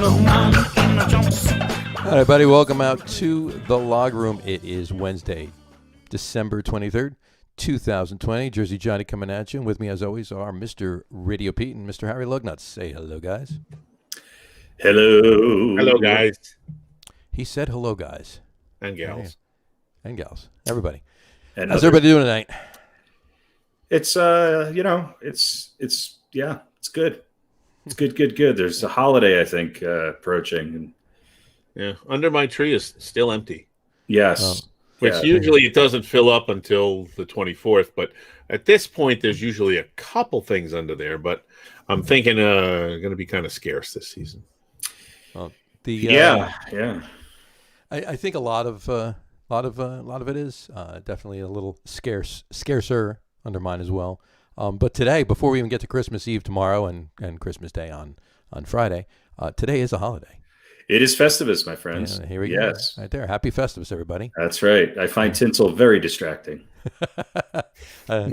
All right, buddy, welcome out to the log room. It is Wednesday, December 23rd, 2020. Jersey Johnny coming at you. And with me, as always, are Mr. RadioPete and Mr. Harry Lug Nutz. Say hello, guys. Hello. Hello, guys. He said hello, guys. And gals. And gals. Everybody. And how's everybody doing tonight? It's, it's good. It's good. There's a holiday, I think, approaching. Yeah. Under my tree is still empty. Yes. Which usually it doesn't fill up until the 24th. But at this point, there's usually a couple things under there. But I'm thinking going to be kind of scarce this season. I think a lot of it is definitely a little scarcer under mine as well. But today, before we even get to Christmas Eve tomorrow and Christmas Day on Friday, today is a holiday. It is Festivus, my friends. Here we go. Yes. Right there. Happy Festivus, everybody. That's right. I find tinsel very distracting. There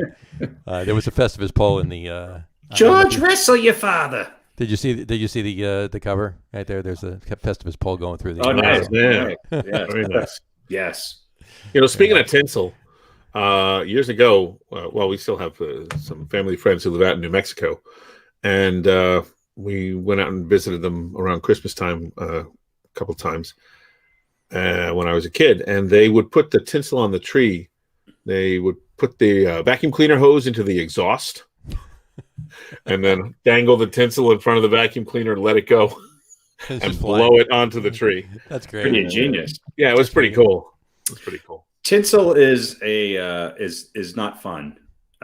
was a Festivus poll in the George, wrestle your father. Did you see the cover right there? There's a Festivus poll going through the. Oh, nice. Yeah. Yes. Very nice. Yes. Speaking of tinsel, years ago, we still have some family friends who live out in New Mexico, and we went out and visited them around Christmas time a couple times when I was a kid, and they would put the tinsel on the tree. They would put the vacuum cleaner hose into the exhaust and then dangle the tinsel in front of the vacuum cleaner and let it go and blow it onto the tree. That's great. Pretty ingenious. Yeah, it was pretty cool. Tinsel is not fun.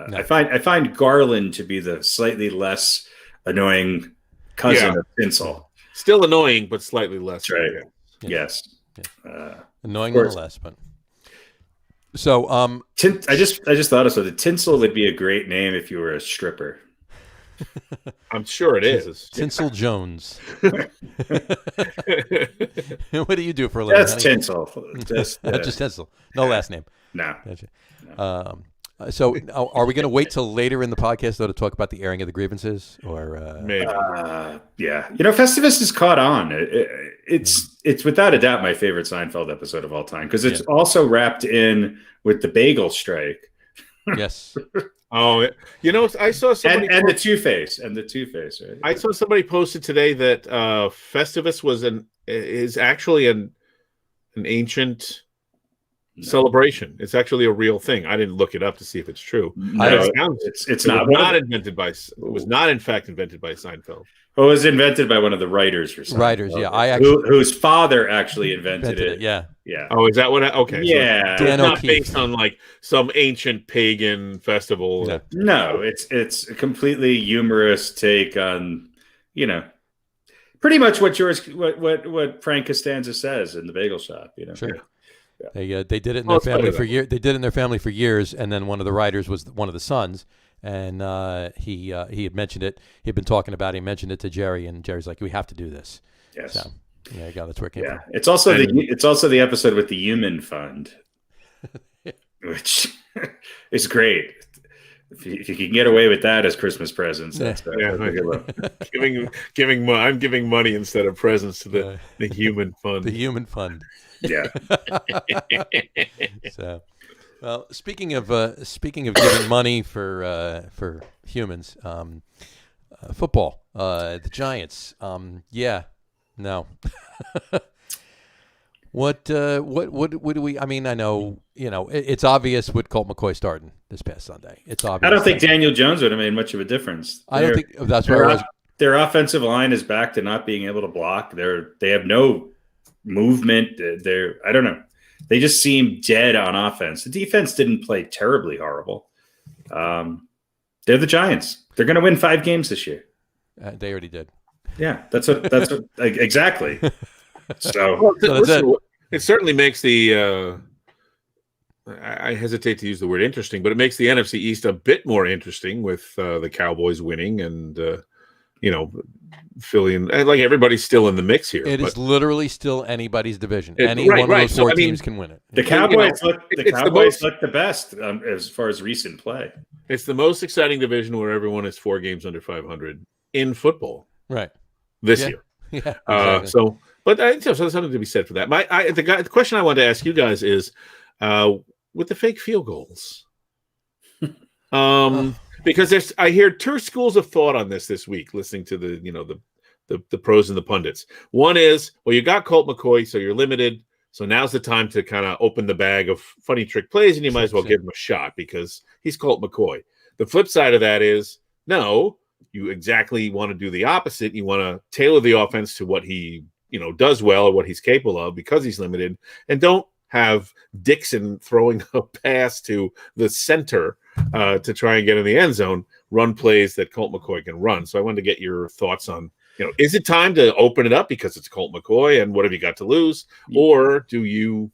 No. I find garland to be the slightly less annoying cousin of tinsel. Still annoying, but slightly less. That's right. Yeah. Yes. Yeah. Annoying nonetheless, but so I just thought of something. Tinsel would be a great name if you were a stripper. I'm sure it is. Tinsel Jones. What do you do for a living? That's tinsel. Just tinsel. No last name. No. Gotcha. So are we going to wait till later in the podcast, though, to talk about the airing of the grievances? Or maybe. Yeah. Festivus is caught on. It's without a doubt my favorite Seinfeld episode of all time because it's also wrapped in with the bagel strike. Yes. Oh, I saw somebody and the Two-Face, right? I saw somebody posted today that Festivus is actually an ancient celebration. It's actually a real thing. I didn't look it up to see if it's true. It's not invented by. It was not, in fact, invented by Seinfeld. It was invented by one of the writers for Seinfeld. Writers, yeah. Whose father actually invented it. Yeah. Oh, is that what? Okay. Yeah. So it's not based on like some ancient pagan festival. Yeah. No, it's a completely humorous take on, pretty much what Frank Costanza says in The Bagel Shop. Sure. Yeah. They did it in their family for years. They did it in their family for years, and then one of the writers was one of the sons, and he had mentioned it. He'd been talking about it. He mentioned it to Jerry, and Jerry's like, "We have to do this." Yes. So, that's where it came from. It's also the episode with the Human Fund, which is great. If you can get away with that as Christmas presents, that's I'm giving money instead of presents to the Human Fund. The Human Fund. Yeah. So, well, speaking of giving money for humans, football, the Giants. No. What do we? I mean, I know it's obvious with Colt McCoy starting this past Sunday. It's obvious. I don't think Daniel Jones would have made much of a difference. I don't think that's where I was. Their offensive line is back to not being able to block. They have no movement. I don't know. They just seem dead on offense. The defense didn't play terribly horrible. They're the Giants. They're going to win 5 games this year. They already did. Yeah, that's what exactly. So that's it. It certainly makes the. I hesitate to use the word interesting, but it makes the NFC East a bit more interesting with the Cowboys winning and Philly and like everybody's still in the mix here. It is literally still anybody's division. One of those four teams can win it. The Cowboys look the best as far as recent play. It's the most exciting division where everyone is 4 games under 500 in football. Right. This year. Yeah, exactly. So there's something to be said for that. The question I wanted to ask you guys is, with the fake field goals, because I hear two schools of thought on this week, listening to the pros and the pundits. One is, well, you got Colt McCoy, so you're limited. So now's the time to kind of open the bag of funny trick plays, and you might as well give him a shot because he's Colt McCoy. The flip side of that is, no, you exactly want to do the opposite. You want to tailor the offense to what he, does well or what he's capable of because he's limited, and don't have Dixon throwing a pass to the center to try and get in the end zone, run plays that Colt McCoy can run. So I wanted to get your thoughts on, is it time to open it up because it's Colt McCoy and what have you got to lose? Or do you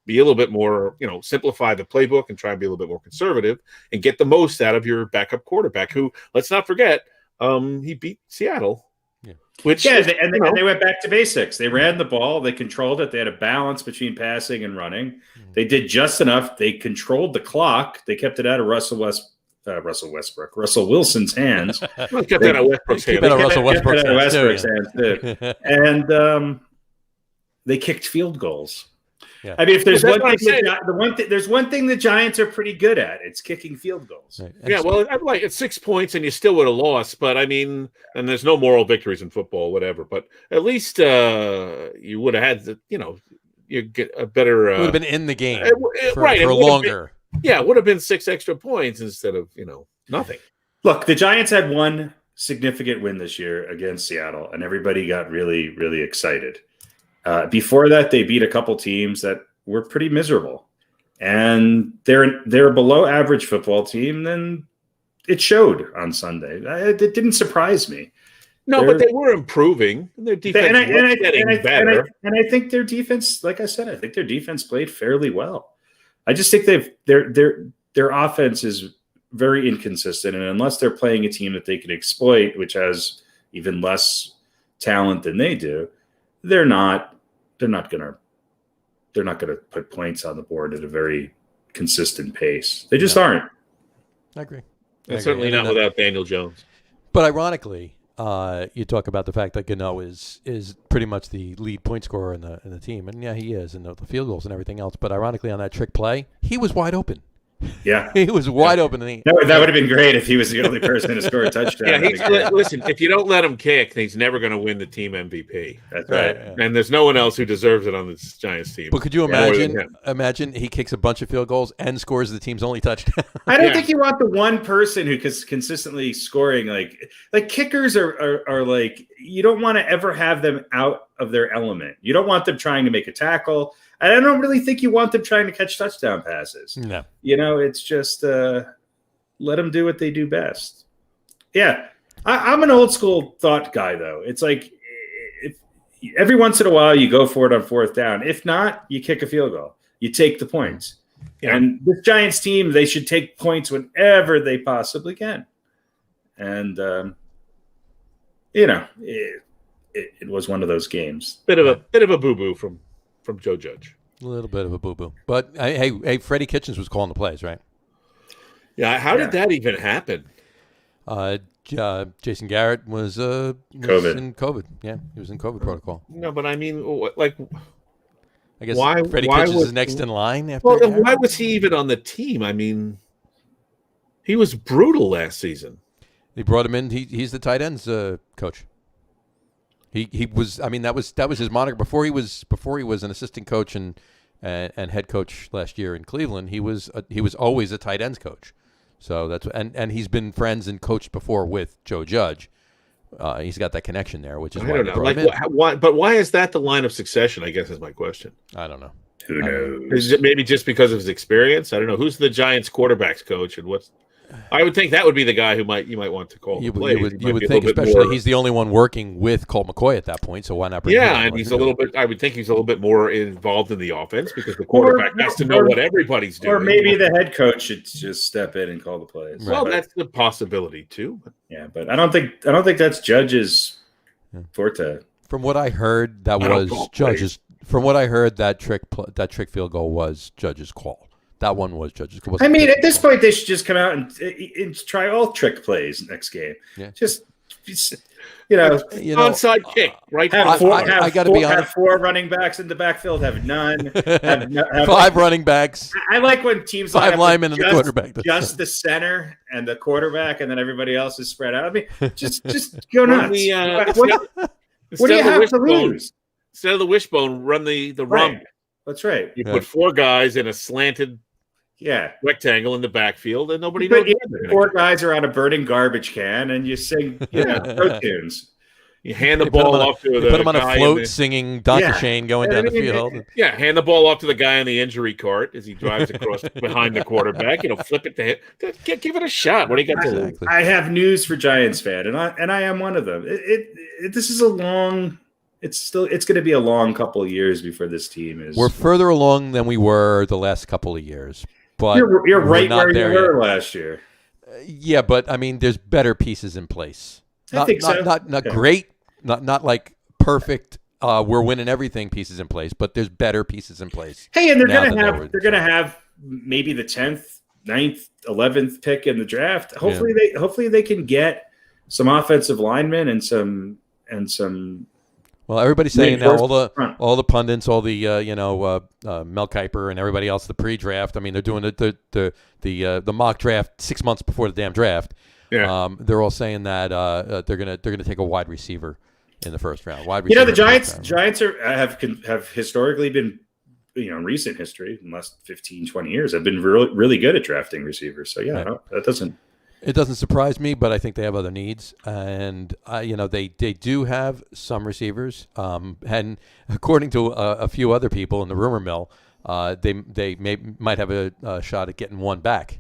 be a little bit more, simplify the playbook and try and be a little bit more conservative and get the most out of your backup quarterback who, let's not forget, he beat Seattle. Yeah. They went back to basics. They ran the ball. They controlled it. They had a balance between passing and running. Mm-hmm. They did just enough. They controlled the clock. They kept it out of Russell Wilson's hands. Kept that out of Westbrook's hands too. And they kicked field goals. Yeah. I mean, if there's there's one thing the Giants are pretty good at, it's kicking field goals. Right. Yeah, well, it's 6 points and you still would have lost, but I mean, and there's no moral victories in football, whatever. But at least you would have had you get a better. It would have been in the game for longer. It would have been 6 extra points instead of nothing. Look, the Giants had one significant win this year against Seattle, and everybody got really, really excited. Before that, they beat a couple teams that were pretty miserable, and they're a below average football team. Then it showed on Sunday. It didn't surprise me. No, but they were improving. Their defense was getting better. And I think their defense, like I said, I think their defense played fairly well. I just think their offense is very inconsistent, and unless they're playing a team that they can exploit, which has even less talent than they do, they're not gonna put points on the board at a very consistent pace. They just aren't. I agree. And certainly not without Daniel Jones. But ironically, you talk about the fact that Gano is pretty much the lead point scorer in the team, and yeah, he is, and the field goals and everything else. But ironically, on that trick play, he was wide open. Yeah, he was wide open. That would have been great if he was the only person to score a touchdown. Listen, if you don't let him kick, he's never going to win the team MVP. That's right. And there's no one else who deserves it on this Giants team. But could you imagine he kicks a bunch of field goals and scores the team's only touchdown? I don't think you want the one person who is consistently scoring. Like kickers are like, you don't want to ever have them out of their element. You don't want them trying to make a tackle. I don't really think you want them trying to catch touchdown passes. No. It's just let them do what they do best. Yeah. I'm an old school thought guy, though. It's like if every once in a while you go for it on fourth down. If not, you kick a field goal. You take the points. Yeah. And this Giants team, they should take points whenever they possibly can. And, it was one of those games. Bit of a boo-boo from Joe Judge. A little bit of a boo-boo. But, hey, Freddie Kitchens was calling the plays, right? Yeah, how did that even happen? Jason Garrett was in COVID. Yeah, he was in COVID protocol. No, but I mean, I guess Freddie Kitchens is next in line after why was he even on the team? I mean, he was brutal last season. They brought him in. He's the tight ends coach. He was. I mean, that was his moniker before he was an assistant coach and head coach last year in Cleveland. He was always a tight ends coach. So that's and he's been friends and coached before with Joe Judge. He's got that connection there, which is why they brought him in. But why is that the line of succession? I guess is my question. I don't know. Who knows? Is it maybe just because of his experience? I don't know. Who's the Giants quarterbacks coach and what's? I would think that would be the guy you might want to call. You would think, especially he's the only one working with Colt McCoy at that point. So why not bring him in? And he's a little bit. I would think he's a little bit more involved in the offense because the quarterback has to know what everybody's doing. Or maybe the head coach should just step in and call the plays. Well, that's the possibility too. Yeah, but I don't think that's Judge's forte. From what I heard, that was Judge's. From what I heard, that trick field goal was Judge's call. That one was Judge's call. I mean, at this point, they should just come out and try all trick plays next game. Yeah. Just You know, onside kick, right? I gotta be honest. Have 4 running backs in the backfield. Have none. Have 5 running backs. I like when teams 5 linemen and the quarterback. Just the center and the quarterback, and then everybody else is spread out. I mean, just go nuts. What do you have to lose? Instead of the wishbone, run the rump. Right. That's right. You put 4 guys in a slanted rectangle in the backfield, and nobody knows. 4 guys are on a burning garbage can, and you sing pro tunes. You hand the ball off to the put them on a guy float singing Donkey Shane going down the field. Yeah, hand the ball off to the guy in the injury cart as he drives across behind the quarterback. Flip it to him. Give it a shot. What do you got to lose? I have news for Giants fan, and I am one of them. This is a long. It's going to be a long couple of years before this team is. We're further along than we were the last couple of years, but you're right where you were last year. Yeah, but I mean, there's better pieces in place. I think so. Not great, not like perfect. We're winning everything pieces in place, but there's better pieces in place. Hey, and they're gonna have maybe the 10th, 9th, 11th pick in the draft. Hopefully they can get some offensive linemen and some. Well, everybody's saying now all the pundits, all the Mel Kiper and everybody else, the pre-draft. I mean, they're doing the mock draft 6 months before the damn draft. Yeah. They're all saying that they're gonna take a wide receiver in the first round. The Giants have historically been, in recent history, in the last 15, 20 years, have been really, really good at drafting receivers. So that doesn't. It doesn't surprise me, but I think they have other needs, and they do have some receivers. And according to a few other people in the rumor mill, they might have a shot at getting one back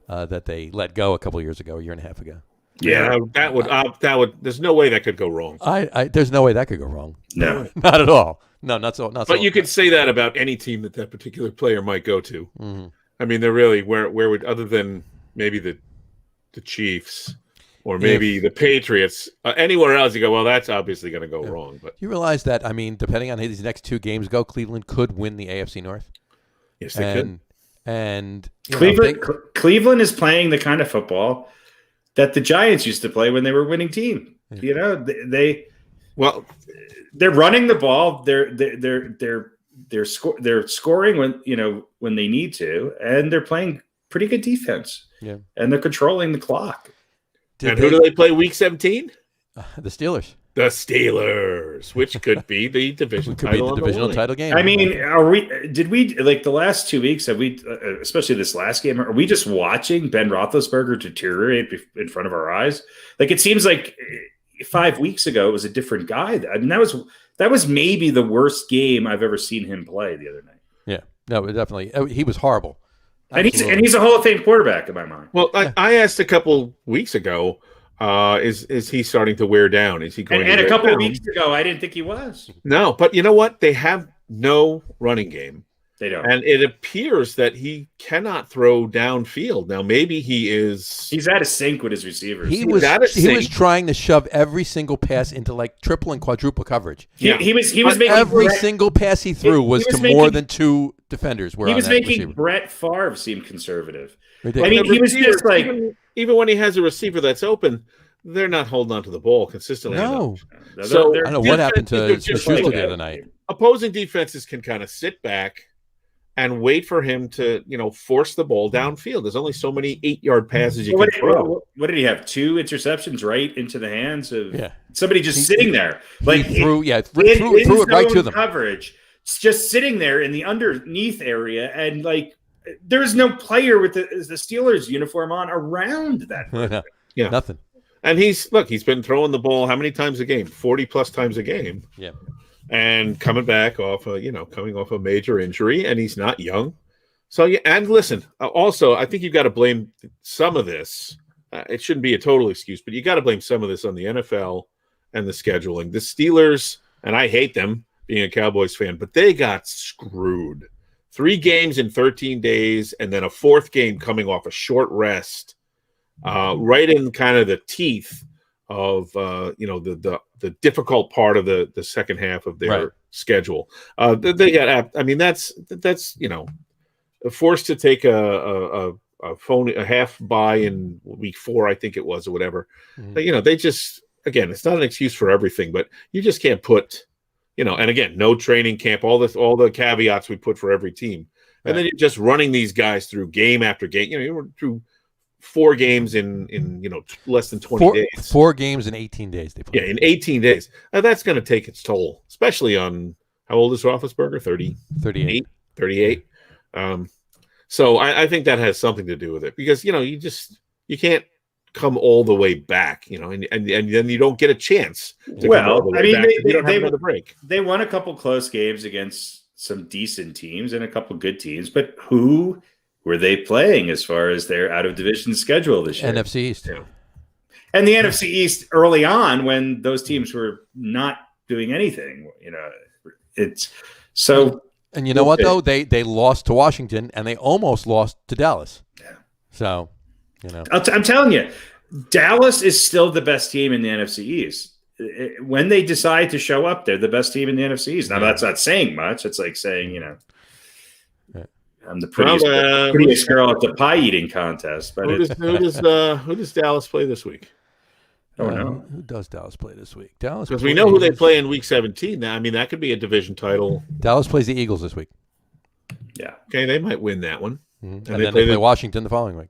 that they let go a couple of years ago, a year and a half ago. Yeah, that would. There's no way that could go wrong. There's no way that could go wrong. No, not at all. No, not so. But you could say that about any team that particular player might go to. Mm-hmm. I mean, they're really where would, other than maybe the Chiefs or maybe the Patriots, anywhere else you go, well, that's obviously going to go wrong. But you realize that, I mean, depending on how these next 2 games go, Cleveland could win the AFC North. Yes, they could. And Cleveland is playing the kind of football that the Giants used to play when they were a winning team. Yeah. They're running the ball. They're scoring when they need to, and they're playing pretty good defense. Yeah, and they're controlling the clock. Who do they play week 17? The Steelers. The Steelers, which could be the divisional title game. I mean, did we the last 2 weeks? Have we, especially this last game? Are we just watching Ben Roethlisberger deteriorate in front of our eyes? It seems like 5 weeks ago it was a different guy. I mean, that was maybe the worst game I've ever seen him play the other night. Yeah, no, definitely, he was horrible. And he's a Hall of Fame quarterback in my mind. Well, I asked a couple weeks ago, is he starting to wear down? Is he going? And a couple of weeks ago, I didn't think he was. No, but you know what? They have no running game. They don't. And it appears that he cannot throw downfield. Now, maybe he's out of sync with his receivers. He was trying to shove every single pass into triple and quadruple coverage. He was making every single pass he threw was to more than 2 defenders. He was making Brett Favre seem conservative. Ridiculous. I mean, he was just even when he has a receiver that's open, they're not holding on to the ball consistently. No. So I don't know what happened to Schuster the other night. Opposing defenses can kind of sit back and wait for him to, force the ball downfield. There's only so many 8-yard passes you can throw. What did he have? 2 interceptions right into the hands of somebody just sitting there. He threw it right to them. Coverage, just sitting there in the underneath area, and there's no player with the Steelers uniform on around that. Yeah, nothing. And he's been throwing the ball how many times a game? 40+ times a game. Yeah. And coming back off a major injury, and he's not young. So and listen, also I think you've got to blame some of this. It shouldn't be a total excuse, but you got to blame some of this on the NFL and the scheduling. The Steelers, and I hate them being a Cowboys fan, but they got screwed. 3 games in 13 days, and then a 4th game coming off a short rest, right in kind of the teeth of the difficult part of the second half of their schedule. They got, I mean, that's forced to take a half bye in week 4, I think it was, or whatever. Mm-hmm. But, they just again, it's not an excuse for everything, but you just can't put, and again, no training camp, all the caveats we put for every team. And then you're just running these guys through game after game. You're through 4 games in less than 20 days. 4 games in 18 days they played. Yeah, in 18 days. Now, that's going to take its toll, especially on, how old is Roethlisberger? 38. So I think that has something to do with it, because you can't come all the way back, and then you don't get a chance to come all the way back. They don't have another break. They won a couple close games against some decent teams and a couple good teams, but who were they playing as far as their out of division schedule this year? NFC East. Yeah. And the NFC East early on, when those teams were not doing anything, it's so. And you know what, though? They lost to Washington, and they almost lost to Dallas. Yeah. So, I'm telling you, Dallas is still the best team in the NFC East. When they decide to show up, they're the best team in the NFC East. Now, that's not saying much. It's like saying, I'm the prettiest girl at the pie eating contest. But who does Dallas play this week? Oh, no. Who does Dallas play this week? Dallas, because we know who they play in Week 17. Now, I mean, that could be a division title. Dallas plays the Eagles this week. Yeah. Okay, they might win that one. Mm-hmm. And then they play Washington the following week.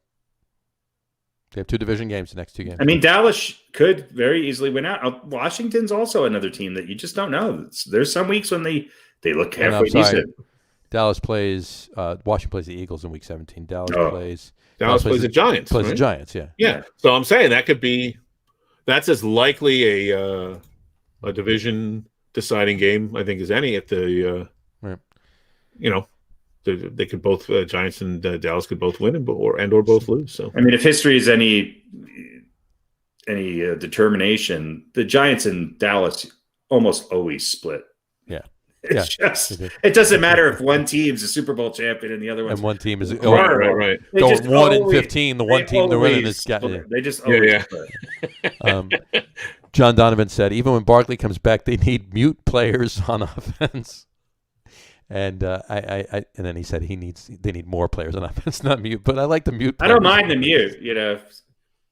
They have 2 division games, the next 2 games. I mean, Dallas could very easily win out. Washington's also another team that you just don't know. There's some weeks when they look halfway decent. Dallas plays Washington plays the Eagles in Week 17. Dallas plays the Giants. Plays the Giants, yeah. Yeah. So I'm saying that's as likely a division deciding game, I think, as any at the right. They could both Giants and Dallas could both win or both lose. So I mean, if history is any determination, the Giants and Dallas almost always split. Yeah. It doesn't matter if one team's a Super Bowl champion and the other one team is right. Going 1-15. The one team they're winning is they just always split. John Donovan said, even when Barkley comes back, they need mute players on offense. And and then he said they need more players on offense, not mute. But I like the mute players. I don't mind the mute.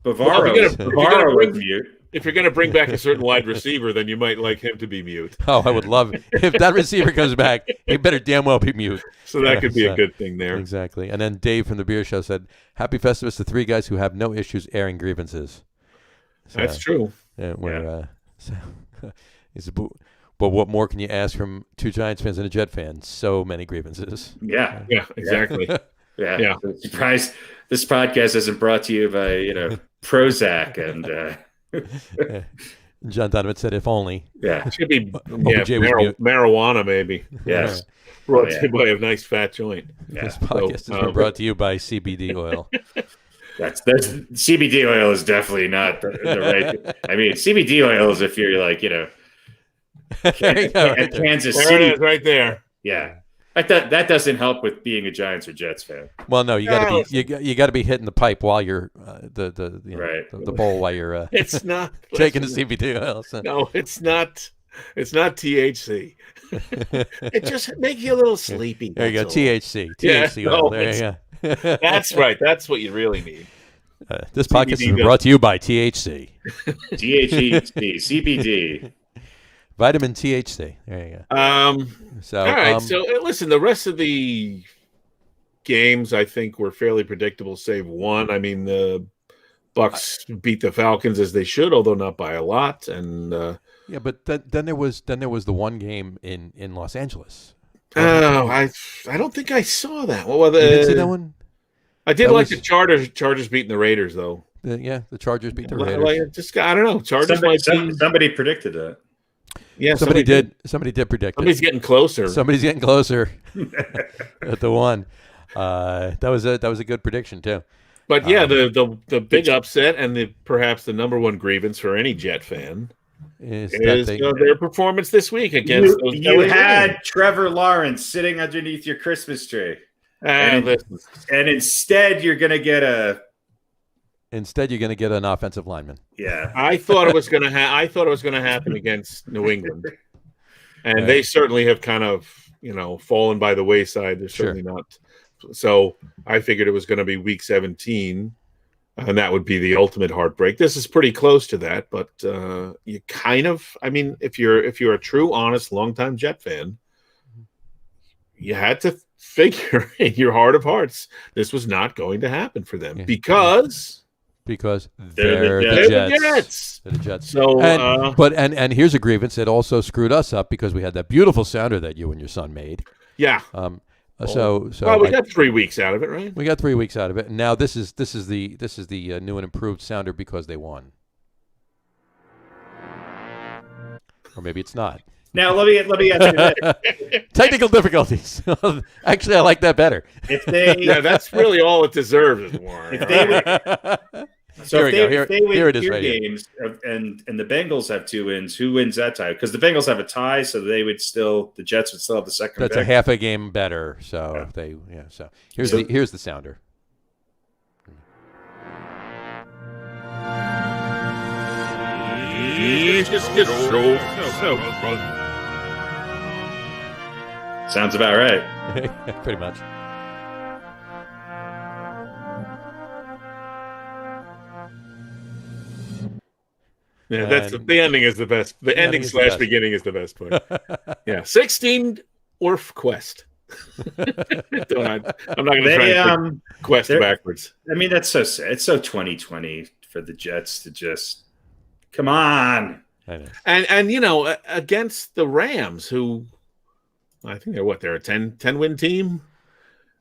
Bavaro was mute. If you're going to bring back a certain wide receiver, then you might like him to be mute. Oh, I would love it. If that receiver comes back, he better damn well be mute. So that could be a good thing there. Exactly. And then Dave from the Beer Show said, happy Festivus to 3 guys who have no issues airing grievances. So, that's true. But what more can you ask from 2 Giants fans and a Jet fan? So many grievances. Yeah, exactly. Yeah. Surprised this podcast isn't brought to you by, Prozac and... John Donovan said, if only. Yeah. It should be marijuana, maybe. Yes. Brought to you by a nice fat joint. Yeah. This podcast has been brought to you by CBD oil. That's CBD oil is definitely not the right. I mean, CBD oil is if you're like, at Kansas City. There it is, right there. Yeah. That doesn't help with being a Giants or Jets fan. Well, no, you got to be hitting the pipe while you're the bowl while you're it's not taking the CBD oil. So. No, it's not. It's not THC. It just makes you a little sleepy. There you go, THC oil. There you go. That's right. That's what you really need. This podcast is brought to you by THC. CBD. Vitamin THC. There you go. All right. So listen, the rest of the games I think were fairly predictable, save one. I mean, the Bucks beat the Falcons as they should, although not by a lot. And but then there was the one game in Los Angeles. Oh, I don't think I saw that. Well, you didn't see that one? I did like the Chargers beating the Raiders, though. The Chargers beat the Raiders. I don't know. Chargers. Somebody predicted that. Yeah, somebody did. Somebody did predict. Somebody's getting closer. Somebody's getting closer at the one. That was a good prediction too. But the big upset and perhaps the number one grievance for any Jet fan is their performance this week against those. You had Trevor Lawrence sitting underneath your Christmas tree, and instead you're going to get an offensive lineman. Yeah, I thought it was going to happen against New England, and they certainly have kind of fallen by the wayside. They're certainly not. So I figured it was going to be Week 17, and that would be the ultimate heartbreak. This is pretty close to that, but you kind of, I mean, if you're a true, honest, longtime Jet fan, you had to figure in your heart of hearts this was not going to happen for them because they're the Jets. They're the Jets. So, and here's a grievance. It also screwed us up because we had that beautiful sounder that you and your son made. Yeah. So we got 3 weeks out of it, right? We got 3 weeks out of it, and now this is the new and improved sounder because they won, or maybe it's not. Now let me ask you this. Technical difficulties. Actually, I like that better. Yeah, that's really all it deserves is more. If they win your games and the Bengals have 2 wins, who wins that tie? Because the Bengals have a tie, so the Jets would still have the second. That's pick. a half a game better. So So here's the sounder. Sounds about right. Pretty much. Yeah, the ending is the best. The ending / beginning is the best part. Yeah, 16 Orf Quest. I'm not going to try and quest backwards. I mean, that's so sad. It's so 2020 for the Jets to just come on. And against the Rams, who I think they're a 10 win team.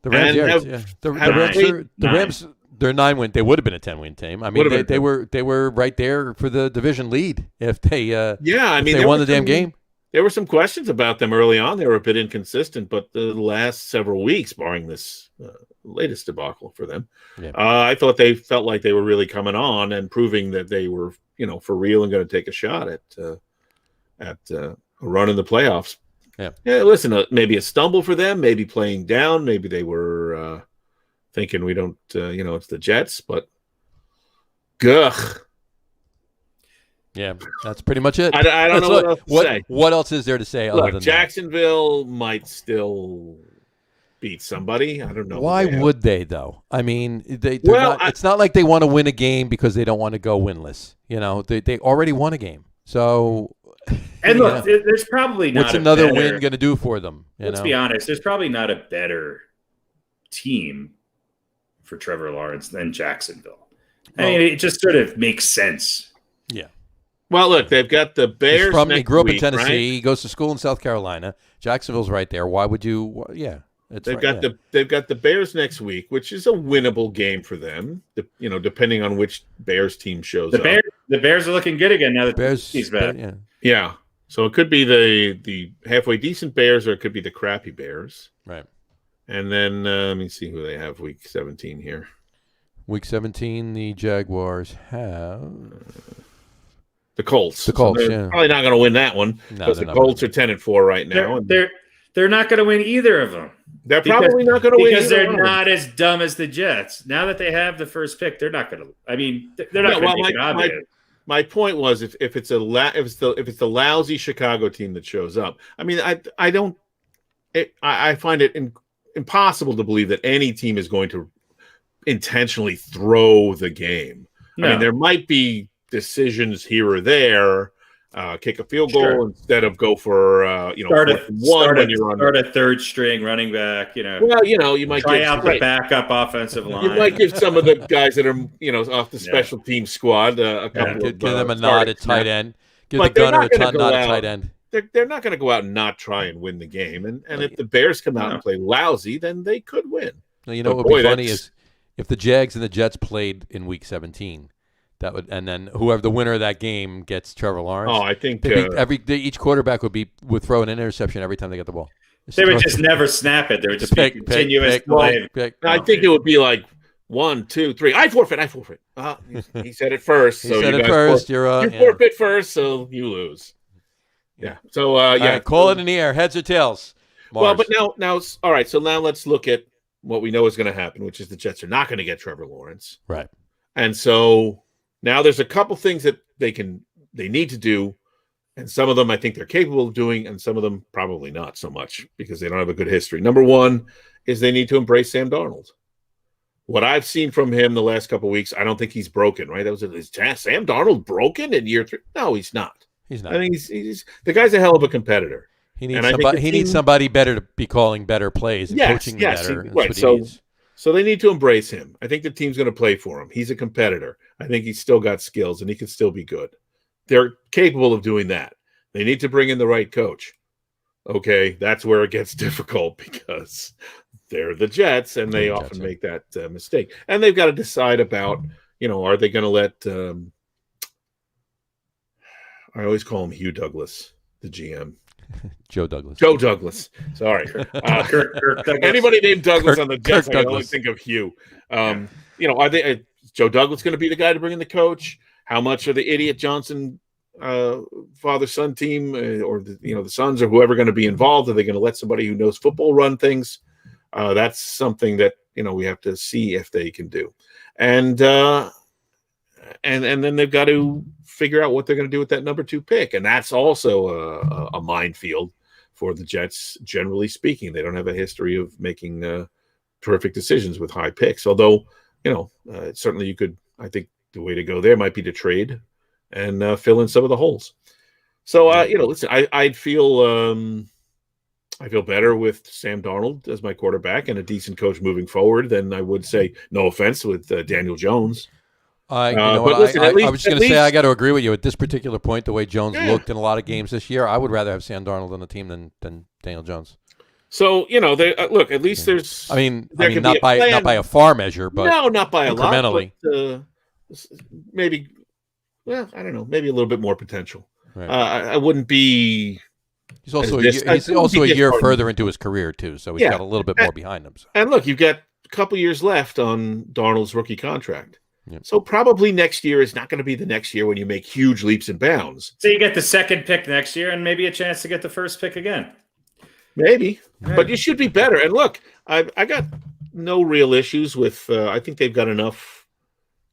The Rams, the Rams, they're 9-win. They would have been a 10-win team. I mean, they were right there for the division lead if they they won the damn game. There were some questions about them early on. They were a bit inconsistent, but the last several weeks, barring this latest debacle for them, I thought they felt like they were really coming on and proving that they were, for real and going to take a shot at a run in the playoffs. Yeah. Listen, maybe a stumble for them, maybe playing down, maybe they were thinking we don't, it's the Jets, but gugh. Yeah, that's pretty much it. I don't know what else to say. What else is there to say other than Jacksonville might still beat somebody. I don't know. Why would they, though? I mean, it's not like they want to win a game because they don't want to go winless. They already won a game. So, and look, there's probably not. What's another win going to do for them? Let's be honest. There's probably not a better team for Trevor Lawrence than Jacksonville. I mean, it just sort of makes sense. Yeah. Well, look, they've got the Bears. He grew up in Tennessee. Right? He goes to school in South Carolina. Jacksonville's right there. Why would you? Yeah. They've got the Bears next week, which is a winnable game for them. Depending on which Bears team shows up. The Bears are looking good again now that he's back. Yeah. So it could be the halfway decent Bears, or it could be the crappy Bears. Right. And then let me see who they have week 17 here. Week 17, the Jaguars have the Colts. The Colts, so they're probably not going to win that one because the Colts are 10-4 right now. They're not going to win either of them. They're probably not going to win because they're not as dumb as the Jets. Now that they have the first pick, they're not going to. I mean, they're not going to make it obvious. My point was, if it's the lousy Chicago team that shows up, I mean, I find it impossible to believe that any team is going to intentionally throw the game. No. I mean, there might be decisions here or there, kick a field goal instead of go for start a third string running back. Well, you might try out the backup offensive line. You might give some of the guys that are off the special team squad a couple give them a nod at tight end. Give but the gunner a nod at tight end. They're not going to go out and not try and win the game. And if the Bears come out and play lousy, then they could win. What would be funny is if the Jags and the Jets played in Week 17. And then whoever the winner of that game gets Trevor Lawrence. Oh, I think each quarterback would throw an interception every time they get the ball. They would just never snap it. There would just be continuous play. I think it would be like 1, 2, 3. I forfeit. He said it first. He said it first. You forfeit first, so you lose. Yeah. So right, call it in the air. Heads or tails. Mars. Well, but now, all right. So now let's look at what we know is going to happen, which is the Jets are not going to get Trevor Lawrence. Right. And so now there's a couple things that they need to do, and some of them I think they're capable of doing, and some of them probably not so much because they don't have a good history. Number one is they need to embrace Sam Darnold. what I've seen from him the last couple of weeks, I don't think he's broken. Right? Is Sam Darnold broken in year 3? No, he's not. He's not. I think he's the guy's a hell of a competitor. He needs somebody. He needs somebody better to be calling better plays and coaching better. Right. So they need to embrace him. I think the team's going to play for him. He's a competitor. I think he's still got skills and he can still be good. They're capable of doing that. They need to bring in the right coach. Okay, that's where it gets difficult because they're the Jets and they often make that mistake. And they've got to decide about, are they going to let I always call him Hugh Douglas, the GM. Joe Douglas. Joe Douglas. Sorry. Kirk anybody named Douglas on the Jets, I always think of Hugh. Are they Joe Douglas going to be the guy to bring in the coach? How much are the idiot Johnson father-son team or the sons or whoever going to be involved? Are they going to let somebody who knows football run things? That's something that we have to see if they can do. And then they've got to figure out what they're going to do with that number 2 pick. And that's also a minefield for the Jets, generally speaking. They don't have a history of making terrific decisions with high picks. Although, certainly you could, I think the way to go there might be to trade and fill in some of the holes. So, listen, I feel better with Sam Darnold as my quarterback and a decent coach moving forward than I would say, no offense, with Daniel Jones. I was just going to say I got to agree with you at this particular point. The way Jones looked in a lot of games this year, I would rather have Sam Darnold on the team than Daniel Jones. So they look. At least there's. I mean, not by a far measure, but no, not by a incrementally. Lot, but, maybe. Well, I don't know. Maybe a little bit more potential. Right. I wouldn't be. He's also a year further into his career too, so he's got a little bit more behind him. So. And look, you've got a couple years left on Darnold's rookie contract. Yep. So probably next year is not going to be the next year when you make huge leaps and bounds. So you get the second pick next year and maybe a chance to get the first pick again. Maybe, but you should be better. And look, I got no real issues with. I think they've got enough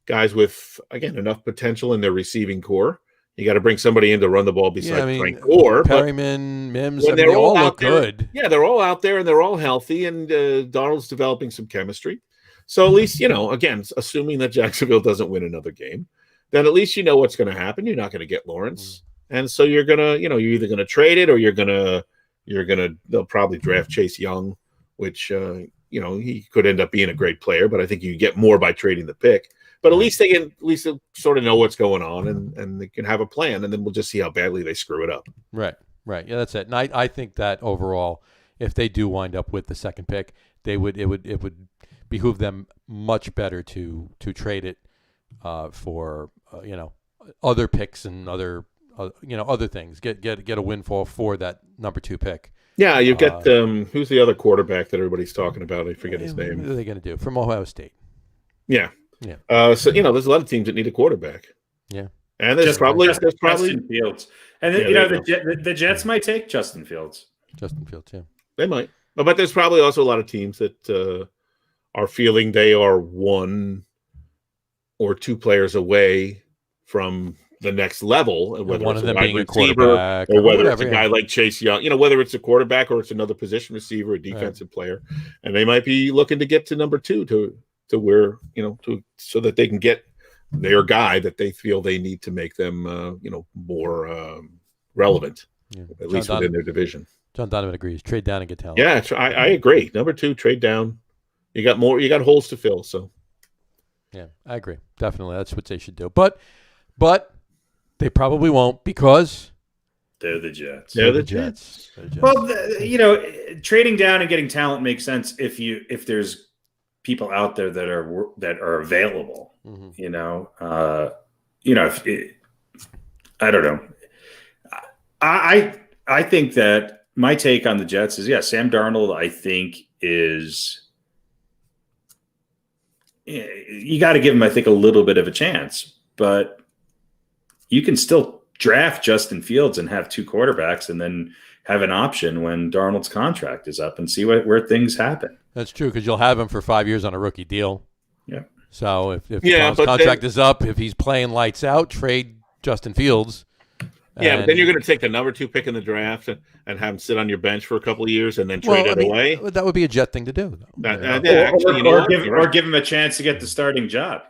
guys with enough potential in their receiving core. You got to bring somebody in to run the ball besides Frank Gore. Perryman, Mims, they all look good. Yeah, they're all out there and they're all healthy, and Darnold's developing some chemistry. So at least, again, assuming that Jacksonville doesn't win another game, then at least you know what's going to happen. You're not going to get Lawrence. And so you're going to, you're either going to trade it or they'll probably draft Chase Young, which, he could end up being a great player, but I think you get more by trading the pick. But at least they'll sort of know what's going on and they can have a plan, and then we'll just see how badly they screw it up. Right. Yeah, that's it. And I think that overall, if they do wind up with the second pick, it would behoove them much better to trade it for other picks and other things. Get a windfall for that number 2 pick. Yeah, you've got who's the other quarterback that everybody's talking about? I forget his name. What are they going to do from Ohio State? Yeah. So there's a lot of teams that need a quarterback. Yeah, and there's probably Justin Fields, and the Jets might take Justin Fields. Yeah, they might. But there's probably also a lot of teams that are feeling they are 1 or 2 players away from the next level, and whether one it's of them a wide being a receiver quarterback or whether it's a guy like Chase Young, whether it's a quarterback or it's another position receiver, a defensive player, and they might be looking to get to number 2 to where so that they can get their guy that they feel they need to make them more relevant, at least within their division. John Donovan agrees. Trade down and get talent. Yeah, I agree. Number 2, trade down. You got holes to fill. So, yeah, I agree. Definitely, that's what they should do. But they probably won't because they're the Jets. They're the Jets. Well, trading down and getting talent makes sense if there's people out there that are available. Mm-hmm. I don't know. I think that my take on the Jets is, Sam Darnold, I think you got to give him, I think, a little bit of a chance, but you can still draft Justin Fields and have 2 quarterbacks and then have an option when Darnold's contract is up and see where things happen. That's true, because you'll have him for 5 years on a rookie deal. Yeah. So if Darnold's contract is up, if he's playing lights out, trade Justin Fields. Yeah, but And, then you're going to take the number 2 pick in the draft and have him sit on your bench for a couple of years and then trade it away. that would be a Jet thing to do, though. Or give him a chance to get the starting job.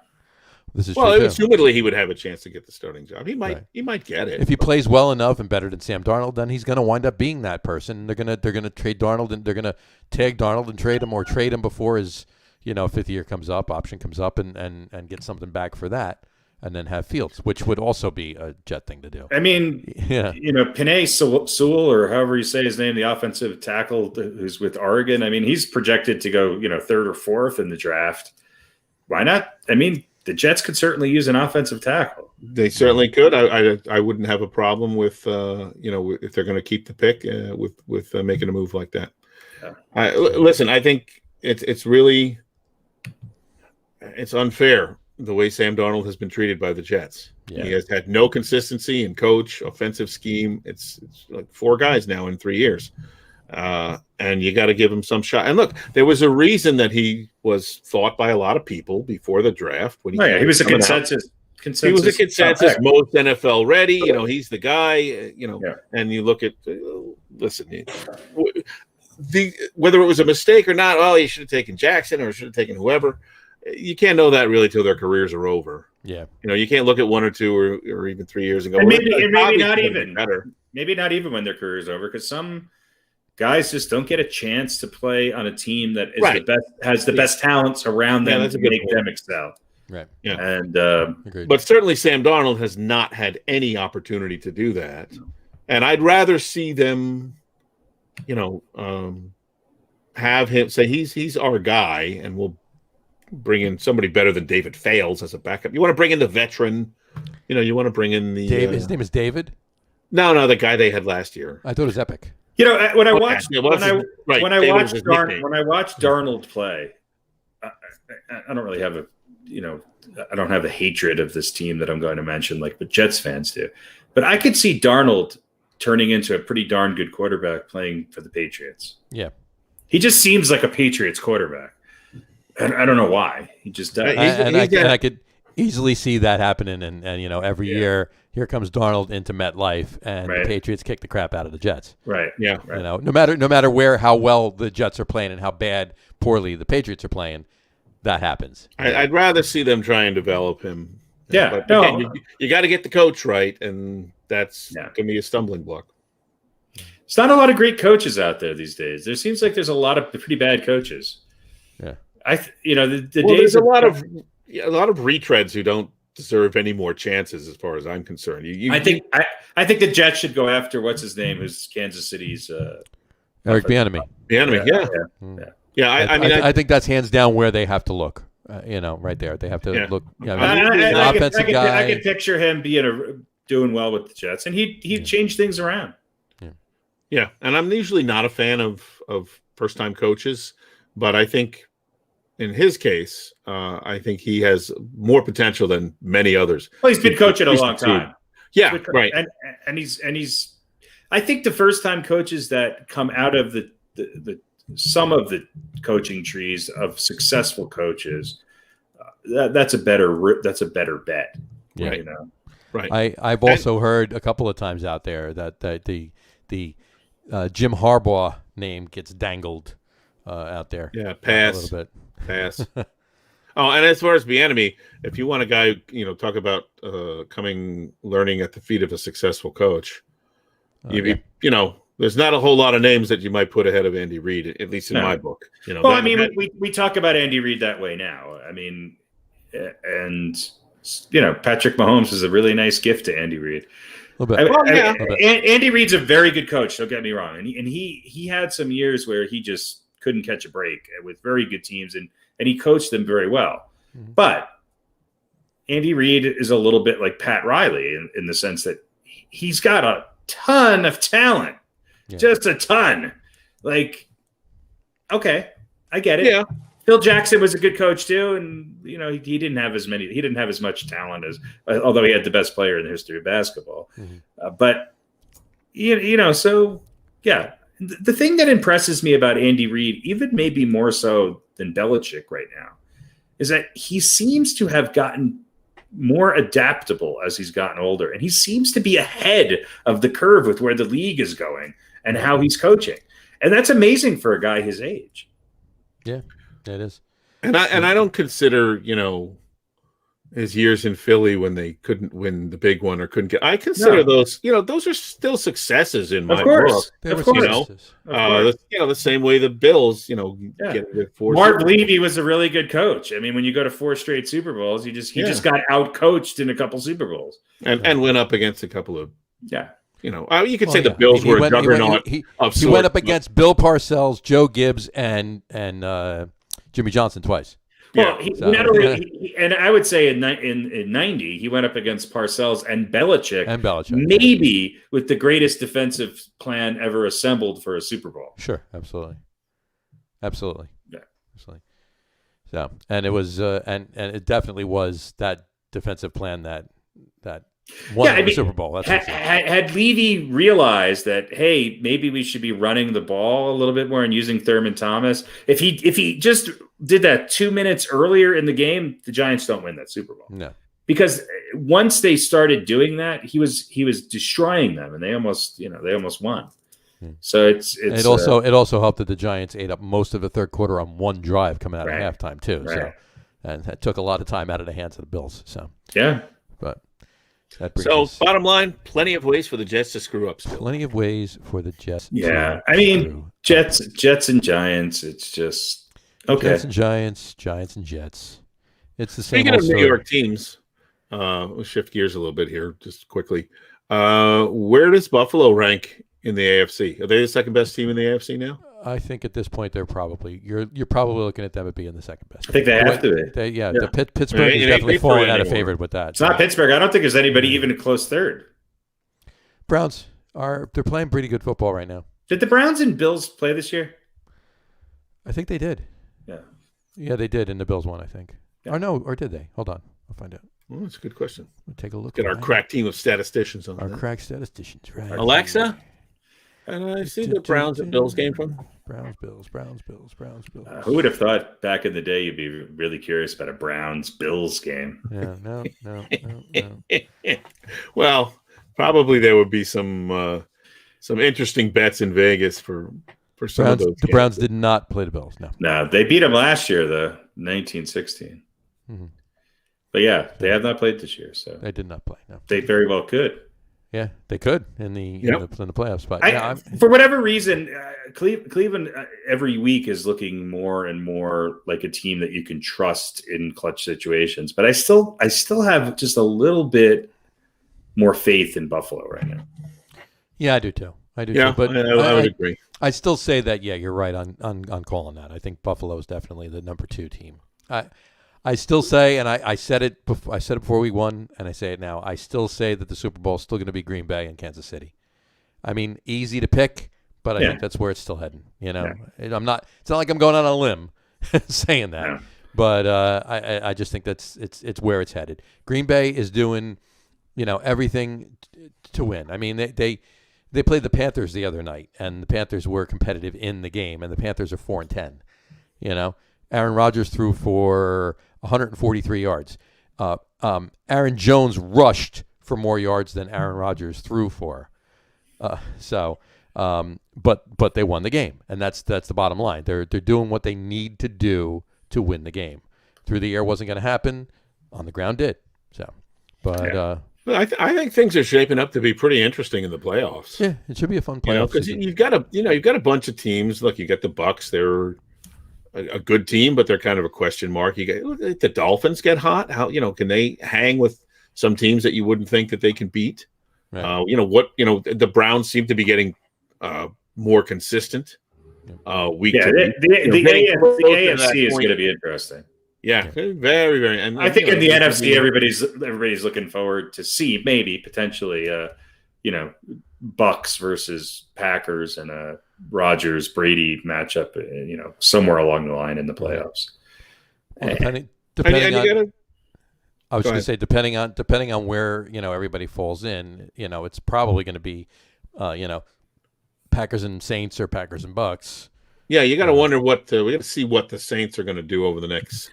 This is Well, true, too. assumedly he would have a chance to get the starting job. He might get it. If he plays well enough and better than Sam Darnold, then he's going to wind up being that person. They're gonna trade Darnold, and they're gonna tag Darnold and trade him, or trade him before his 5th year comes up, option comes up, and get something back for that, and then have Fields, which would also be a Jet thing to do. I mean, Penei Sewell, or however you say his name, the offensive tackle who's with Oregon. I mean, he's projected to go 3rd or 4th in the draft. Why not? I mean, the Jets could certainly use an offensive tackle. They certainly could. I wouldn't have a problem with if they're going to keep the pick with making a move like that. Yeah. Listen, I think it's really unfair the way Sam Darnold has been treated by the Jets. Yeah. He has had no consistency in coach, offensive scheme. It's like 4 guys now in 3 years. And you got to give him some shot. And look, there was a reason that he was thought by a lot of people before the draft. When he was a consensus. He was a consensus, most NFL ready. He's the guy. And you look at listen, whether it was a mistake or not. Well, he should have taken Jackson or should have taken whoever. You can't know that really till their careers are over. Yeah, you can't look at 1 or 2 or even 3 years and go. And maybe not even better. Maybe not even when their career is over, because some guys just don't get a chance to play on a team that is the best, has the best talents around them to make them excel. Right. Yeah. And but certainly Sam Darnold has not had any opportunity to do that, and I'd rather see them, have him say he's our guy, and we'll bring in somebody better than David Fales as a backup. You want to bring in the veteran, you want to bring in the David. His name is David. No, the guy they had last year. I thought it was Epic. When I watched Darnold play, I don't really have I don't have a hatred of this team that I'm going to mention like the Jets fans do, but I could see Darnold turning into a pretty darn good quarterback playing for the Patriots. Yeah, he just seems like a Patriots quarterback. I don't know why. He just does. I could easily see that happening, and every year here comes Darnold into MetLife, and the Patriots kick the crap out of the Jets. Right. Yeah. Right. No matter how well the Jets are playing and how poorly the Patriots are playing, that happens. I'd rather see them try and develop him. Yeah. But again, you got to get the coach right, and that's going to be a stumbling block. There's not a lot of great coaches out there these days. There seems like there's a lot of pretty bad coaches. Yeah. There's a lot of retreads who don't deserve any more chances, as far as I'm concerned. I think the Jets should go after what's his name, who's Kansas City's Eric Bieniemy. Yeah. I think that's hands down where they have to look. Right there, they have to look. Offensive guy. I can picture him doing well with the Jets, and he'd change things around. Yeah, and I'm usually not a fan of first time coaches, but I think in his case, I think he has more potential than many others. Well, he's been coaching a long time. Yeah, right. And he's. I think the first time coaches that come out of the some of the coaching trees of successful coaches, that's a better bet. Yeah. Right. I've also heard a couple of times out there that the Jim Harbaugh name gets dangled out there. Yeah, pass. A little bit. Pass. Oh, and as far as Bieniemy, if you want a guy, talk about learning at the feet of a successful coach, there's not a whole lot of names that you might put ahead of Andy Reid, at least in my book. We talk about Andy Reid that way now. I mean, and Patrick Mahomes is a really nice gift to Andy Reid. Andy Reid's a very good coach. Don't get me wrong, and he had some years where he just couldn't catch a break with very good teams, and he coached them very well. Mm-hmm. But Andy Reid is a little bit like Pat Riley in the sense that he's got a ton of talent, just a ton. Like, okay, I get it. Yeah. Phil Jackson was a good coach too, and he didn't have as much talent as, although he had the best player in the history of basketball. Mm-hmm. But so yeah, the thing that impresses me about Andy Reid, even maybe more so than Belichick right now, is that he seems to have gotten more adaptable as he's gotten older, and he seems to be ahead of the curve with where the league is going and how he's coaching, and that's amazing for a guy his age. Yeah, it is. And I don't consider, his years in Philly when they couldn't win the big one or couldn't get. I consider those, those are still successes in my book. Of course. The same way the Bills, get Marv Levy was a really good coach. I mean, when you go to 4 straight Super Bowls, he just got out coached in a couple Super Bowls and went up against a couple of you could say the yeah. Bills were a juggernaut. He went up against Bill Parcells, Joe Gibbs, and Jimmy Johnson twice. Well, and I would say in 90, he went up against Parcells and Belichick. Maybe with the greatest defensive plan ever assembled for a Super Bowl. Sure, absolutely. Yeah, absolutely. So, and it was, and it definitely was that defensive plan that won the Super Bowl. That's had Levy realized that, hey, maybe we should be running the ball a little bit more and using Thurman Thomas. If he just did that 2 minutes earlier in the game, the Giants don't win that Super Bowl. No, because once they started doing that, he was destroying them, and they almost won. So it also helped that the Giants ate up most of the third quarter on one drive coming out of halftime too. Right. So, and that took a lot of time out of the hands of the Bills. So but. So, bottom line, plenty of ways for the Jets to screw up still. Plenty of ways for the Jets. Yeah, I mean, Jets and Giants. It's just okay. Jets and Giants, Giants and Jets. It's the same. Speaking of New York teams, we'll shift gears a little bit here, just quickly. Where does Buffalo rank in the AFC? Are they the second best team in the AFC now? I think at this point they're probably you're probably looking at them as being the second best. I think they have to be. Pittsburgh is definitely falling out of favor with that. It's not Pittsburgh. I don't think there's anybody even a close third. Browns they're playing pretty good football right now. Did the Browns and Bills play this year? I think they did. Yeah, they did, and the Bills won, I think. Yeah. Or did they? Hold on, I'll find out. Well, that's a good question. We'll take a look. Get our crack team of statisticians on our crack statisticians, right? Alexa. And I see the Browns and Bills game from Browns, Bills. Who would have thought back in the day you'd be really curious about a Browns-Bills game? Yeah, no. Well, probably there would be some interesting bets in Vegas for some of those. The Browns did not play the Bills. No, they beat them last year, though, 1916. Mm-hmm. But yeah, they have not played this year, so they did not play. No, they very well could. Yeah, they could in the playoffs. But for whatever reason, Cleveland every week is looking more and more like a team that you can trust in clutch situations. But I still have just a little bit more faith in Buffalo right now. Yeah, I do too. But I would agree. I still say that. Yeah, you're right on calling that. I think Buffalo is definitely the number 2 team. I still say, and I said it before we won, and I say it now. I still say that the Super Bowl is still going to be Green Bay and Kansas City. I mean, easy to pick, but I think that's where it's still heading. It's not like I'm going on a limb saying that, but I just think it's where it's headed. Green Bay is doing, everything to win. I mean, they played the Panthers the other night, and the Panthers were competitive in the game, and the Panthers are 4-10. Aaron Rodgers threw for 143 yards. Aaron Jones rushed for more yards than Aaron Rodgers threw for. But they won the game, and that's the bottom line. They're doing what they need to do to win the game. Through the air wasn't going to happen. On the ground did. So, but I think things are shaping up to be pretty interesting in the playoffs. Yeah, it should be a fun playoff. Because you've got a bunch of teams. Look, you got the Bucks. They're a good team, but they're kind of a question mark. The Dolphins get hot. How can they hang with some teams that you wouldn't think that they can beat? Right. The Browns seem to be getting more consistent week to week. The AFC is going to be interesting. Yeah, very, very. And I think in the NFC, everybody's looking forward to see maybe potentially, Bucks versus Packers and a Rodgers Brady matchup, somewhere along the line in the playoffs. Well, depending on where everybody falls in, it's probably going to be, Packers and Saints or Packers and Bucks. Yeah, you got to wonder we got to see what the Saints are going to do over the next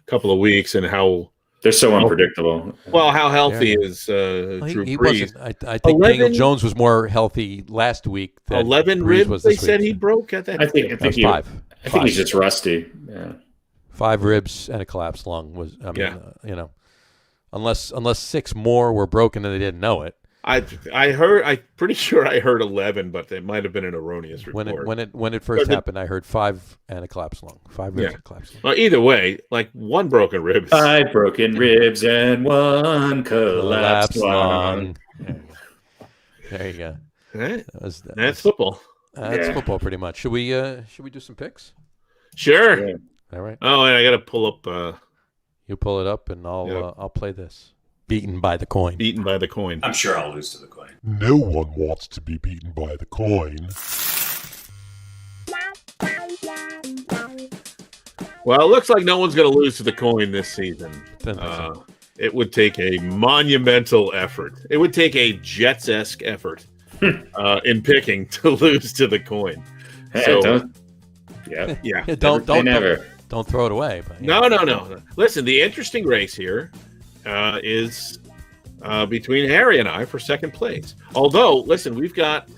couple of weeks and how They're so unpredictable. Well, how healthy is Well, Drew he Brees? wasn't. I think Daniel Jones was more healthy last week. Than 11 Brees ribs was they this said week. he broke at that. I think That was five. I think he's just rusty. Yeah. 5 ribs and a collapsed lung was. I mean, unless 6 more were broken and they didn't know it. I heard. I'm pretty sure I heard 11, but it might have been an erroneous report. When it first happened, I heard 5 and a collapsed lung. 5 ribs and a collapsed lung. Well, either way, like one broken rib. 5 broken ribs and 1 collapsed lung. There you go. Right. That's football. That's football, pretty much. Should we do some picks? Sure. Yeah. All right. Oh, and I got to pull up. You pull it up, and I'll play this. Beaten by the coin. Beaten by the coin. I'm sure I'll lose to the coin. No one wants to be beaten by the coin. Well, it looks like no one's going to lose to the coin this season. It would take a monumental effort. It would take a Jets-esque effort in picking to lose to the coin. Don't throw it away. But, No. Listen, the interesting race here is between Harry and I for second place. Although, listen, we've got,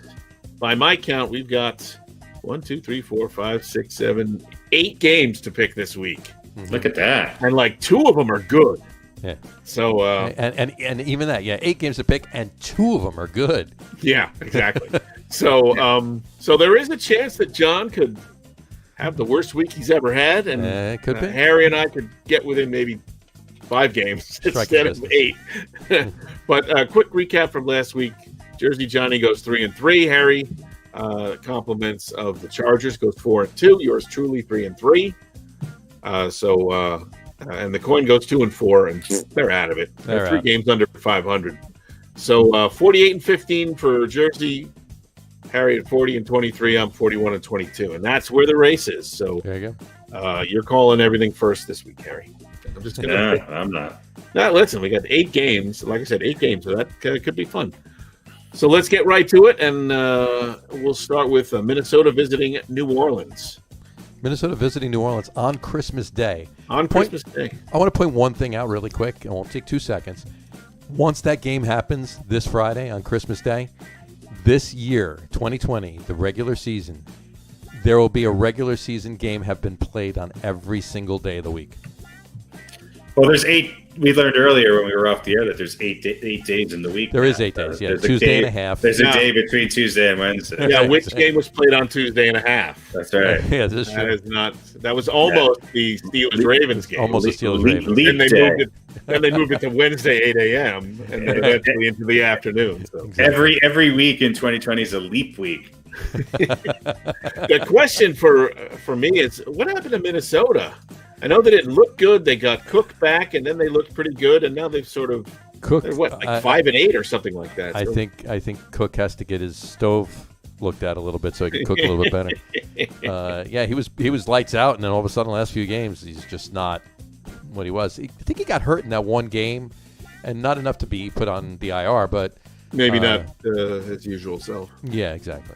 by my count, 1, 2, 3, 4, 5, 6, 7, 8 games to pick this week. Look at that. And like 2 of them are good. Yeah. So and even that, 8 games to pick, and 2 of them are good. Yeah, exactly. So there is a chance that John could have the worst week he's ever had, and it could be. Harry and I could get within maybe 5 games instead of 8. But quick recap from last week: Jersey Johnny goes 3-3. Harry, compliments of the Chargers, goes 4-2. Yours truly 3-3. And the coin goes 2-4, and they're out of it. They're 3 games under 500. So 48-15 for Jersey. Harry at 40-23. I'm 41-22, and that's where the race is. So there you go. You're calling everything first this week, Harry. I'm just gonna. I'm not. Now, listen, we got 8 games. Like I said, 8 games, so that could be fun. So let's get right to it, and we'll start with Minnesota visiting New Orleans. Minnesota visiting New Orleans on Christmas Day. Christmas Day. I want to point one thing out really quick. It won't take 2 seconds. Once that game happens this Friday on Christmas Day, this year, 2020, the regular season, there will be a regular season game have been played on every single day of the week. Well, there's 8. We learned earlier when we were off the air that there's 8 days in the week. There is 8 days, yeah. Tuesday and a half. There's a day between Tuesday and Wednesday. Yeah, which game was played on Tuesday and a half? That's right. Yeah, this is true. That was almost the Steelers-Ravens game. Almost the Steelers-Ravens. Then they moved it to Wednesday, 8 a.m., and then eventually into the afternoon. So. Exactly. Every week in 2020 is a leap week. The question for me is, what happened to Minnesota? I know they didn't look good. They got Cook back, and then they looked pretty good, and now they've sort of Cook, 5-8 or something like that. I think Cook has to get his stove looked at a little bit so he can cook a little bit better. He was lights out, and then all of a sudden, the last few games, he's just not what he was. I think he got hurt in that one game, and not enough to be put on the IR, but maybe not his usual self. Yeah, exactly.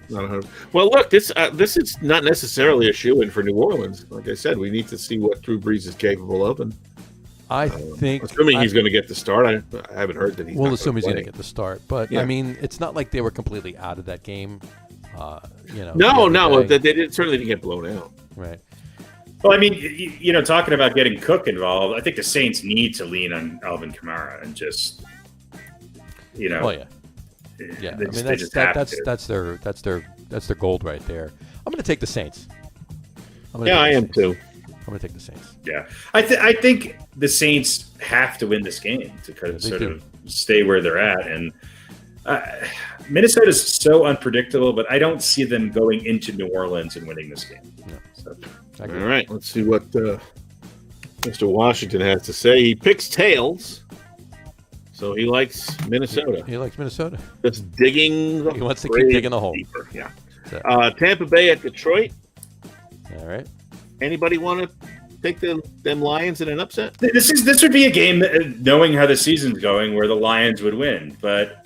Well, look, this is not necessarily a shoe-in for New Orleans. Like I said, we need to see what Drew Brees is capable of, and I think, assuming he's going to get the start. I haven't heard that he's. We'll assume he's going to get the start, but yeah. I mean, it's not like they were completely out of that game. No, they certainly didn't get blown out. Right. Well, I mean, talking about getting Cook involved, I think the Saints need to lean on Alvin Kamara and just, Oh yeah. Yeah, that's their gold right there. I'm going to take the Saints. I am too. I'm going to take the Saints. Yeah, I think the Saints have to win this game to kind of sort of stay where they're at, and Minnesota's so unpredictable, but I don't see them going into New Orleans and winning this game. No. So, all right, let's see what Mr. Washington has to say. He picks tails. So he likes Minnesota. He likes Minnesota. Just digging. He wants to keep digging the hole. Deeper. Yeah. Tampa Bay at Detroit. All right. Anybody want to take them Lions in an upset? This would be a game that, knowing how the season's going, where the Lions would win. But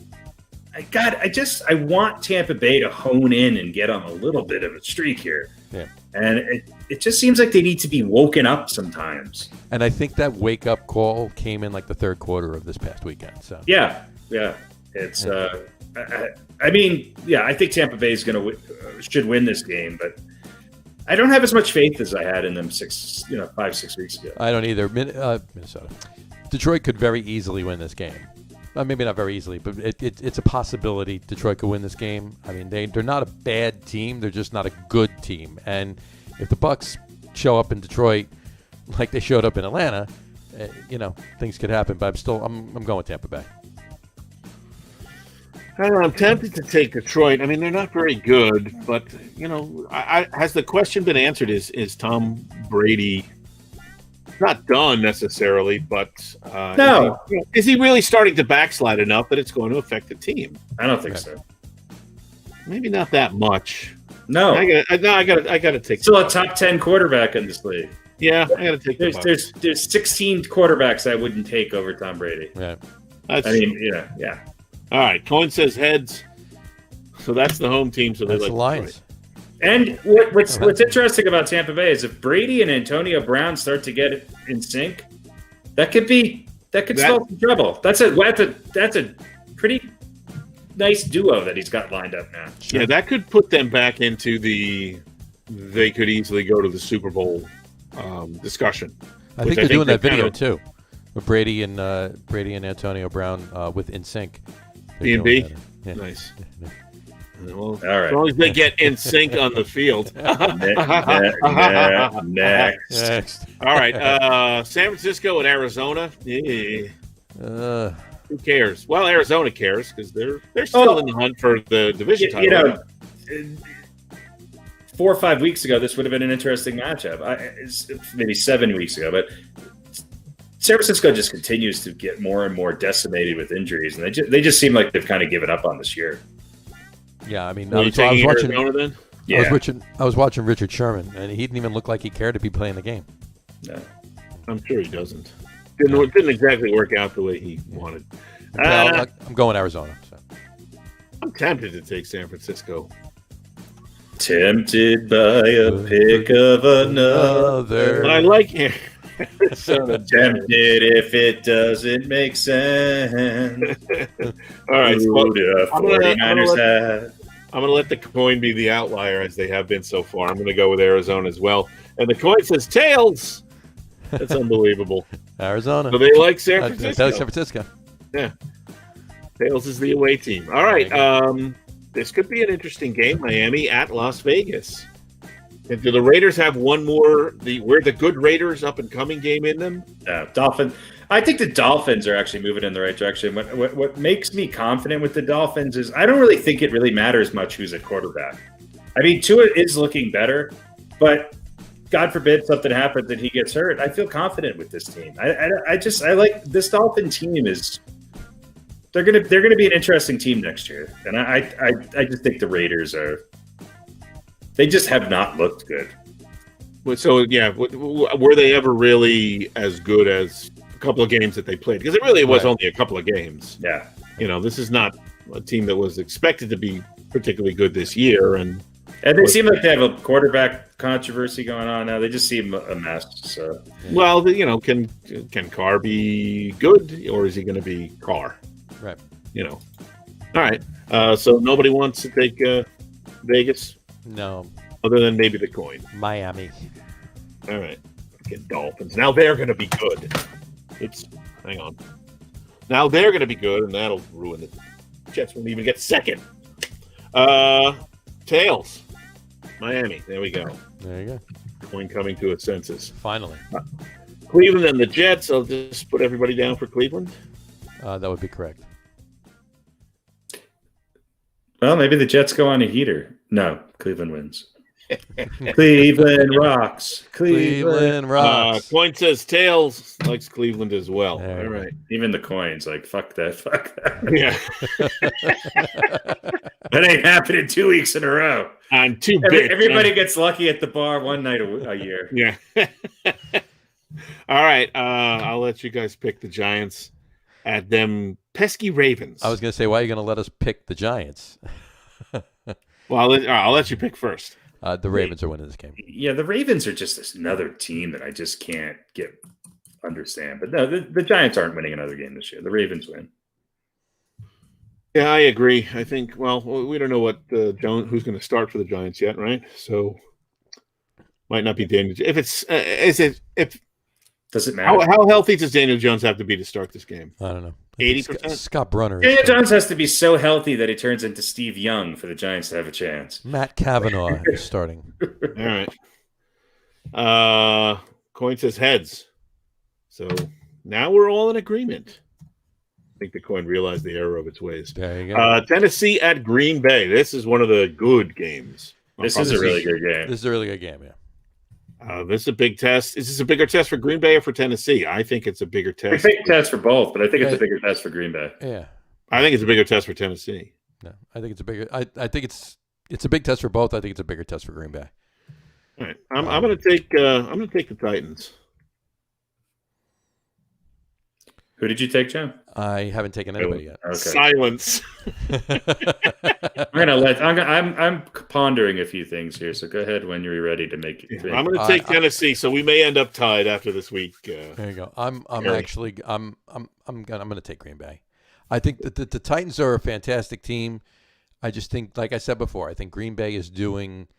I want Tampa Bay to hone in and get on a little bit of a streak here. Yeah. And it just seems like they need to be woken up sometimes. And I think that wake up call came in like the third quarter of this past weekend. So yeah, it's. I mean, I think Tampa Bay is should win this game, but I don't have as much faith as I had in them 5-6 weeks ago. I don't either. Minnesota, Detroit could very easily win this game. Maybe not very easily, but it's a possibility Detroit could win this game. I mean, they're not a bad team. They're just not a good team. And if the Bucks show up in Detroit like they showed up in Atlanta, things could happen. But I'm going with Tampa Bay. I don't know, I'm tempted to take Detroit. I mean, they're not very good, but has the question been answered? Is Tom Brady not done necessarily, but no, is he really starting to backslide enough that it's going to affect the team? I don't think so. Maybe not that much. No, I got to take. Still a top 10 quarterback in this league. Yeah, I got to take. There's 16 quarterbacks I wouldn't take over Tom Brady. Yeah, yeah. All right, coin says heads, so that's the home team. So that's like the Lions. And what's interesting about Tampa Bay is if Brady and Antonio Brown start to get in sync, that could solve some trouble. That's a pretty nice duo that he's got lined up now. Yeah, that could put them back into they could easily go to the Super Bowl discussion. I think they're doing that video too, with Brady and Antonio Brown with In Sync. B&B? Yeah. Nice. Yeah. Well, all right. As long as they get in sync on the field. Next. All right. San Francisco and Arizona. Yeah. Who cares? Well, Arizona cares because they're still in the hunt for the division title. 4 or 5 weeks ago, this would have been an interesting matchup. Maybe 7 weeks ago, but San Francisco just continues to get more and more decimated with injuries, and they just seem like they've kind of given up on this year. Yeah, I mean, I was watching. Then? Yeah. I was watching Richard Sherman, and he didn't even look like he cared to be playing the game. No, I'm sure he doesn't. Didn't exactly work out the way he wanted. I'm going Arizona. So. I'm tempted to take San Francisco. Tempted by a pick of another. I like it. Tempted if it doesn't make sense. All right, I'm going to let the coin be the outlier as they have been so far. I'm going to go with Arizona as well. And the coin says tails. That's unbelievable. Arizona. So they like San Francisco. San Francisco. Yeah. Tails is the away team. All right. This could be an interesting game. Miami at Las Vegas. And do the Raiders have one more? The good Raiders up and coming game in them? Dolphins. I think the Dolphins are actually moving in the right direction. What makes me confident with the Dolphins is I don't really think it really matters much who's at quarterback. I mean, Tua is looking better, but God forbid something happens and he gets hurt. I feel confident with this team. I like this Dolphin team is. They're gonna be an interesting team next year, and I just think the Raiders are. They just have not looked good. So, yeah, were they ever really as good as a couple of games that they played? Because it really was only a couple of games. Yeah. This is not a team that was expected to be particularly good this year. And they seem like they have a quarterback controversy going on now. They just seem a mess. So. Well, can Carr be good, or is he going to be Carr? Right. All right. So nobody wants to take Vegas? No. Other than maybe the coin. Miami. All right. Get Dolphins. Now they're going to be good. Oops. Hang on. Now they're going to be good, and that'll ruin the Jets. Won't even get second. Tails. Miami. There we go. There you go. Coin coming to its senses. Finally. Cleveland and the Jets. I'll just put everybody down for Cleveland. That would be correct. Well, maybe the Jets go on a heater. No, Cleveland wins. Cleveland rocks. Cleveland rocks. Coin says tails. Likes Cleveland as well. All right. Even the coins like fuck that. Yeah. That ain't happening 2 weeks in a row. I'm too big. Everybody gets lucky at the bar one night a year. Yeah. All right. I'll let you guys pick the Giants at them pesky Ravens. I was going to say, why are you going to let us pick the Giants? Well, I'll let you pick first. The Ravens are winning this game. Yeah, the Ravens are just another team that I just can't understand. But no, the Giants aren't winning another game this year. The Ravens win. Yeah, I agree. I think. Well, we don't know what who's going to start for the Giants yet, right? So might not be Daniel. If it's if does it matter? How healthy does Daniel Jones have to be to start this game? I don't know. 80%. Scott Brunner. Daniel Jones has to be so healthy that he turns into Steve Young for the Giants to have a chance. Matt Kavanaugh is starting. All right. Coin says heads. So now we're all in agreement. I think the coin realized the error of its ways. There you go. Tennessee at Green Bay. This is one of the good games. This is a really good game. This is a really good game, yeah. This is a big test. Is this a bigger test for Green Bay or for Tennessee? I think it's a bigger test. It's a big test for both, but I think it's a bigger test for Green Bay. Yeah. I think it's a bigger test for Tennessee. No, I think it's a bigger. I think it's a big test for both. I think it's a bigger test for Green Bay. All right. I'm going to take the Titans. Who did you take, Jim? I haven't taken anybody yet. Okay. Silence. I'm pondering a few things here, so go ahead when you're ready to make it. I'm going to take Tennessee, so we may end up tied after this week. There you go. I'm going to take Green Bay. I think that the Titans are a fantastic team. I just think, like I said before, I think Green Bay is doing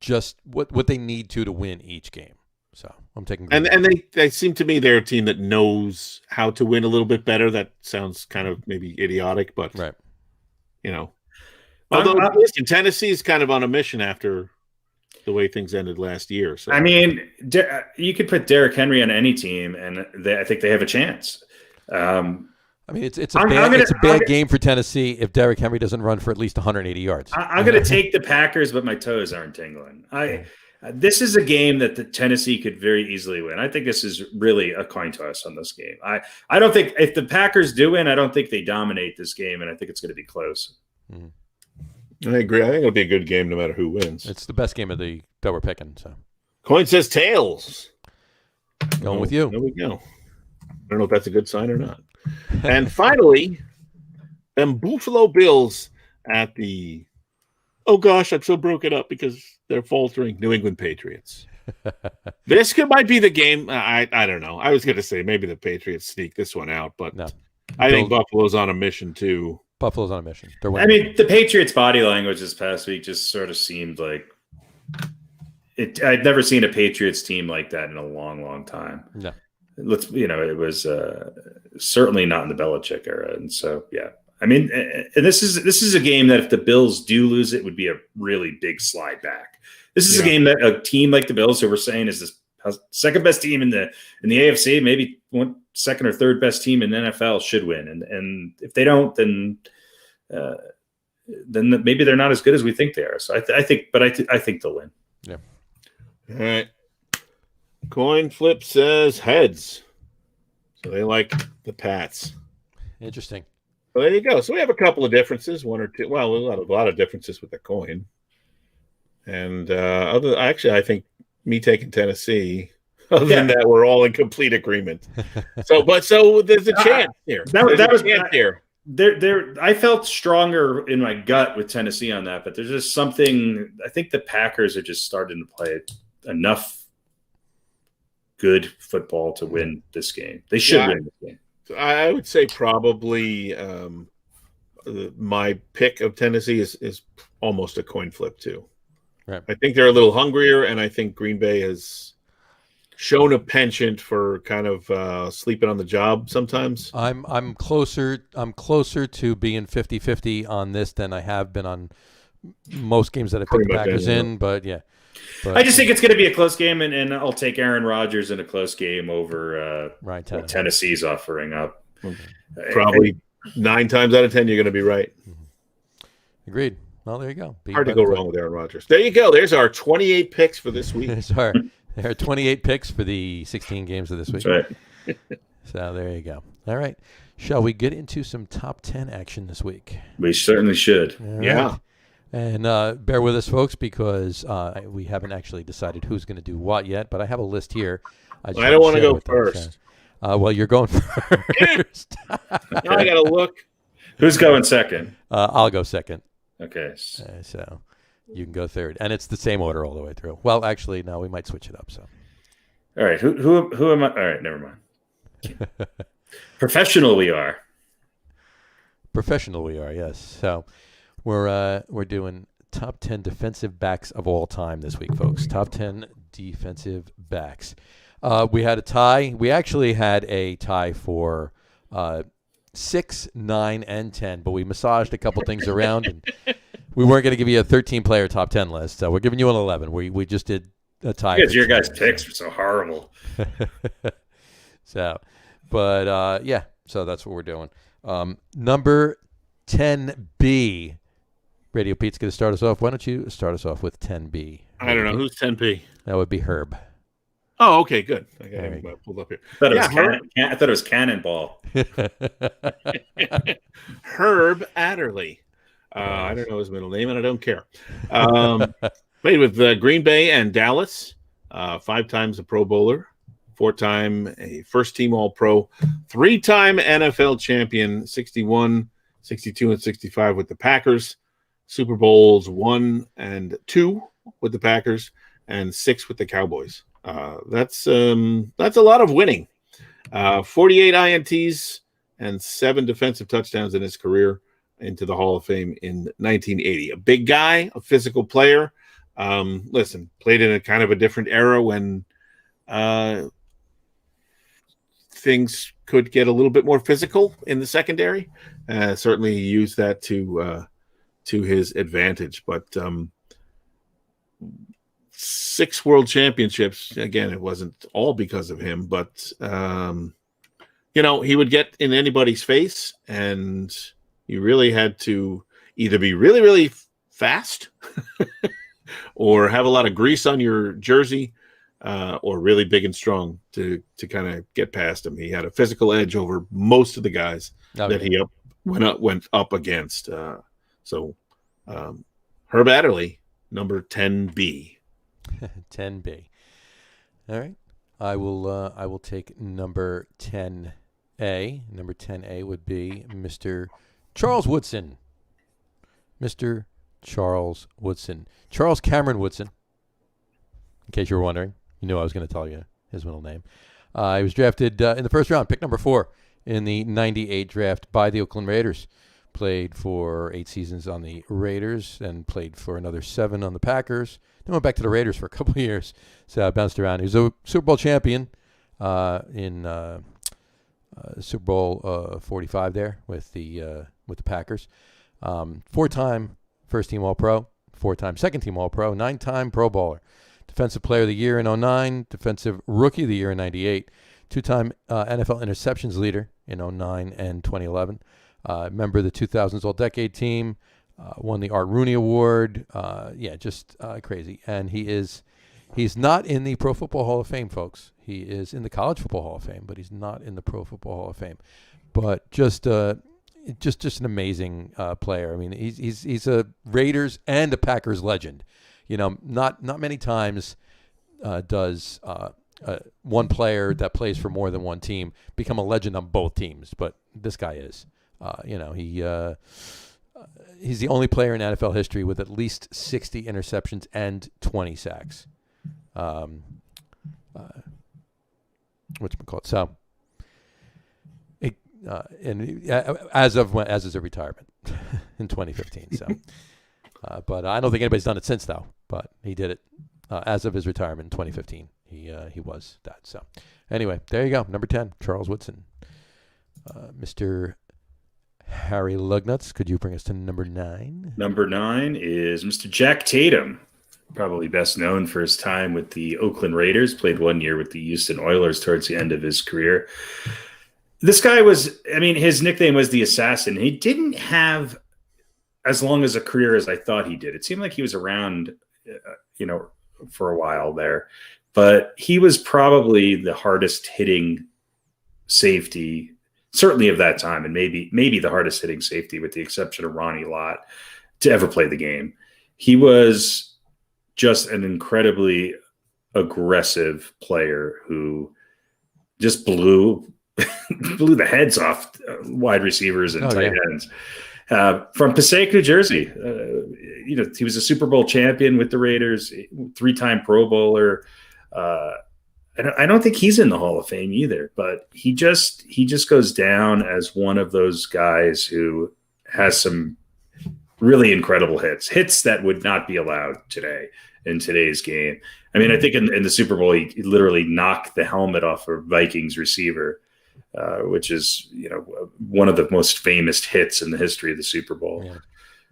just what they need to win each game. So I'm taking Green Bay. And they seem to me they're a team that knows how to win a little bit better. That sounds kind of maybe idiotic, but right. Although listen, Tennessee is kind of on a mission after the way things ended last year. So I mean, you could put Derrick Henry on any team, and I think they have a chance. I mean, it's a bad game for Tennessee if Derrick Henry doesn't run for at least 180 yards. I'm going to take the Packers, but my toes aren't tingling. This is a game that the Tennessee could very easily win. I think this is really a coin toss on this game. I don't think if the Packers do win, I don't think they dominate this game, and I think it's going to be close. I agree. I think it'll be a good game no matter who wins. It's the best game of that we're picking. So coin says tails. Going with you. There we go. I don't know if that's a good sign or not. And finally, them Buffalo Bills at the oh gosh, I'm so broken up because they're faltering New England Patriots. This might be the game. I don't know. I was going to say maybe the Patriots sneak this one out, but no. I think Buffalo's on a mission too. Buffalo's on a mission. They're winning. I mean, the Patriots' body language this past week just sort of seemed like it. I'd never seen a Patriots team like that in a long, long time. No, it was certainly not in the Belichick era, and so yeah. I mean, and this is a game that if the Bills do lose, it would be a really big slide back. This is a game that a team like the Bills, who we're saying is the second best team in the AFC, maybe one second or third best team in the NFL, should win. And if they don't, then maybe they're not as good as we think they are. So I think they'll win. Yeah. All right. Coin flip says heads. So they like the Pats. Interesting. Well, there you go. So we have a couple of differences, one or two. Well, a lot of differences with the coin. And I think me taking Tennessee. Other than that, we're all in complete agreement. So there's a chance here. That was a chance here. I felt stronger in my gut with Tennessee on that, but there's just something. I think the Packers are just starting to play enough good football to win this game. They should win this game. I would say probably my pick of Tennessee is almost a coin flip too. Right. I think they're a little hungrier, and I think Green Bay has shown a penchant for kind of sleeping on the job sometimes. I'm closer to being 50-50 on this than I have been on most games that I picked the Packers in. But yeah. I just think it's going to be a close game, and I'll take Aaron Rodgers in a close game over what Tennessee's offering up. Probably 9 times out of 10, you're going to be right. Agreed. Well, there you go. Hard to go wrong with Aaron Rodgers. There you go. There's our 28 picks for this week. There are 28 picks for the 16 games of this week. That's right. So there you go. All right. Shall we get into some top 10 action this week? We certainly should. Right. Yeah. And bear with us, folks, because we haven't actually decided who's going to do what yet. But I have a list here. I don't want to go first. Well, you're going first. Now I got to look. Who's going second? I'll go second. Okay. So You can go third, and it's the same order all the way through. Well, actually, no, we might switch it up. So, All right, who am I? All right, never mind. Professional we are. Professional we are, yes. So, we're doing top 10 defensive backs of all time this week, folks. Top 10 defensive backs. We had a tie. We actually had a tie for 6, 9, and 10, but we massaged a couple things around, and we weren't going to give you a 13-player top 10 list, so we're giving you an 11. We just did a tie. Because your guys' picks were so horrible. So, but yeah, so that's what we're doing. Number 10B. Radio Pete's going to start us off. Why don't you start us off with 10B? I don't know. Who's 10P? That would be Herb. Oh, okay, good. I got him pulled up here. I thought it was Cannonball. Herb Adderley. I don't know his middle name, and I don't care. Played with Green Bay and Dallas. 5 times a Pro Bowler. 4-time a first-team All-Pro. 3-time NFL champion. 61, 62, and 65 with the Packers. Super Bowls 1 and 2 with the Packers, and 6 with the Cowboys. That's a lot of winning. 48 INTs and 7 defensive touchdowns in his career, into the Hall of Fame in 1980. A big guy, a physical player. Listen, played in a kind of a different era when things could get a little bit more physical in the secondary. Certainly he used that to his advantage. But 6 world championships, again, it wasn't all because of him, but he would get in anybody's face, and you really had to either be really, really fast or have a lot of grease on your jersey, or really big and strong to kind of get past him. He had a physical edge over most of the guys that he went up against. So Herb Adderley, number 10B. 10B. All right. I will take number 10A. Number 10A would be Mr. Charles Woodson. Mr. Charles Woodson. Charles Cameron Woodson. In case you were wondering. You knew I was going to tell you his middle name. He was drafted in the first round, pick number 4 in the 98 draft by the Oakland Raiders. Played for 8 seasons on the Raiders and played for another 7 on the Packers. Then went back to the Raiders for a couple of years. So I bounced around. He was a Super Bowl champion in Super Bowl 45 there with the Packers. 4-time first-team All-Pro, 4-time second-team All-Pro, 9-time Pro Bowler. Defensive Player of the Year in 2009, Defensive Rookie of the Year in 98, 2-time NFL interceptions leader in 2009 and 2011. Member of the 2000s All-Decade Team, won the Art Rooney Award. Just crazy. And he's not in the Pro Football Hall of Fame, folks. He is in the College Football Hall of Fame, but he's not in the Pro Football Hall of Fame. But just an amazing player. I mean, he's a Raiders and a Packers legend. Not many times does one player that plays for more than one team become a legend on both teams, but this guy is. He's the only player in NFL history with at least 60 interceptions and 20 sacks. Whatchamacallit? So, as his retirement in 2015. So, but I don't think anybody's done it since, though. But he did it as of his retirement in 2015. He was that. So, anyway, there you go. Number 10, Charles Woodson. Mr. Harry Lug Nutz, could you bring us to number 9? Number 9 is Mr. Jack Tatum, probably best known for his time with the Oakland Raiders, played 1 year with the Houston Oilers towards the end of his career. This guy his nickname was the Assassin. He didn't have as long as a career as I thought he did. It seemed like he was around, for a while there, but he was probably the hardest hitting safety, certainly of that time, and maybe the hardest hitting safety with the exception of Ronnie Lott to ever play the game. He was just an incredibly aggressive player who just blew the heads off wide receivers and tight ends. From Passaic, New Jersey. He was a Super Bowl champion with the Raiders, 3-time Pro Bowler. I don't think he's in the Hall of Fame either, but he just goes down as one of those guys who has some really incredible hits that would not be allowed today in today's game. I mean, I think in the Super Bowl, he literally knocked the helmet off a Vikings receiver, which is, one of the most famous hits in the history of the Super Bowl. Yeah.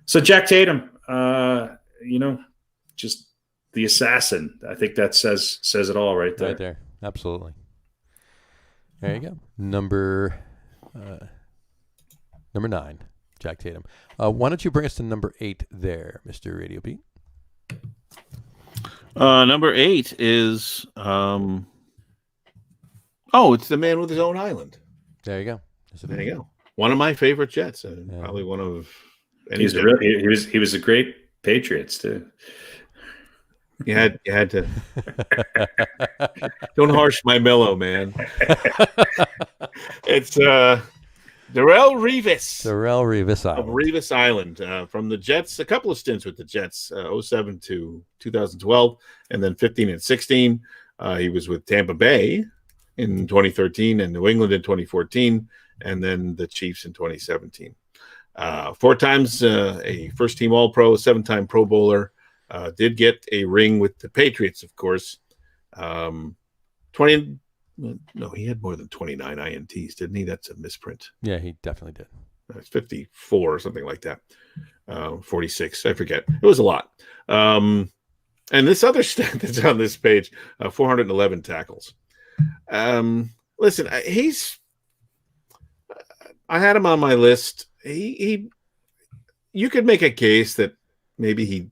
So Jack Tatum, just the assassin. I think that says it all right there. Right there. Absolutely. There you go. Number 9, Jack Tatum. Why don't you bring us to number 8 there, Mr. Radio Pete? Number 8 is it's the man with his own island. There you go. There you go. One of my favorite Jets, and probably one of. He was a great Patriots too. You had to. Don't harsh my mellow, man. It's Darrelle Revis. Darrelle Revis Island. Of Revis Island, from the Jets. A couple of stints with the Jets, 07 to 2012, and then 15 and 16. He was with Tampa Bay in 2013 and New England in 2014, and then the Chiefs in 2017. 4 times a first-team All-Pro, a 7-time Pro Bowler. Did get a ring with the Patriots, of course. He had more than 29 INTs, didn't he? That's a misprint. Yeah, he definitely did. It's 54 or something like that. 46, I forget. It was a lot. And this other stat that's on this page, 411 tackles. Listen, I had him on my list. You could make a case that maybe he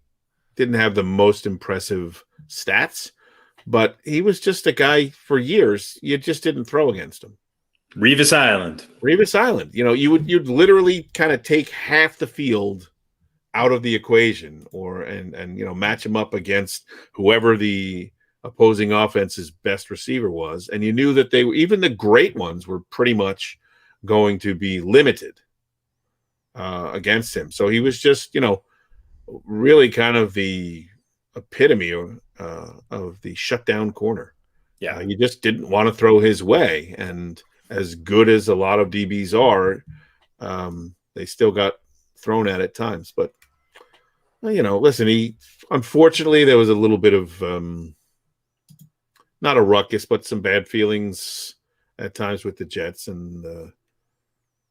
didn't have the most impressive stats, but he was just a guy for years. You just didn't throw against him. Revis Island. You'd literally kind of take half the field out of the equation, and match him up against whoever the opposing offense's best receiver was, and you knew that even the great ones were pretty much going to be limited against him. So he was just, really kind of the epitome of the shutdown corner. Yeah, you just didn't want to throw his way, and as good as a lot of DBs are, they still got thrown at times. But listen, unfortunately there was a little bit of not a ruckus, but some bad feelings at times with the Jets, and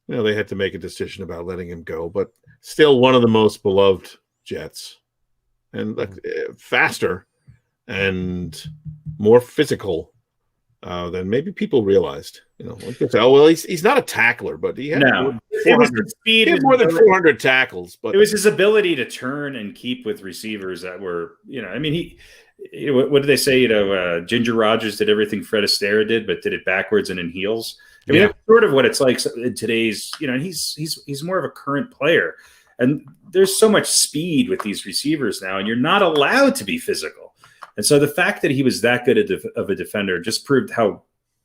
they had to make a decision about letting him go. But still, one of the most beloved Jets, and faster and more physical than maybe people realized. He's not a tackler, but he had more than 400 tackles. But it was his ability to turn and keep with receivers that were, what did they say? Ginger Rogers did everything Fred Astaire did, but did it backwards and in heels. I mean, that's sort of what it's like in today's. He's more of a current player. And there's so much speed with these receivers now, and you're not allowed to be physical. And so the fact that he was that good of a defender just proved how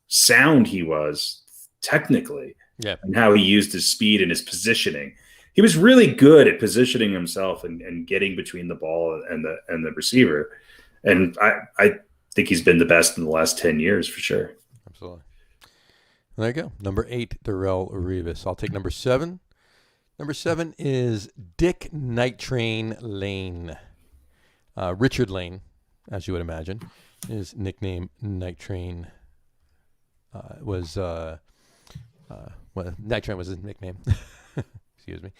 sound he was technically, and how he used his speed and his positioning. He was really good at positioning himself and getting between the ball and the receiver. And I think he's been the best in the last 10 years for sure. Absolutely. There you go. Number 8, Darrelle Revis. I'll take number 7. Number 7 is Dick Night Train Lane. Richard Lane, as you would imagine. His nickname, Night Train, was Night Train was his nickname. Excuse me.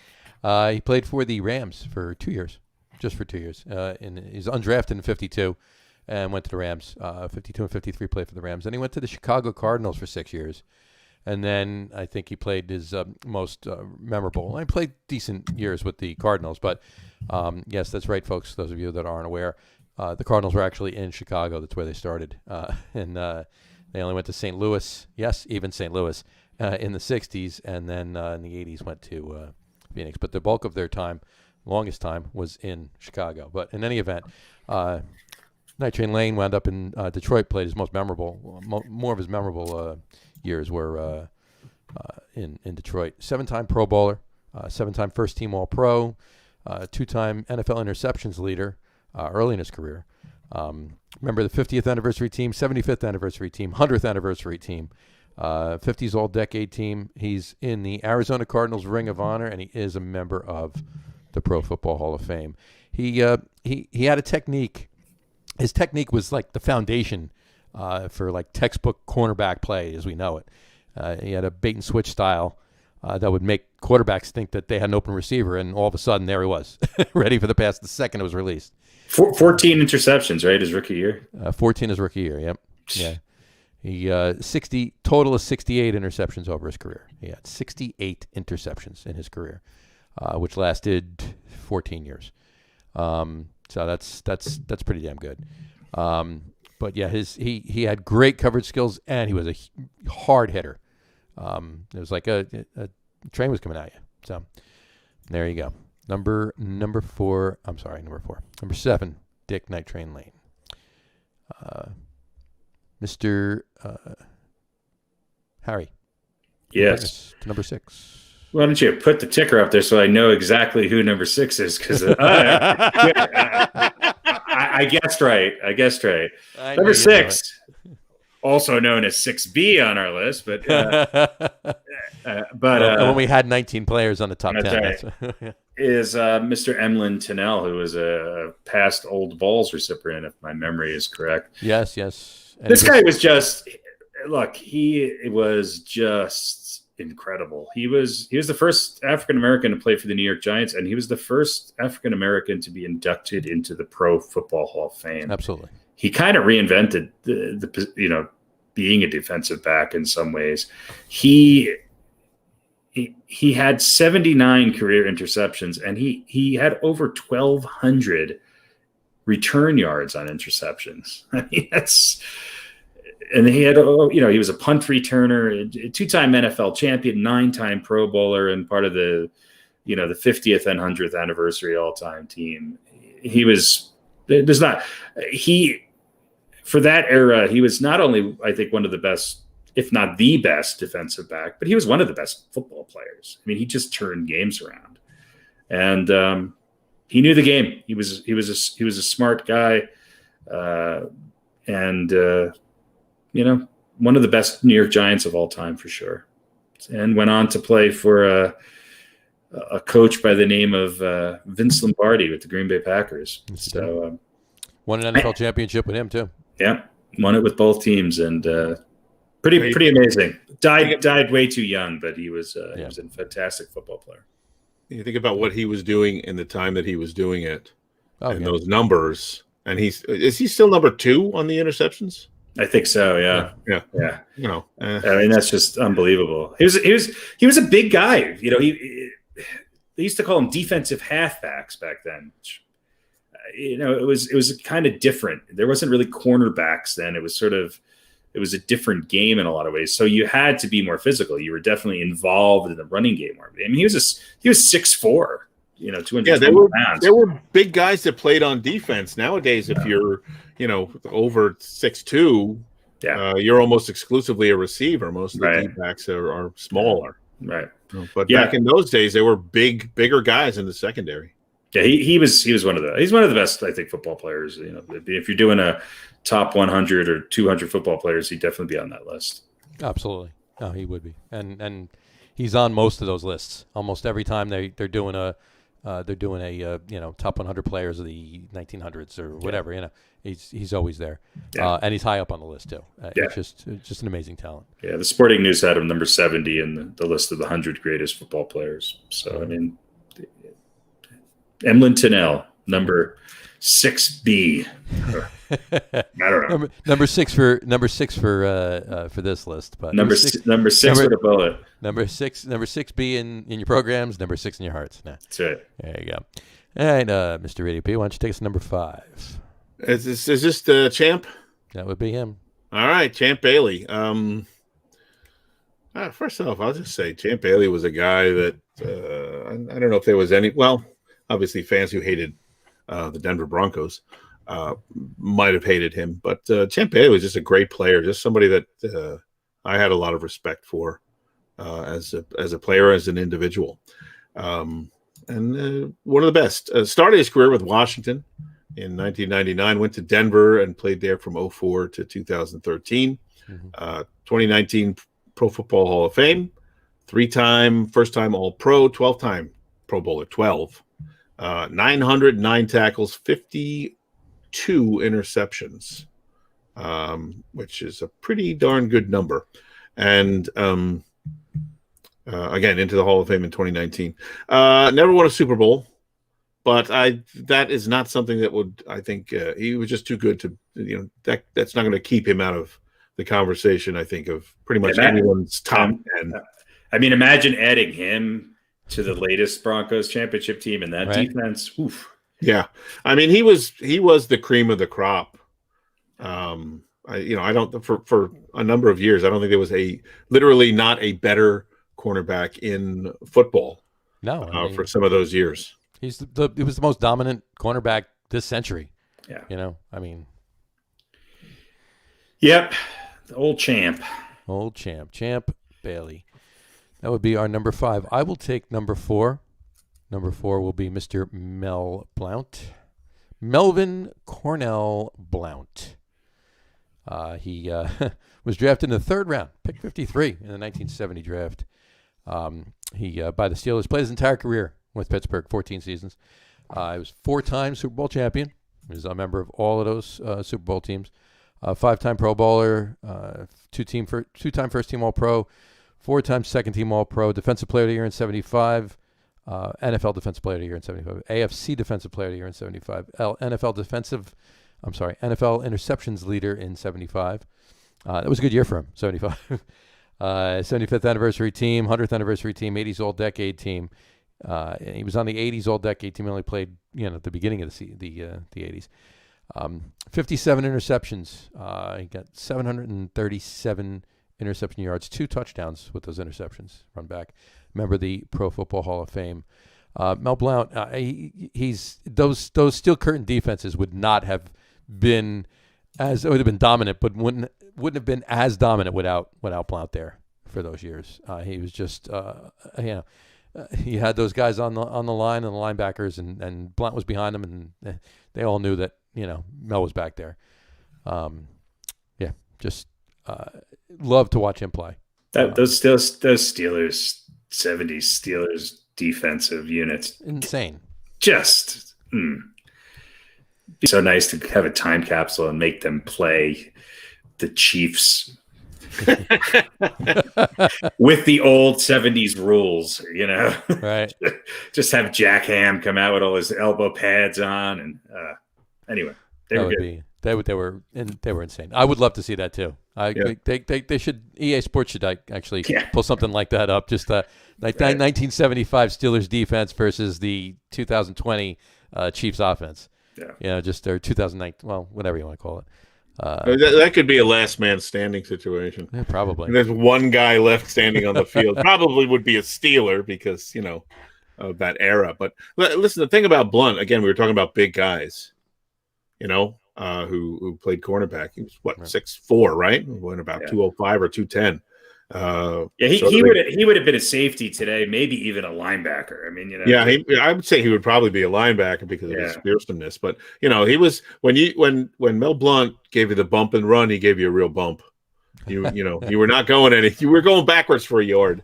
He played for the Rams for 2 years, just for 2 years. He's undrafted in 52 and went to the Rams. 52 and 53 played for the Rams. Then he went to the Chicago Cardinals for 6 years. And then I think he played his most memorable. I played decent years with the Cardinals, but yes, that's right, folks. Those of you that aren't aware, the Cardinals were actually in Chicago. That's where they started, and they only went to St. Louis. Yes, even St. Louis in the '60s, and then in the '80s went to Phoenix. But the bulk of their time, longest time, was in Chicago. But in any event, Night Train Lane wound up in Detroit. Played his most memorable, more of his memorable years were in Detroit. 7-time Pro Bowler, 7-time first-team All-Pro, 2-time NFL interceptions leader early in his career. Remember the 50th anniversary team, 75th anniversary team, 100th anniversary team, 50s All-Decade team. He's in the Arizona Cardinals Ring of Honor, and he is a member of the Pro Football Hall of Fame. He had a technique. His technique was like the foundation for like textbook cornerback play as we know it. He had a bait and switch style that would make quarterbacks think that they had an open receiver, and all of a sudden there he was, ready for the pass the second it was released. 14 interceptions, right, his rookie year? 14 his rookie year, yep. Yeah. He total of 68 interceptions over his career. He had 68 interceptions in his career, which lasted 14 years. So that's pretty damn good. But yeah, he had great coverage skills, and he was a hard hitter. It was like a train was coming at you. So there you go. Number 4. Number 7, Dick Night Train Lane. Mr. Harry. Yes. To number 6. Why don't you put the ticker up there so I know exactly who number 6 is? Because I guessed right. Number 6, also known as 6B on our list, but when we had 19 players on the top 10, right. Is Mr. Emlyn Tunnell, who was a past Old Vols recipient, if my memory is correct. Yes. And this guy was just he was just incredible. He was the first African American to play for the New York Giants, and he was the first African American to be inducted into the Pro Football Hall of Fame. Absolutely. He kind of reinvented the being a defensive back in some ways. He had 79 career interceptions, and he had over 1,200 return yards on interceptions. I mean, and he had, he was a punt returner, a 2-time NFL champion, 9-time Pro Bowler, and part of the 50th and 100th anniversary all-time team. For that era, he was not only, I think, one of the best, if not the best defensive back, but he was one of the best football players. I mean, he just turned games around, and he knew the game. He was a smart guy, and one of the best New York Giants of all time for sure. And went on to play for a coach by the name of Vince Lombardi with the Green Bay Packers. So won an NFL championship with him too. Yeah, won it with both teams, and pretty amazing. Died way too young, but he was a fantastic football player. You think about what he was doing in the time that he was doing it, those numbers, and is he still number 2 on the interceptions? I think so. Yeah. I mean, that's just unbelievable. He was a big guy. They used to call him defensive halfbacks back then. It was kind of different. There wasn't really cornerbacks then. It was a different game in a lot of ways. So you had to be more physical. You were definitely involved in the running game more. I mean, he was 6'4", 200 pounds. There were big guys that played on defense. Nowadays, if you're, over 6'2", you're almost exclusively a receiver. Most of the D-backs are smaller. Right. But back in those days, they were bigger guys in the secondary. Yeah, he was one of the best, I think, football players. If you're doing a top 100 or 200 football players, he'd definitely be on that list. Absolutely. No, he would be. And he's on most of those lists. Almost every time they're doing a top 100 players of the 1900s or whatever, he's always there. And he's high up on the list too. It's just an amazing talent. Yeah, the Sporting News had him number 70 in the list of the 100 greatest football players. So I mean, Emlyn Tunnell, number 6B. I don't know. Number six for this list, but number six for the bullet. Number 6B in your programs, number 6 in your hearts. Nah. That's right. There you go. All right, Mr. RadioPete, why don't you take us to number 5? Is this the champ? That would be him. All right, Champ Bailey. First off, I'll just say Champ Bailey was a guy that I don't know if there was any. Well, obviously, fans who hated the Denver Broncos might have hated him, but Champ Bailey was just a great player, just somebody that I had a lot of respect for as a player, as an individual. And one of the best. Started his career with Washington in 1999, went to Denver and played there from 2004 to 2013. 2019 Pro Football Hall of Fame, 3-time first-time All-Pro, 12-time Pro Bowler, 12. 909 tackles, 52 interceptions, which is a pretty darn good number. And again, into the Hall of Fame in 2019. Never won a Super Bowl, but that is not something that would, I think, he was just too good to, that's not going to keep him out of the conversation, I think, of pretty much anyone's top 10. I mean, imagine adding him to the latest Broncos championship team and that defense. Oof. Yeah. I mean, he was the cream of the crop. I don't, for a number of years, I don't think there was literally not a better cornerback in football. No, for some of those years. He was the most dominant cornerback this century. Yeah. Yep. The old champ. Champ Bailey. That would be our number 5. I will take number 4. Number 4 will be Mr. Mel Blount. Melvin Cornell Blount. He was drafted in the 3rd round, pick 53 in the 1970 draft. He by the Steelers, played his entire career with Pittsburgh, 14 seasons. He was 4-time Super Bowl champion. He was a member of all of those Super Bowl teams. 5-time Pro Bowler, 2-time first-team All-Pro, 4-time second-team All-Pro, Defensive Player of the Year in 75, NFL Defensive Player of the Year in 75, AFC Defensive Player of the Year in 75, NFL Interceptions Leader in 75. That was a good year for him, 75. 75th anniversary team, 100th anniversary team, 80s All-Decade team. He was on the 80s All-Decade team. He only played, at the beginning of the 80s. 57 interceptions. He got 737 interception yards, 2 touchdowns with those interceptions. Run back. Member of the Pro Football Hall of Fame. Mel Blount. He's those Steel Curtain defenses would not have been it would have been dominant, but wouldn't have been as dominant without Blount there for those years. He was just he had those guys on the line and the linebackers, and Blount was behind them, and they all knew that Mel was back there. Just love to watch him play. Those Steelers 70s Steelers defensive units, insane. Just be so nice to have a time capsule and make them play the Chiefs with the old 70s rules, Right. Just have Jack Ham come out with all his elbow pads on, and anyway, they were insane. I would love to see that too. They should, EA Sports should actually pull something like that up. Just 1975 Steelers defense versus the 2020 Chiefs offense. Just their 2019, well, whatever you want to call it. That could be a last man standing situation. Yeah, probably. And there's one guy left standing on the field. Probably would be a Steeler because, of that era. But listen, the thing about Blount, again, we were talking about big guys, who played cornerback. He was 6'4", right? Went about 205 or 210. He would have been a safety today, maybe even a linebacker. I mean, I would say he would probably be a linebacker because of his fearsomeness. But he was when Mel Blount gave you the bump and run, he gave you a real bump. You were not going you were going backwards for a yard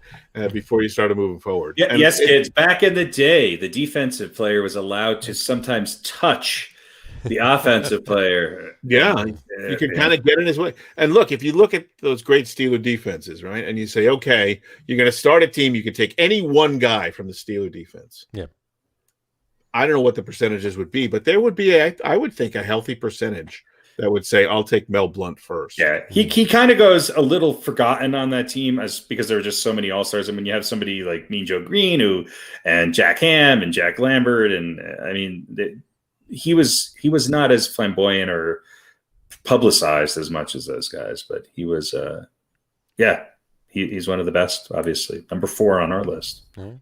before you started moving forward. Yes, kids. Back in the day, the defensive player was allowed to sometimes touch the offensive player. You could kind of get in his way. And look, if you look at those great Steeler defenses, right, and you say, okay, you're going to start a team, you can take any one guy from the Steeler defense. Yeah. I don't know what the percentages would be, but there would be, I would think, a healthy percentage that would say, I'll take Mel Blount first. Yeah, he kind of goes a little forgotten on that team because there were just so many all-stars. And when you have somebody like Mean Joe Green and Jack Ham and Jack Lambert, and I mean, he was not as flamboyant or publicized as much as those guys, but he was, he's one of the best, obviously. Number 4 on our list. Mm-hmm.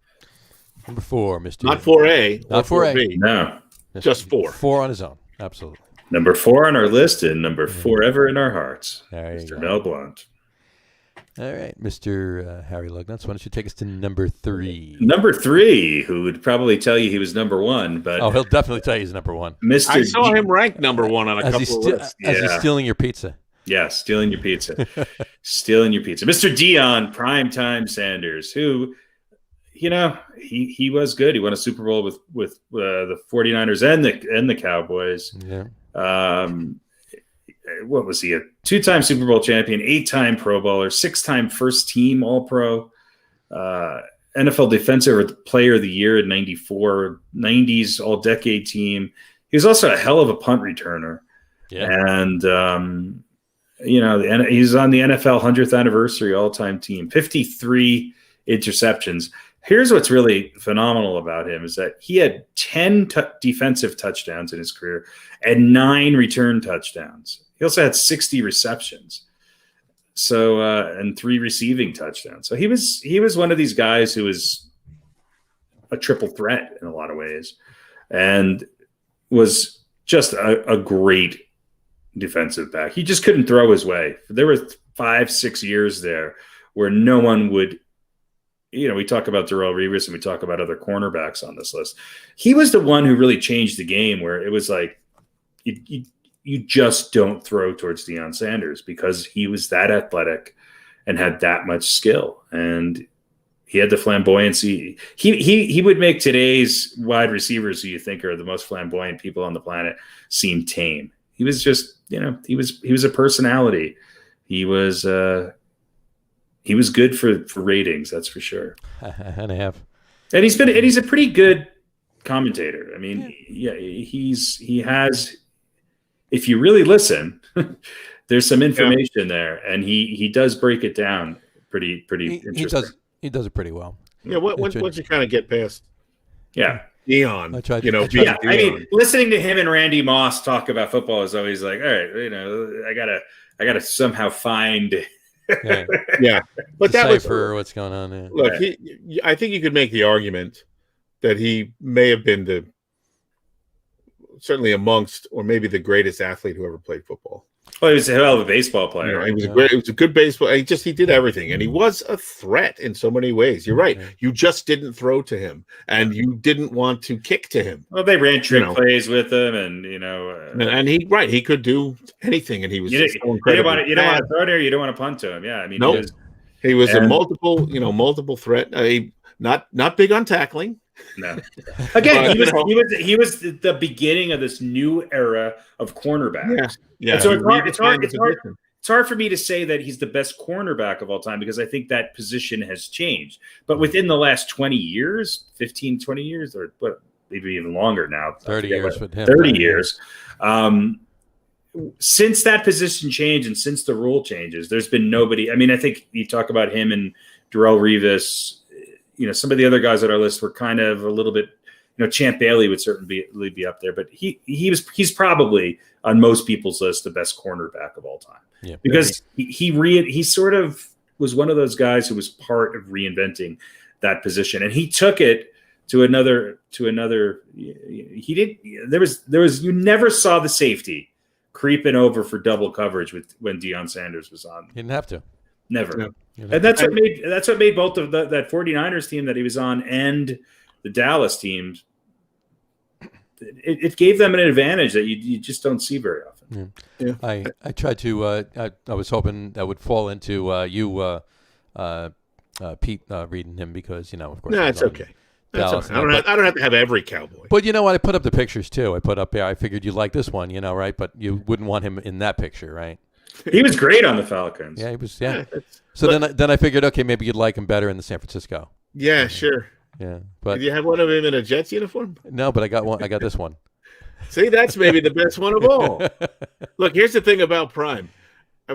Number 4, Mr. Not 4A. Not 4A. No. Just 4. 4 on his own. Absolutely. Number 4 on our list and number 4 ever in our hearts. There you Mr. go. Mel Blount. All right, Mr. Harry Lug Nutz, why don't you take us to number 3? Number 3, who would probably tell you he was number 1, but Oh, he'll definitely tell you he's number 1. Mr. I saw him ranked number 1 on a couple of lists. As he's stealing your pizza. Yeah, stealing your pizza. Stealing your pizza. Mr. Deion Primetime Sanders, who, he was good. He won a Super Bowl with the 49ers and the Cowboys. Yeah. What was he? A 2-time Super Bowl champion, 8-time Pro Bowler, 6-time first team All-Pro, NFL Defensive Player of the Year in 94, 90s All-Decade Team. He was also a hell of a punt returner. Yeah. And, he's on the NFL 100th anniversary all-time team, 53 interceptions. Here's what's really phenomenal about him is that he had 10 defensive touchdowns in his career and 9 return touchdowns. He also had 60 receptions, and 3 receiving touchdowns. So he was one of these guys who was a triple threat in a lot of ways, and was just a great defensive back. He just couldn't throw his way. There were 5-6 years there where no one would. We talk about Darrelle Revis and we talk about other cornerbacks on this list. He was the one who really changed the game, where it was like you just don't throw towards Deion Sanders because he was that athletic and had that much skill, and he had the flamboyancy. He would make today's wide receivers, who you think are the most flamboyant people on the planet, seem tame. He was just, he was a personality. He was good for ratings, that's for sure. And I have. And he's a pretty good commentator. I mean, he has, if you really listen, there's some information there, and he does break it down pretty interesting. He does it pretty well. Yeah, once you kind of get past Deion, I mean, listening to him and Randy Moss talk about football is always like, all right, I gotta somehow find but that was for what's going on there. Look, I think you could make the argument that he may have been certainly amongst, or maybe the greatest athlete who ever played football. Well, he was a hell of a baseball player. He was a good baseball. He did everything, and he was a threat in so many ways. You're right. You just didn't throw to him, and you didn't want to kick to him. Well, they ran trick plays with him, and and he could do anything, and he was. You don't want to throw there. You don't want to punt to him. Yeah, I mean, he was a multiple threat. Not big on tackling. No. Again, he was the beginning of this new era of cornerbacks. Yeah. And so it's hard for me to say that he's the best cornerback of all time, because I think that position has changed. But within the last 20 years, 15, 20 years, or maybe even longer now, 30 years with him. 30 years. Since that position changed and since the rule changes, there's been nobody. I mean, I think you talk about him and Darrelle Revis. Some of the other guys on our list were kind of a little bit, Champ Bailey would certainly be up there, but he's probably on most people's list the best cornerback of all time, because he sort of was one of those guys who was part of reinventing that position, and he took it to another. He did. There was you never saw the safety creeping over for double coverage when Deion Sanders was on. He didn't have to. Never. No. And that's what made both of that 49ers team that he was on and the Dallas teams. It gave them an advantage that you just don't see very often. I tried to. I was hoping that would fall into Pete reading him, because of course. No, it's okay. Dallas, I don't have to have every Cowboy. But you know what? I put up the pictures too. I put up there. I figured you'd like this one, right? But you wouldn't want him in that picture, right? He was great on the Falcons. Yeah, he was. Yeah. So then I figured, okay, maybe you'd like him better in the San Francisco. Yeah, sure. Yeah, but did you have one of him in a Jets uniform? No, but I got one. I got this one. See, that's maybe the best one of all. Look, here's the thing about Prime.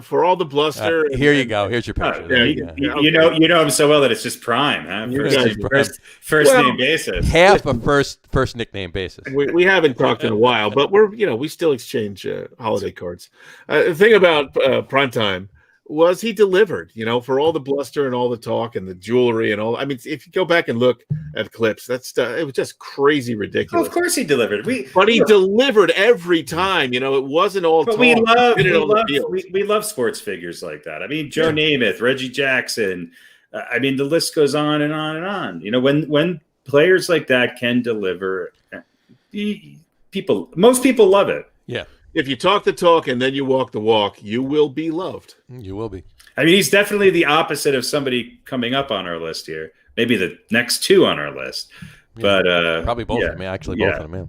For all the bluster, here you go. Here's your picture. You know him so well that it's just Prime, huh? First name basis. Half a first nickname basis. We haven't talked in a while, but we still exchange holiday cards. The thing about Primetime was he delivered, for all the bluster and all the talk and the jewelry and all. I mean, if you go back and look at clips, it was just crazy ridiculous. Oh, of course he delivered. But he delivered every time. It wasn't all but talk. we love sports figures like that. I mean, Joe Namath, Reggie Jackson. I mean, the list goes on and on and on. When players like that can deliver, most people love it. Yeah. If you talk the talk and then you walk the walk, you will be loved. You will be. I mean, he's definitely the opposite of somebody coming up on our list here. Maybe the next two on our list. Yeah, but probably both of them. Actually, both of them.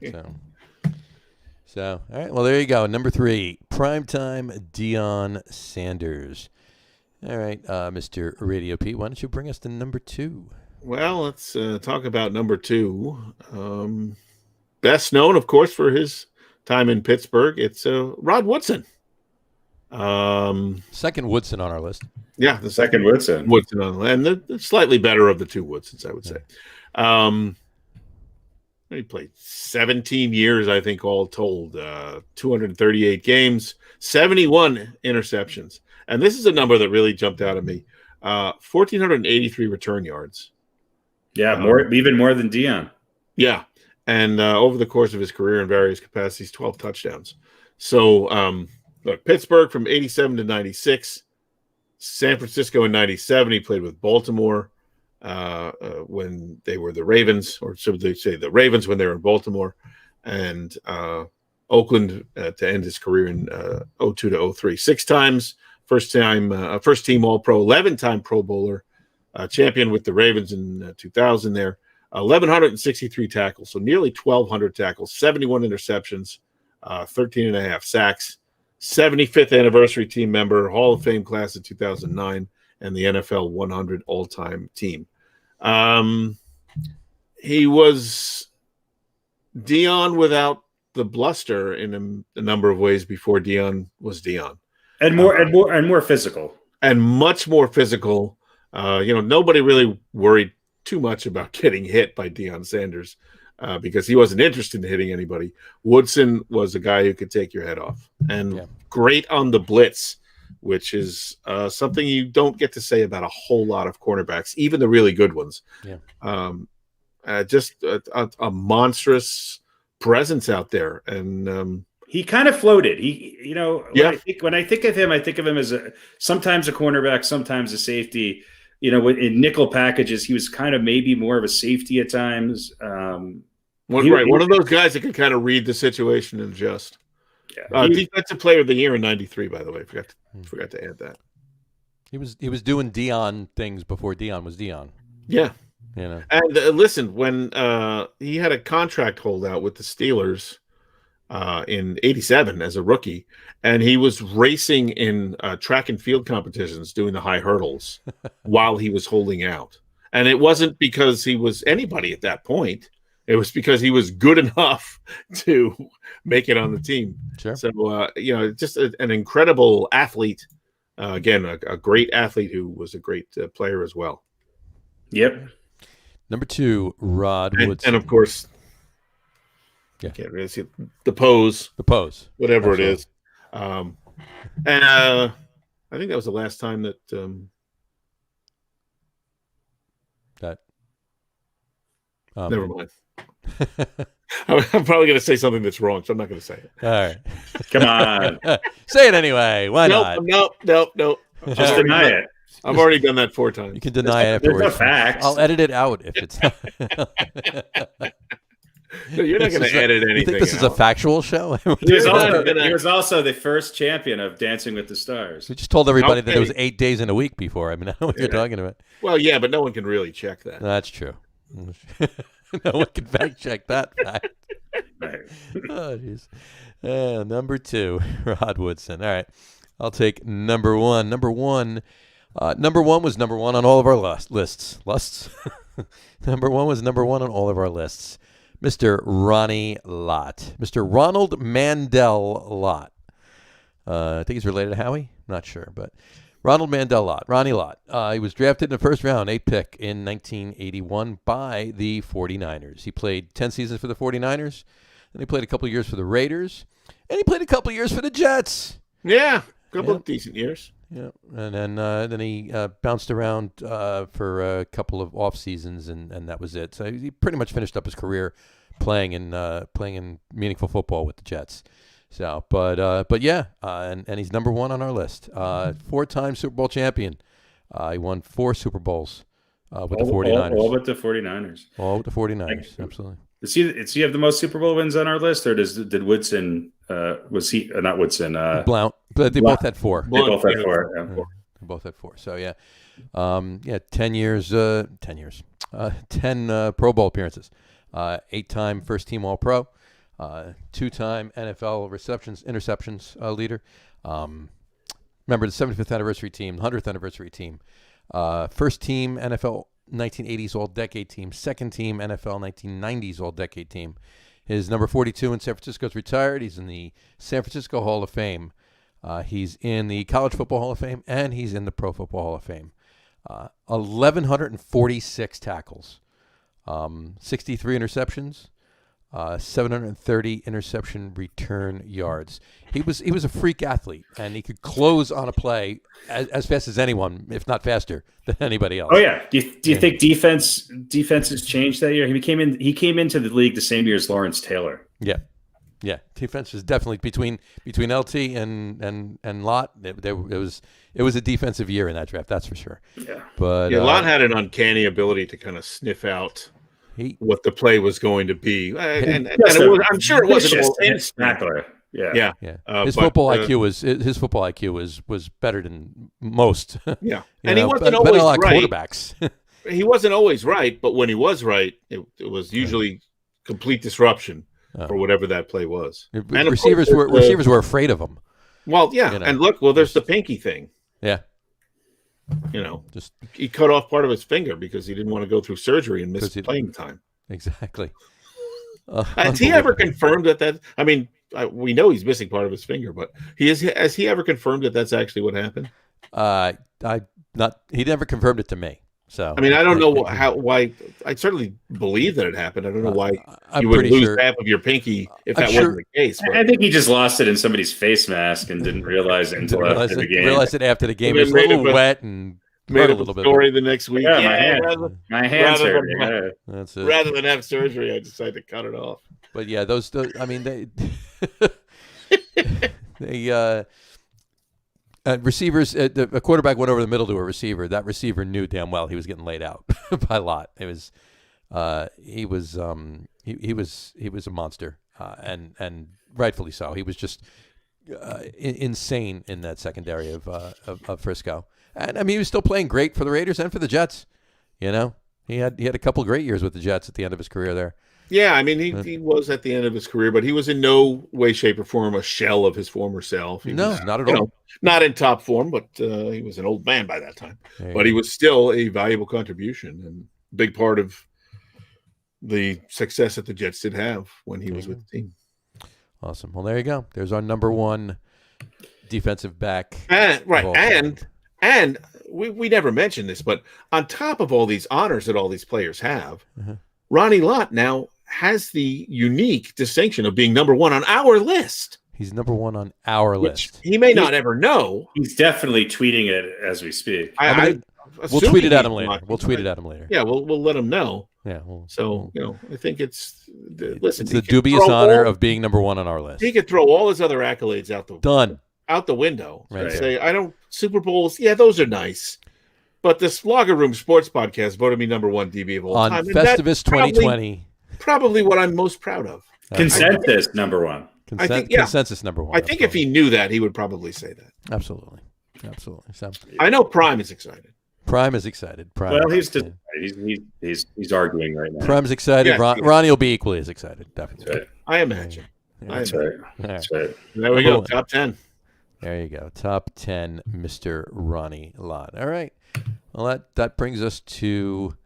Yeah. So, all right. Well, there you go. Number 3, primetime Deion Sanders. All right, Mr. Radio Pete, why don't you bring us to number 2? Well, let's talk about number 2. Best known, of course, for his time in Pittsburgh. It's Rod Woodson. Second Woodson on our list. Yeah, the second Woodson. Woodson on, and the slightly better of the two Woodsons, I would say. He played 17 years, I think, all told. 238 games, 71 interceptions. And this is a number that really jumped out at me. 1,483 return yards. Yeah, even more than Deion. Yeah. And over the course of his career in various capacities, 12 touchdowns. So, look, Pittsburgh from 87 to 96, San Francisco in 97. He played with Baltimore when they were the Ravens, or so they say the Ravens when they were in Baltimore, and Oakland to end his career in 02 to 03. 6 times first team All-Pro, 11-time Pro Bowler, champion with the Ravens in 2000 there. 1,163 tackles, so nearly 1,200 tackles, 71 interceptions, 13 and a half sacks, 75th anniversary team member, Hall of Fame class of 2009, and the NFL 100 all-time team. He was Deion without the bluster in a number of ways before Deion was Deion, and more physical, and much more physical. Nobody really worried too much about getting hit by Deion Sanders because he wasn't interested in hitting anybody. Woodson was a guy who could take your head off, and great on the blitz, which is something you don't get to say about a whole lot of cornerbacks, even the really good ones. Just a monstrous presence out there, and he kind of floated. When I think of him, I think of him as sometimes a cornerback, sometimes a safety. In nickel packages, he was kind of maybe more of a safety at times. One of those guys that could kind of read the situation and adjust. Yeah, Defensive Player of the Year in '93, by the way. Forgot to add that. He was doing Deion things before Deion was Deion. Yeah. And listen, when he had a contract holdout with the Steelers in '87 as a rookie, and he was racing in track and field competitions doing the high hurdles while he was holding out. And it wasn't because he was anybody at that point. It was because he was good enough to make it on the team. Sure. So, just an incredible athlete. Again, a great athlete who was a great player as well. Yep. Number 2, Rod Woodson. And of course, can't really see the pose. Whatever Absolutely. It is. I think that was the last time that never mind. I'm probably going to say something that's wrong, so I'm not going to say it. All right. Come on. Say it anyway. Why not? Nope. Just deny it. I've already done that 4 times. You can deny it afterwards. There's no facts. I'll edit it out if it's No, you're not going to edit anything. You think this is a factual show? He was also the first champion of Dancing with the Stars. We just told everybody that it was 8 days in a week before. I mean, I know what you're talking about. Well, yeah, but no one can really check that. That's true. No one can fact check that fact. Right. Oh, jeez. Number 2, Rod Woodson. All right. I'll take number 1. Number 1 was number 1 on all of our lists. Number 1 was number 1 on all of our lists. Mr. Ronnie Lott. Mr. Ronald Mandel Lott. I think he's related to Howie. Not sure, but Ronald Mandel Lott. Ronnie Lott. He was drafted in the first round, 8th pick in 1981 by the 49ers. He played 10 seasons for the 49ers. Then he played a couple years for the Raiders. And he played a couple years for the Jets. Yeah. couple of decent years. Yeah, and then he bounced around for a couple of off seasons, and that was it. So he pretty much finished up his career playing in meaningful football with the Jets. So, but yeah, and he's number one on our list. 4-time Super Bowl champion. He won 4 Super Bowls with the 49ers. All but the 49ers. All with the 49ers, absolutely. Does he have the most Super Bowl wins on our list, or did Woodson? Was he not Woodson? Blount, but they both had 4. They both had 4. Yeah. They both had 4. So yeah, 10 years, 10 Pro Bowl appearances, 8-time first team All Pro, 2-time NFL interceptions leader. Remember the 75th anniversary team, 100th anniversary team, first team NFL 1980s All-Decade team, second team NFL 1990s All-Decade team. His number 42 in San Francisco is retired. He's in the San Francisco Hall of Fame. He's in the College Football Hall of Fame, and he's in the Pro Football Hall of Fame. 1,146 tackles, 63 interceptions, 730 interception return yards. He was a freak athlete, and he could close on a play as fast as anyone, if not faster than anybody else. Oh yeah. Do you think defenses changed that year? He came into the league the same year as Lawrence Taylor. Yeah. Defense was definitely between LT and Lott. It was a defensive year in that draft, that's for sure. Yeah, but Lott had an uncanny ability to kind of sniff out what the play was going to be, and I'm sure it wasn't all spectacular. Yeah. His football IQ was better than most. Yeah, and he wasn't always a lot of right. Quarterbacks. He wasn't always right, but when he was right, it was usually complete disruption for whatever that play was. And receivers were afraid of him. Well, yeah, and look, there's the pinky thing. Yeah. Just he cut off part of his finger because he didn't want to go through surgery and miss playing time. Exactly. Has he ever confirmed that? I mean, we know he's missing part of his finger, but has he ever confirmed that that's actually what happened? He never confirmed it to me. So I mean, I don't know why. I certainly believe that it happened. I don't know why you would lose half of your pinky if that wasn't the case. But. I think he just lost it in somebody's face mask and didn't realize it until after the game. Realized it after the game. It was a little wet and made a little bit. Story the next week. My hands hurt. That's it. Rather than have surgery, I decided to cut it off. But yeah, those I mean, they receivers. A quarterback went over the middle to a receiver. That receiver knew damn well he was getting laid out by Lott. It was, he was a monster, and rightfully so. He was just insane in that secondary of Frisco. And I mean, he was still playing great for the Raiders and for the Jets. He had a couple great years with the Jets at the end of his career there. Yeah, I mean, he was at the end of his career, but he was in no way, shape, or form a shell of his former self. Not at all. Not in top form, but he was an old man by that time. But he was still a valuable contribution and a big part of the success that the Jets did have when he was with the team. Awesome. Well, there you go. There's our number one defensive back. And we never mentioned this, but on top of all these honors that all these players have, Ronnie Lott now has the unique distinction of being number one on our list. He's number one on our list. He may not ever know. He's definitely tweeting it as we speak. We'll tweet it at him later. Yeah, we'll let him know. Yeah. I think it's it's the dubious honor of being number one on our list. He could throw all his other accolades out the window and say, "I don't Super Bowls. Yeah, those are nice." But this Logger Room Sports Podcast voted me number one DB of all time. On Festivus 2020. Probably what I'm most proud of. Consensus number one. Consensus number one. I think if he knew that, he would probably say that. Absolutely. So, I know Prime is excited. Prime is excited. Well, he's arguing right now. Prime's excited. Yeah, Ronnie will be equally as excited. Definitely. Right. I imagine. That's right. There we go. Top 10. There you go. Top 10, Mr. Ronnie Lott. All right. Well, that brings us to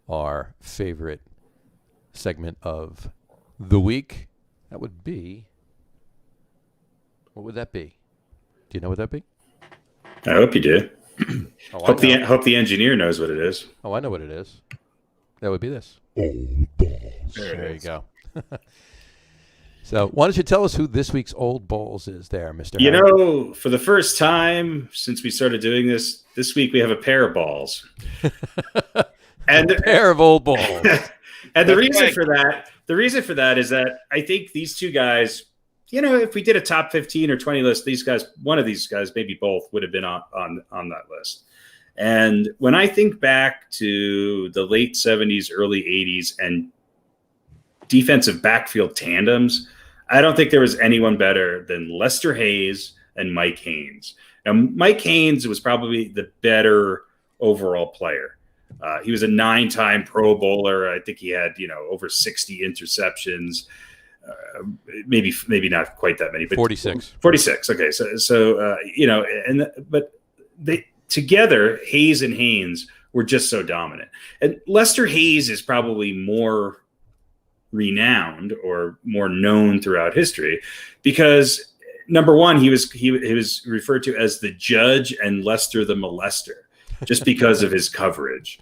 our favorite segment of the week. That would be, what would that be? Do you know what that'd be? I hope you do. Hope the engineer knows what it is. Oh, I know what it is. That would be this. Oh, balls. There you go. So why don't you tell us who this week's Old Balls is there, Mr. You Harry? know, for the first time since we started doing this week we have a pair of balls. And a pair of old balls. And the reason for that is that I think these two guys, you know, if we did a top 15 or 20 list, these guys, one of these guys, maybe both, would have been on that list. And when I think back to the late 70s, early 80s, and defensive backfield tandems, I don't think there was anyone better than Lester Hayes and Mike Haynes. Now, Mike Haynes was probably the better overall player. He was a 9-time Pro Bowler. I think he had, over 60 interceptions. Maybe not quite that many, but 46. 46. Okay, so but they together, Hayes and Haynes were just so dominant. And Lester Hayes is probably more renowned or more known throughout history because number one, he was referred to as the Judge and Lester the Molester, just because of his coverage.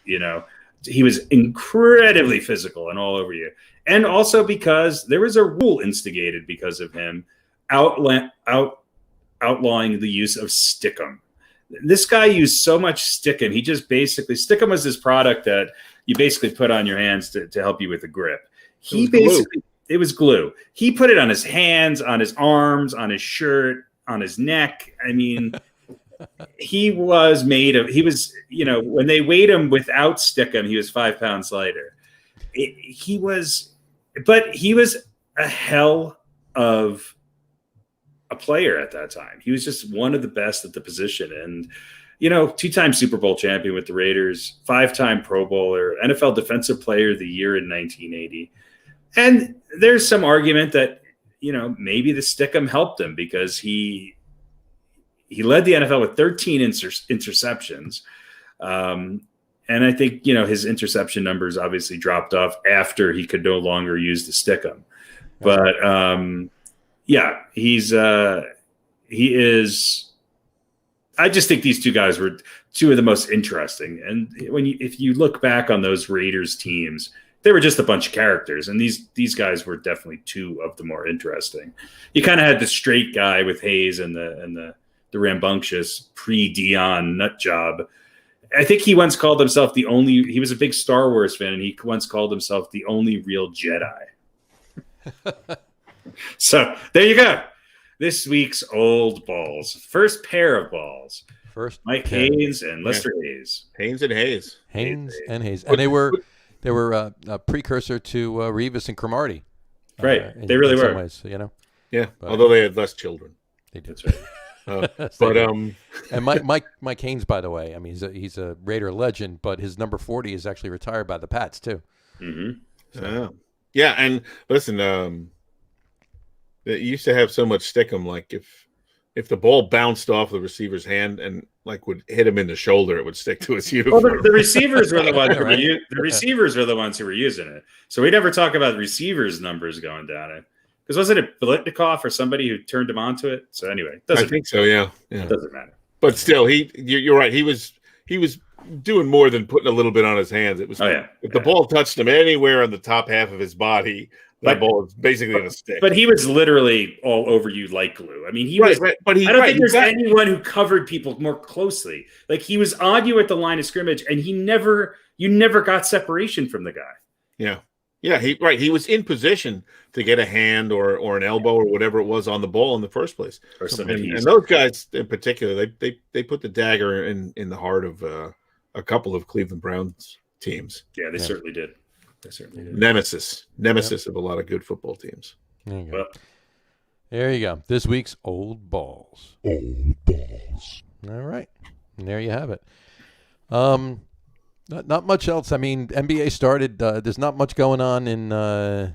He was incredibly physical and all over you. And also because there was a rule instigated because of him outlawing the use of stickum. This guy used so much stickum. He just basically, stickum was this product that you basically put on your hands to help you with the grip. It was glue. He put it on his hands, on his arms, on his shirt, on his neck. I mean, he was, when they weighed him without stickum, he was 5 pounds lighter. He was a hell of a player at that time. He was just one of the best at the position. And, 2-time Super Bowl champion with the Raiders, 5-time Pro Bowler, NFL Defensive Player of the Year in 1980. And there's some argument that, maybe the stickum helped him because he led the NFL with 13 interceptions. And I think, his interception numbers obviously dropped off after he could no longer use the stickum. But he is. I just think these two guys were two of the most interesting. And if you look back on those Raiders teams, they were just a bunch of characters, and these guys were definitely two of the more interesting. You kind of had the straight guy with Hayes and the rambunctious pre-Dion nut job. I think he once called himself he was a big Star Wars fan, and he once called himself the only real Jedi. So there you go. This week's Old Balls. First pair of balls. First Mike Haynes and Lester Hayes. Haynes and Hayes. Haynes and Hayes. And they were a precursor to Revis and Cromartie. Right. They really were. Ways, Yeah, but, although they had less children. They did. That's right. And Mike Haynes, by the way, I mean he's a Raider legend, but his number 40 is actually retired by the Pats too. Mm-hmm. So. Yeah, and listen, it used to have so much stickum. Like if the ball bounced off the receiver's hand and would hit him in the shoulder, it would stick to his uniform. Well, the receivers were the ones who were using it. So we never talk about receivers' numbers going down. Because wasn't it Biletnikoff or somebody who turned him onto it? So anyway, I think so. Yeah. It doesn't matter. But still, you're right. He was doing more than putting a little bit on his hands. It was if the ball touched him anywhere on the top half of his body, that ball was basically going to stick. But he was literally all over you like glue. I mean, But I don't think there's anyone who covered people more closely. Like he was on you at the line of scrimmage, and you never got separation from the guy. Yeah. Yeah, he was in position to get a hand or an elbow or whatever it was on the ball in the first place. And those guys in particular, they put the dagger in the heart of a couple of Cleveland Browns teams. Yeah, they certainly did. Nemesis of a lot of good football teams. There you go. This week's Old Balls. Old Balls. All right. And there you have it. Not much else. I mean, NBA started. There's not much going on in the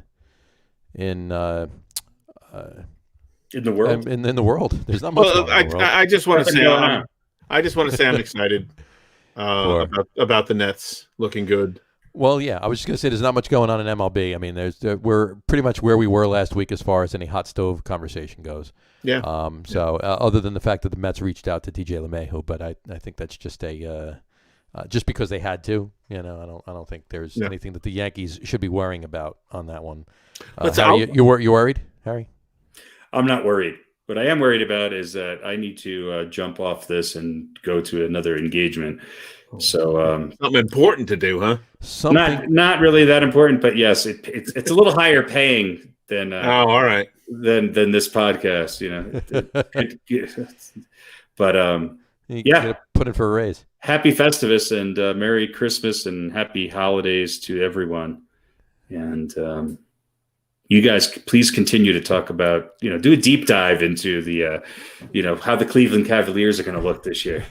world. In the world, there's not much. Well, I just want to say, I'm excited about the Nets looking good. Well, yeah, I was just going to say there's not much going on in MLB. I mean, we're pretty much where we were last week as far as any hot stove conversation goes. Yeah. Other than the fact that the Mets reached out to DJ LeMahieu, but I think that's just just because they had to. I don't think there's anything that the Yankees should be worrying about on that one. You worried? Harry? I'm not worried. What I am worried about is that I need to jump off this and go to another engagement. So Something important to do, huh? not really that important, but yes, it's a little higher paying than all right. than this podcast, But You yeah, gotta put in for a raise. happy Festivus and Merry Christmas and happy holidays to everyone. And you guys please continue to talk about, do a deep dive into the, how the Cleveland Cavaliers are going to look this year.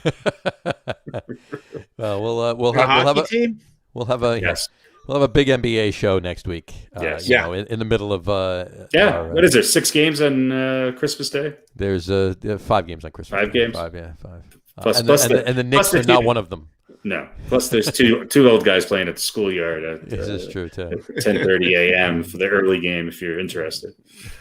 Well, we'll A have hockey a team? we'll have a Yes. We'll have a big NBA show next week. Yes. In the middle of What is there? 6 games on Christmas Day? There's 5 games on Christmas. 5 games? 5, yeah, 5. Plus And the Knicks are not one of them. No. Plus, there's two old guys playing at the schoolyard at This is true too. 10:30 a.m. for the early game. If you're interested,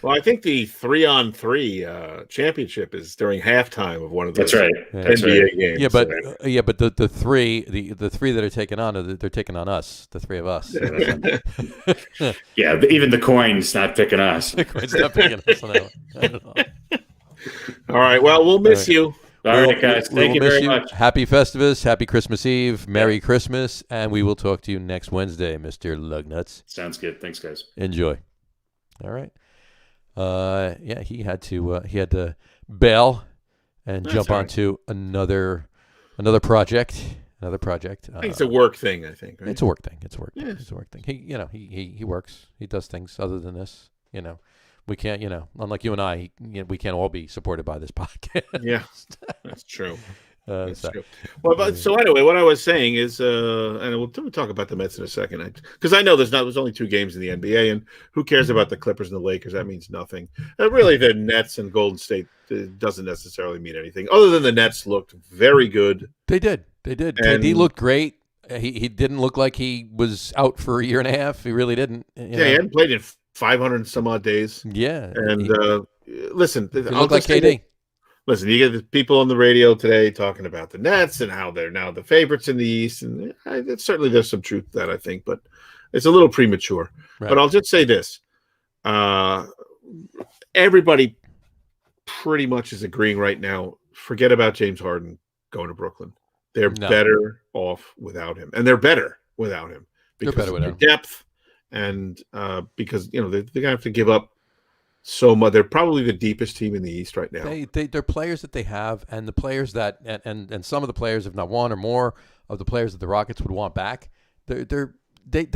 Well, I think the 3-on-3 championship is during halftime of one of those that's right. Yeah. That's NBA right. games. Yeah, but the three that are taking on they're taking on us, the 3 of us. Yeah, but even the coin's not picking us. It's not picking us on that one. I don't know. All right. Well, we'll miss you. All right, guys. Thank you very much. Happy Festivus, happy Christmas Eve, Merry Christmas, and we will talk to you next Wednesday, Mr. Lug Nutz. Sounds good. Thanks, guys. Enjoy. All right. Yeah, he had to bail and That's jump all right. onto another project. Another project. I think it's a work thing, I think. Right? It's a work thing. It's a work. Yeah. It's a work thing. He works. He does things other than this. We can't. Unlike you and I, we can't all be supported by this podcast. Yeah, that's true. That's So- true. Well, so anyway, what I was saying is, and we'll talk about the Mets in a second, because I know there's only 2 games in the NBA, and who cares about the Clippers and the Lakers? That means nothing. Really, the Nets and Golden State doesn't necessarily mean anything, other than the Nets looked very good. They did. And- KD looked great. He didn't look like he was out for a year and a half. He really didn't. He hadn't played in 500 and some odd days. Yeah. And listen, he I'll looked like just say KD. Listen, you get the people on the radio today talking about the Nets and how they're now the favorites in the East, and certainly there's some truth to that, I think, but it's a little premature. Right. But I'll just say this: everybody pretty much is agreeing right now. Forget about James Harden going to Brooklyn. They're better off without him, and they're better without him because better of their without him. depth, and because they're gonna have to give up so much. They're probably the deepest team in the East right now. They're players that they have, and the players that and some of the players, if not one or more of the players that the Rockets would want back, they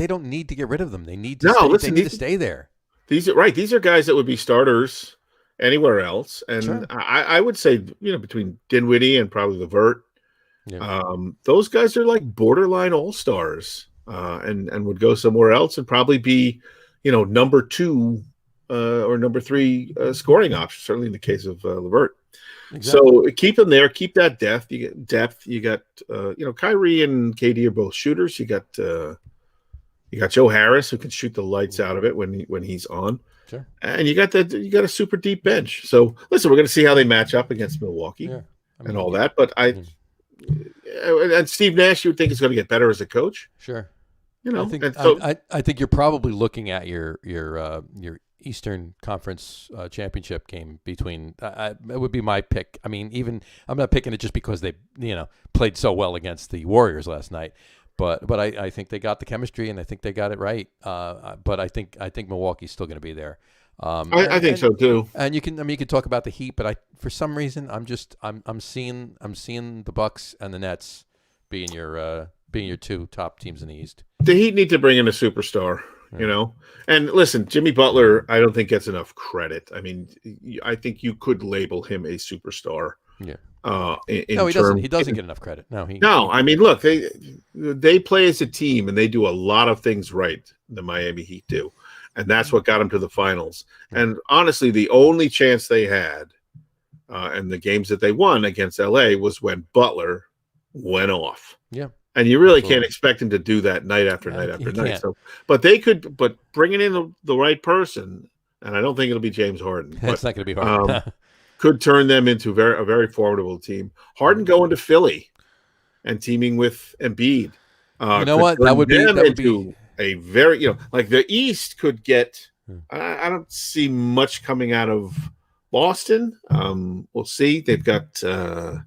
don't need to get rid of them. They need to stay there. These are guys that would be starters anywhere else, and Sure. I would say between Dinwiddie and probably LeVert, those guys are like borderline all-stars, and would go somewhere else and probably be number 2 or number 3 scoring option, certainly in the case of LeVert. Exactly. So keep them there, keep that depth. You get depth. You got Kyrie and KD are both shooters. You got Joe Harris, who can shoot the lights out of it when he's on. Sure. And you got a super deep bench. So listen, we're going to see how they match up against Milwaukee and all that. But and Steve Nash, you would think is going to get better as a coach. Sure. I I think you're probably looking at your Eastern Conference championship game between. It would be my pick. I mean, even I'm not picking it just because they played so well against the Warriors last night. But I think they got the chemistry, and I think they got it right. But I think Milwaukee's still going to be there. I think so too. And you can talk about the Heat, but for some reason I'm seeing the Bucks and the Nets being your 2 top teams in the East. The Heat need to bring in a superstar. And listen, Jimmy Butler, I don't think gets enough credit. I mean, I think you could label him a superstar. Yeah. No, he doesn't. He doesn't get enough credit. No. I mean, look, they play as a team, and they do a lot of things right. The Miami Heat do, and that's what got them to the finals. And honestly, the only chance they had, and the games that they won against LA was when Butler went off. Yeah. And you really can't expect him to do that night after night after night. Can't. So, but they could. But bringing in the right person, and I don't think it'll be James Harden. It's not going to be hard. Could turn them into a very formidable team. Harden going to Philly and teaming with Embiid. You know what? That would be a very like the East could get I don't see much coming out of Boston. We'll see. They've got who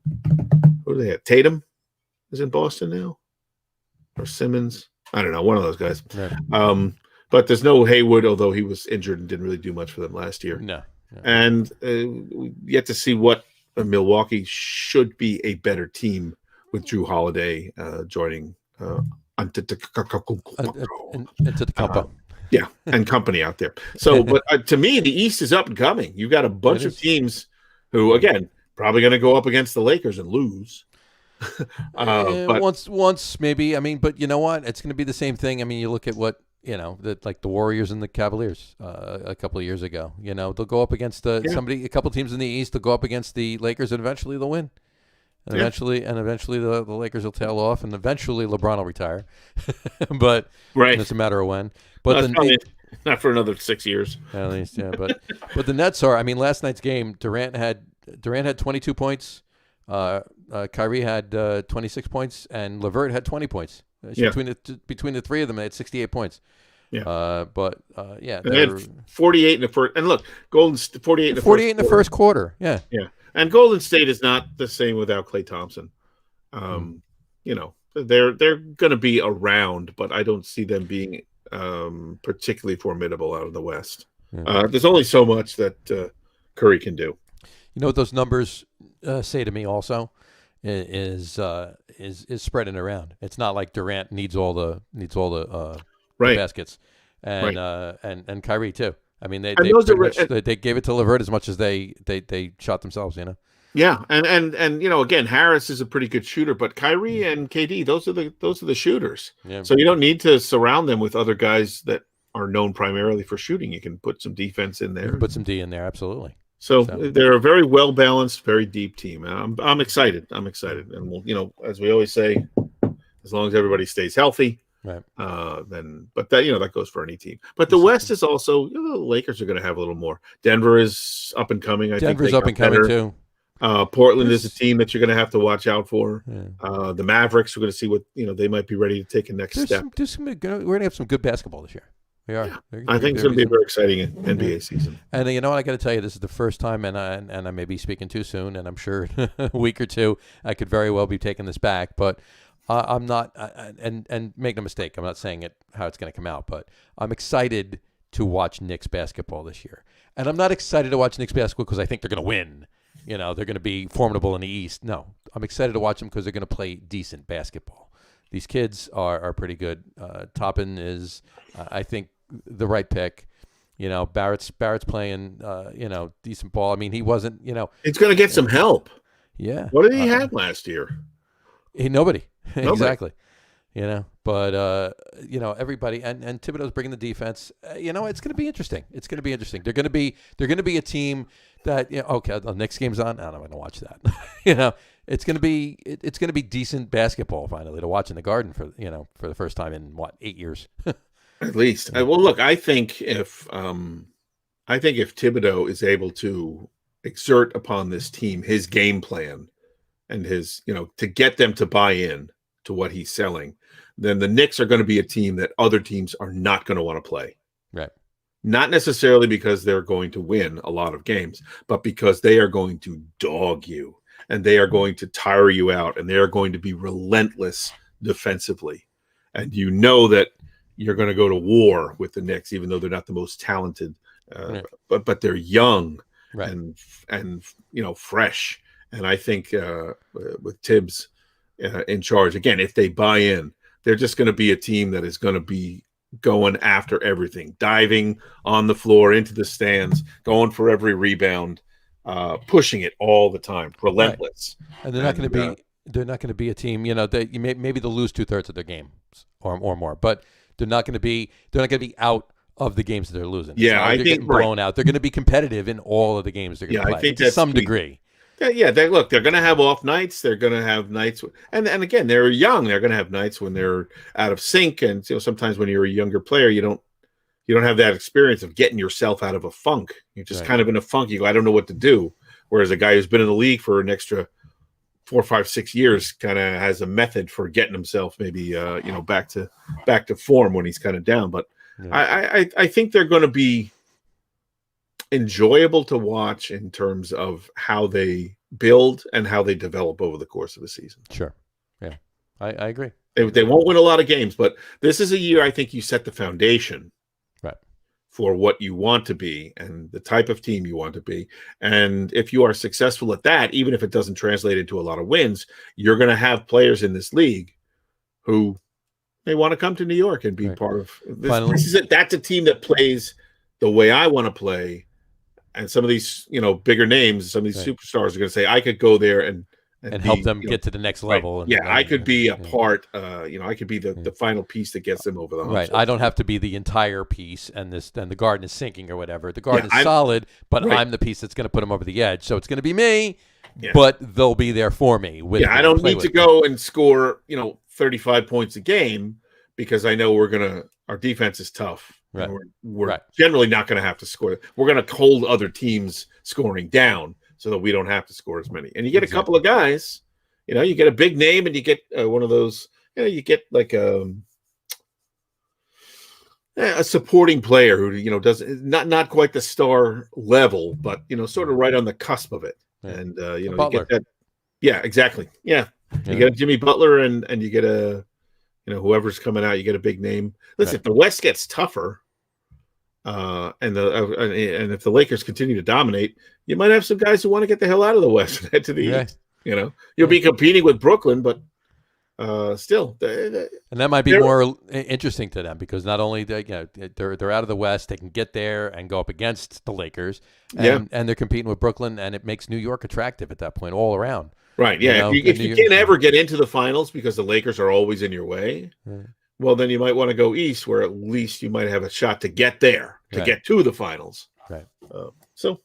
do they have? Tatum is in Boston now, or Simmons. I don't know, one of those guys. Right. But there's no Haywood, although he was injured and didn't really do much for them last year. No. And yet to see what Milwaukee should be a better team with Drew Holiday joining Into the compo. Yeah, and company out there. So, but to me, the East is up and coming. You've got a bunch of teams who, again, probably going to go up against the Lakers and lose. But once maybe. I mean, but you know what? It's going to be the same thing. I mean, you look at what like the Warriors and the Cavaliers a couple of years ago. They'll go up against a couple teams in the East. They'll go up against the Lakers, and eventually they'll win. And eventually the Lakers will tail off, and eventually LeBron will retire. But it's a matter of when. But not for another 6 years, at least. Yeah, but the Nets are. I mean, last night's game, Durant had 22 points. Kyrie had 26 points, and LeVert had 20 points. Between the three of them, they had 68 points. Yeah, they had 48 in the first. And look, 48 in the first quarter. Yeah. And Golden State is not the same without Klay Thompson. They're going to be around, but I don't see them being particularly formidable out of the West. There's only so much that Curry can do. You know what those numbers say to me also is spreading around. It's not like Durant needs all the baskets, and Kyrie too. I mean, they gave it to LeVert as much as they shot themselves. Yeah, and again, Harris is a pretty good shooter, but Kyrie and KD, those are the shooters. Yeah. So you don't need to surround them with other guys that are known primarily for shooting. You can put some defense in there. Put some D in there, absolutely. So they're a very well balanced, very deep team. I'm excited. And we'll, as we always say, as long as everybody stays healthy. Right. That goes for any team. But the West is also, the Lakers are going to have a little more. Denver is up and coming. Denver's up and coming too. Portland is a team that you're going to have to watch out for. Yeah. The Mavericks, we're going to see what they might be ready to take a next step. We're going to have some good basketball this year. We are. Yeah. I think it's going to be a very exciting NBA season. And you know what? I got to tell you, this is the first time, and I may be speaking too soon, and I'm sure a week or two I could very well be taking this back, but. I'm not, and make no mistake, I'm not saying it how it's going to come out, but I'm excited to watch Knicks basketball this year. And I'm not excited to watch Knicks basketball because I think they're going to win. They're going to be formidable in the East. No, I'm excited to watch them because they're going to play decent basketball. These kids are pretty good. Toppin is, I think, the right pick. Barrett's playing, decent ball. I mean, he wasn't, He's going to get some help. Yeah. What did he have last year? Nobody. Exactly. But everybody and Thibodeau's bringing the defense. It's going to be interesting. They're going to be a team that okay, the next game's on. I'm going to watch that. It's going to be decent basketball finally to watch in the Garden for the first time in 8 years. At least. Well, look, I think if Thibodeau is able to exert upon this team his game plan and his, to get them to buy in to what he's selling, then the Knicks are going to be a team that other teams are not going to want to play. Right. Not necessarily because they're going to win a lot of games, but because they are going to dog you and they are going to tire you out and they are going to be relentless defensively. And that you're going to go to war with the Knicks, even though they're not the most talented, right. but they're young, right. and fresh. And I think with Tibbs in charge, again, if they buy in, they're just going to be a team that is going to be going after everything, diving on the floor into the stands, going for every rebound, pushing it all the time, relentless. Right. And they're not going to be a team. Maybe they'll lose 2/3 of their games or more, but they're not going to be out of the games that they're losing. Yeah, I think blown out. They're going to be competitive in all of the games they're going to play. I think to some degree. Yeah, they're going to have off nights. They're going to have nights, and again, they're young. They're going to have nights when they're out of sync, and sometimes when you're a younger player, you don't have that experience of getting yourself out of a funk. You're just kind of in a funk. You go, I don't know what to do. Whereas a guy who's been in the league for an extra 4, 5, 6 years kind of has a method for getting himself maybe back to form when he's kind of down. But Yeah. I think they're going to be enjoyable to watch in terms of how they build and how they develop over the course of the season. Sure. Yeah, I agree. They won't win a lot of games, but this is a year I think you set the foundation Right. for what you want to be and the type of team you want to be. And if you are successful at that, even if it doesn't translate into a lot of wins, you're going to have players in this league who they want to come to New York and be part of this. Finally. This is it. That's a team that plays the way I want to play. And some of these, bigger names, some of these superstars are going to say, I could go there and help them get to the next level. Right. I could be a part. I could be the final piece that gets them over the hump. Right. I don't have to be the entire piece, and the garden is sinking or whatever. The garden is solid, but I'm the piece that's going to put them over the edge. So it's going to be me, but they'll be there for me. I don't need to go and score 35 points a game because I know our defense is tough. Right. We're generally not going to have to score. We're going to hold other teams scoring down so that we don't have to score as many. And you get a couple of guys, you get a big name and you get one of those, you get like a supporting player who, does not quite the star level, but, sort of right on the cusp of it. Yeah. And, you get that. Yeah, exactly. Yeah. You get a Jimmy Butler and you get a, whoever's coming out, you get a big name. Listen, if the West gets tougher, and if the Lakers continue to dominate, you might have some guys who want to get the hell out of the West and head to the East. You'll be competing with Brooklyn, but still, and that might be more interesting to them because not only they're out of the West, they can get there and go up against the Lakers, and they're competing with Brooklyn, and it makes New York attractive at that point all around. Right. Yeah. If you can't ever get into the finals because the Lakers are always in your way, well, then you might want to go east where at least you might have a shot to get there, to get to the finals. Right. So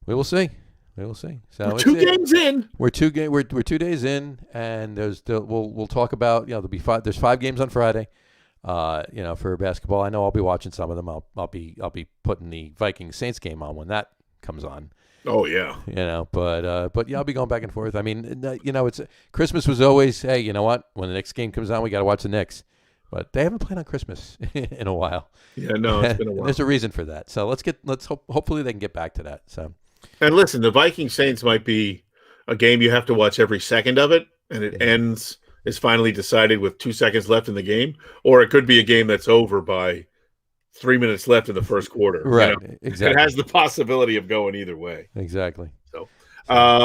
we will see. We will see. So we're 2 games in. We're 2 days in, and we'll talk about there's 5 games on Friday. For basketball, I know I'll be watching some of them. I'll be putting the Vikings Saints game on when that comes on. Oh yeah, but I'll be going back and forth. I mean, it's Christmas was always, hey, you know what? When the next game comes on, we got to watch the Knicks. But they haven't played on Christmas in a while. Yeah, no, it's been a while. There's a reason for that. So hopefully they can get back to that. So, and listen, the Viking Saints might be a game you have to watch every second of it, and it is finally decided with 2 seconds left in the game, or it could be a game that's over by 3 minutes left in the first quarter. Right. Exactly. It has the possibilly of going either way. Exactly. So,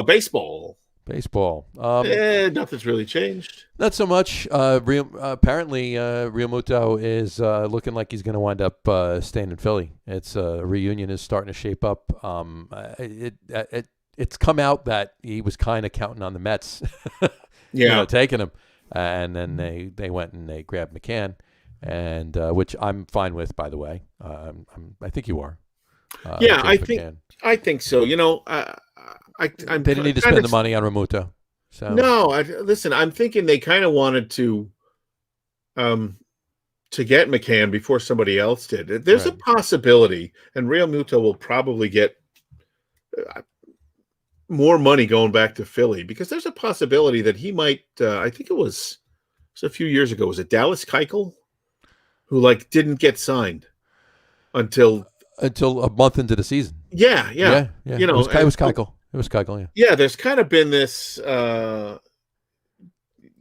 baseball. Nothing's really changed. Not so much. Apparently, Real Muto is looking like he's going to wind up staying in Philly. It's a reunion is starting to shape up. It's come out that he was kind of counting on the Mets, taking him, and then they went and they grabbed McCann. And which I'm fine with, by the way. I think you are. I think so. They didn't need to spend the money on Ramuto. So no, listen. I'm thinking they kind of wanted to get McCann before somebody else did. There's a possibility, and Real Muto will probably get more money going back to Philly because there's a possibility that he might. I think it was a few years ago. Was it Dallas Keuchel? Who didn't get signed until a month into the season. Yeah. It was Keuchel. It was Keuchel. Yeah. Yeah. There's kind of been this. Real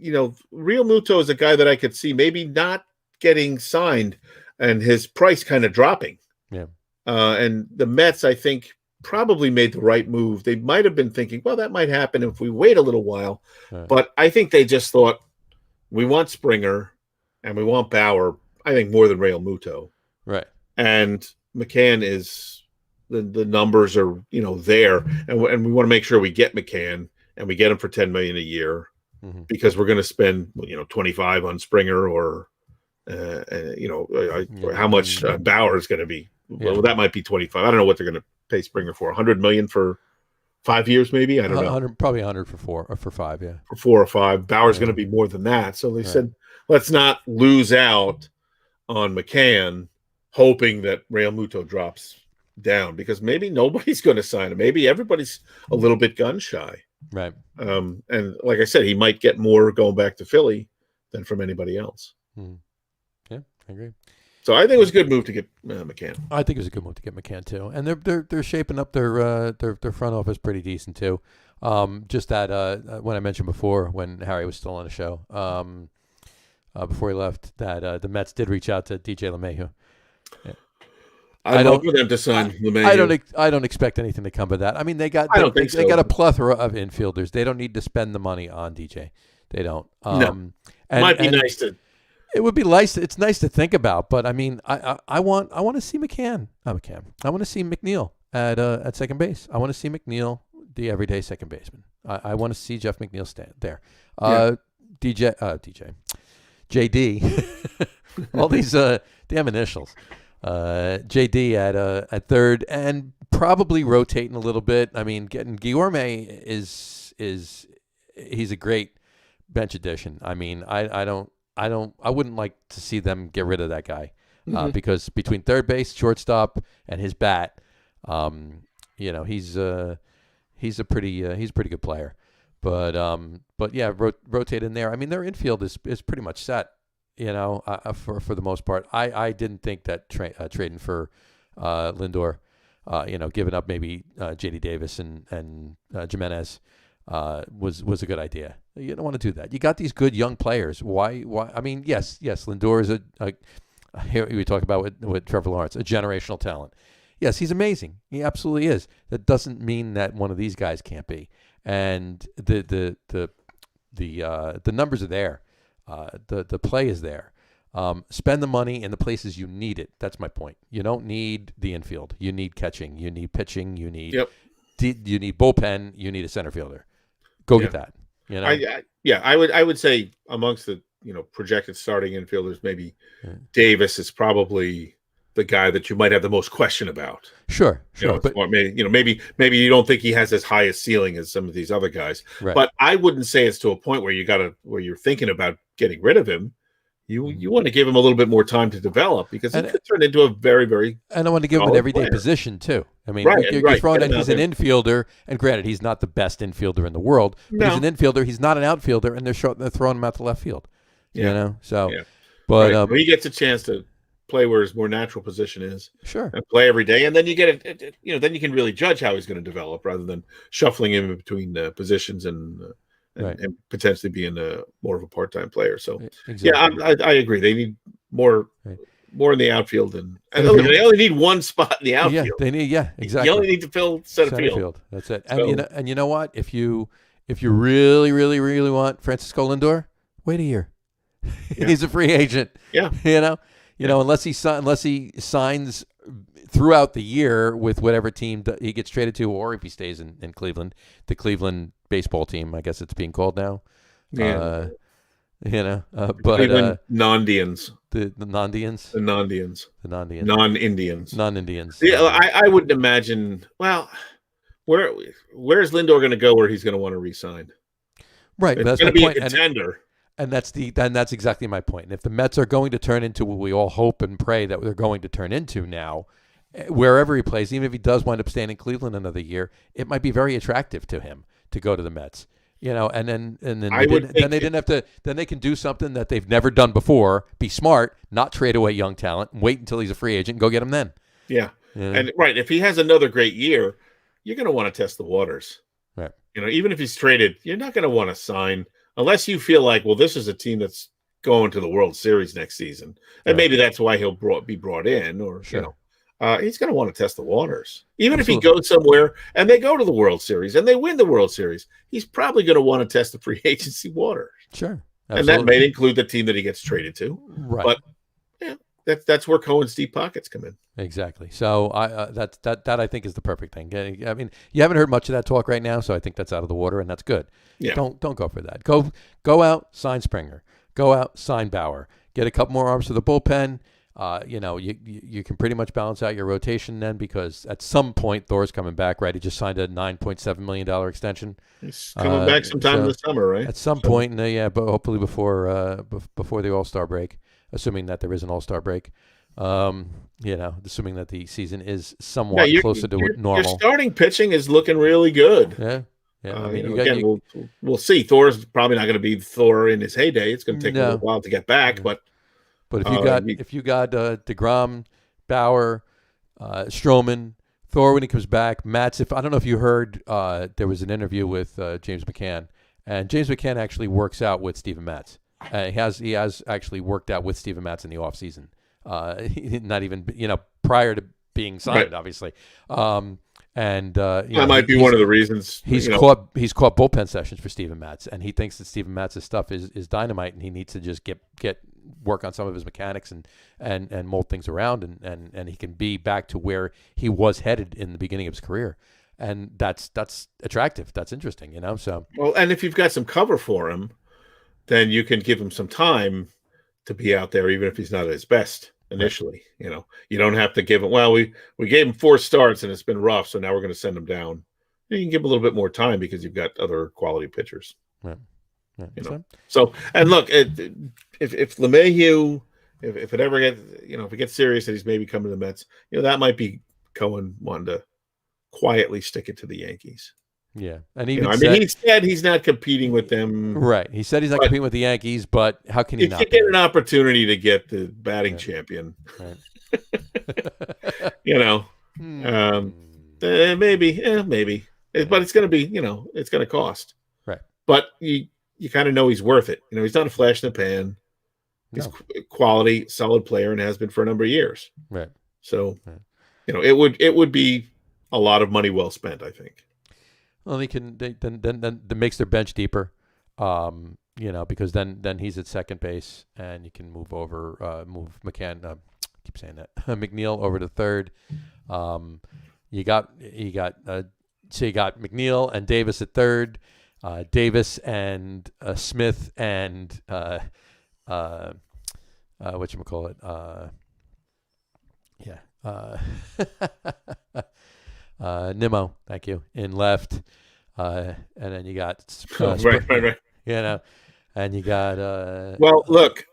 Muto is a guy that I could see maybe not getting signed, and his price kind of dropping. Yeah. And the Mets, I think, probably made the right move. They might have been thinking, well, that might happen if we wait a little while, but I think they just thought we want Springer and we want Bauer. I think more than Real Muto. Right. And McCann is the numbers are, there. And we want to make sure we get McCann and we get him for $10 million a year because we're going to spend, 25 on Springer or how much Bauer is going to be. Well, that might be 25. I don't know what they're going to pay Springer for. 100 million for 5 years, maybe. I don't know. Probably 100 for 4 or for 5. Yeah. For 4 or 5. Bauer's going to be more than that. So they said, let's not lose out on McCann, hoping that Real Muto drops down because maybe nobody's going to sign him. Maybe everybody's a little bit gun shy. Right. And like I said, he might get more going back to Philly than from anybody else. Yeah, I agree. So I think it was a good move to get McCann. I think it was a good move to get McCann too, and they're shaping up their front office pretty decent too. Just that when I mentioned before, when Harry was still on the show, before he left, that the Mets did reach out to DJ LeMahieu. I'd love for them to sign LeMahieu. I don't expect anything to come of that. I mean, they got a plethora of infielders. They don't need to spend the money on DJ. They don't. No. Might be nice to. It would be nice. It's nice to think about, but I mean, I want to see McCann. Not McCann. I want to see McNeil at second base. I want to see McNeil, the everyday second baseman. I want to see Jeff McNeil stand there. JD, all these damn initials. JD at third, and probably rotating a little bit. I mean, getting Guillorme is he's a great bench addition. I mean, I wouldn't like to see them get rid of that guy because between third base, shortstop, and his bat, he's a pretty good player. But yeah, rotate in there. I mean, their infield is pretty much set. For the most part, I didn't think that trading for Lindor, giving up maybe J.D. Davis and Jimenez was a good idea. You don't want to do that. You got these good young players. Why? I mean, yes, Lindor is here we talk about with Trevor Lawrence, a generational talent. Yes, he's amazing. He absolutely is. That doesn't mean that one of these guys can't be. And the numbers are there. The play is there. Spend the money in the places you need it. That's my point. You don't need the infield. You need catching. You need pitching. You need you need bullpen. You need a center fielder. Go get that. I would say amongst the projected starting infielders, maybe Davis is probably the guy that you might have the most question about. Sure. But maybe you don't think he has as high a ceiling as some of these other guys. Right. But I wouldn't say it's to a point where you're thinking about getting rid of him. You want to give him a little bit more time to develop because it could turn into a very, very. And I want to give him an everyday position too. I mean, you're throwing in. He's an infielder, and granted, he's not the best infielder in the world. But he's an infielder. He's not an outfielder, and they're throwing him out to left field. But he gets a chance to play where his more natural position is. Sure. And play every day, and then you get it. Then you can really judge how he's going to develop rather than shuffling him in between positions and potentially being more of a part-time player. So I agree. They need more in the outfield, and they only need one spot in the outfield. Yeah, they need exactly. You only need to fill center field. That's it. And you know what? If you really, really, really want Francisco Lindor, wait a year. He's a free agent. Yeah. Unless he signs throughout the year with whatever team he gets traded to, or if he stays in Cleveland, the Cleveland baseball team, I guess it's being called now. Yeah. But Cleveland non-Indians. The non-Indians. The non-Indians. The non-Indians. Non-Indians. Non-Indians. Yeah, I wouldn't imagine. Well, where's Lindor going to go where he's going to want to re-sign? Right. It's going to be a contender. And that's exactly my point. And if the Mets are going to turn into what we all hope and pray that they're going to turn into now, wherever he plays, even if he does wind up staying in Cleveland another year, it might be very attractive to him to go to the Mets. And then they can do something that they've never done before. Be smart, not trade away young talent, and wait until he's a free agent and go get him then. Yeah. And if he has another great year, you're going to want to test the waters. Right. Even if he's traded, you're not going to want to sign. Unless you feel like, well, this is a team that's going to the World Series next season, and maybe that's why he'll be brought in, or he's going to want to test the waters. Even if he goes somewhere and they go to the World Series and they win the World Series, he's probably going to want to test the free agency water. Sure, absolutely. And that may include the team that he gets traded to. Right, but that's where Cohen's deep pockets come in. Exactly. So that I think is the perfect thing. I mean, you haven't heard much of that talk right now, so I think that's out of the water, and that's good. Yeah. Don't go for that. Go out, sign Springer. Go out, sign Bauer. Get a couple more arms for the bullpen. You can pretty much balance out your rotation then, because at some point Thor's coming back, right? He just signed a $9.7 million extension. He's coming back sometime in the summer, right? At some point, but hopefully before the All-Star break, assuming that there is an All-Star break. Assuming that the season is somewhat closer to normal. Your starting pitching is looking really good. Yeah. I mean, we'll see. Thor's probably not going to be Thor in his heyday. It's going to take a little while to get back, but But if You- you got DeGrom, Bauer, Stroman, Thor when he comes back, Matz. I don't know if you heard, there was an interview with James McCann, and James McCann actually works out with Steven Matz. He has actually worked out with Steven Matz in the off season. Not even prior to being signed, Right. obviously. That might be one of the reasons he's caught bullpen sessions for Steven Matz, and he thinks that Steven Matz's stuff is dynamite, and he needs to just get work on some of his mechanics and mold things around, and he can be back to where he was headed in the beginning of his career, and that's attractive. That's interesting, So Well, and if you've got some cover for him, then you can give him some time to be out there, even if he's not at his best initially. Right. You don't have to give him. Well, we gave him 4 starts and it's been rough, so now we're going to send him down. You can give him a little bit more time because you've got other quality pitchers. Right. So and look, if LeMahieu, if it ever gets, if it gets serious that he's maybe coming to the Mets, that might be Cohen wanting to quietly stick it to the Yankees. Yeah, and he said he's not competing with them. Right, he said he's not competing with the Yankees, but how can he not? If you get an opportunity to get the batting champion, right. Maybe, but it's going to be, it's going to cost. Right, but you kind of know he's worth it. He's not a flash in the pan. He's quality, solid player, and has been for a number of years. Right. So, it would be a lot of money well spent, I think. Well, then that makes their bench deeper, because then he's at second base, and you can move McCann. Keep saying that McNeil over to third. You got McNeil and Davis at third, Davis and Smith and whatchamacallit? Nimmo, thank you, in left, and then you got right. And you got well, look,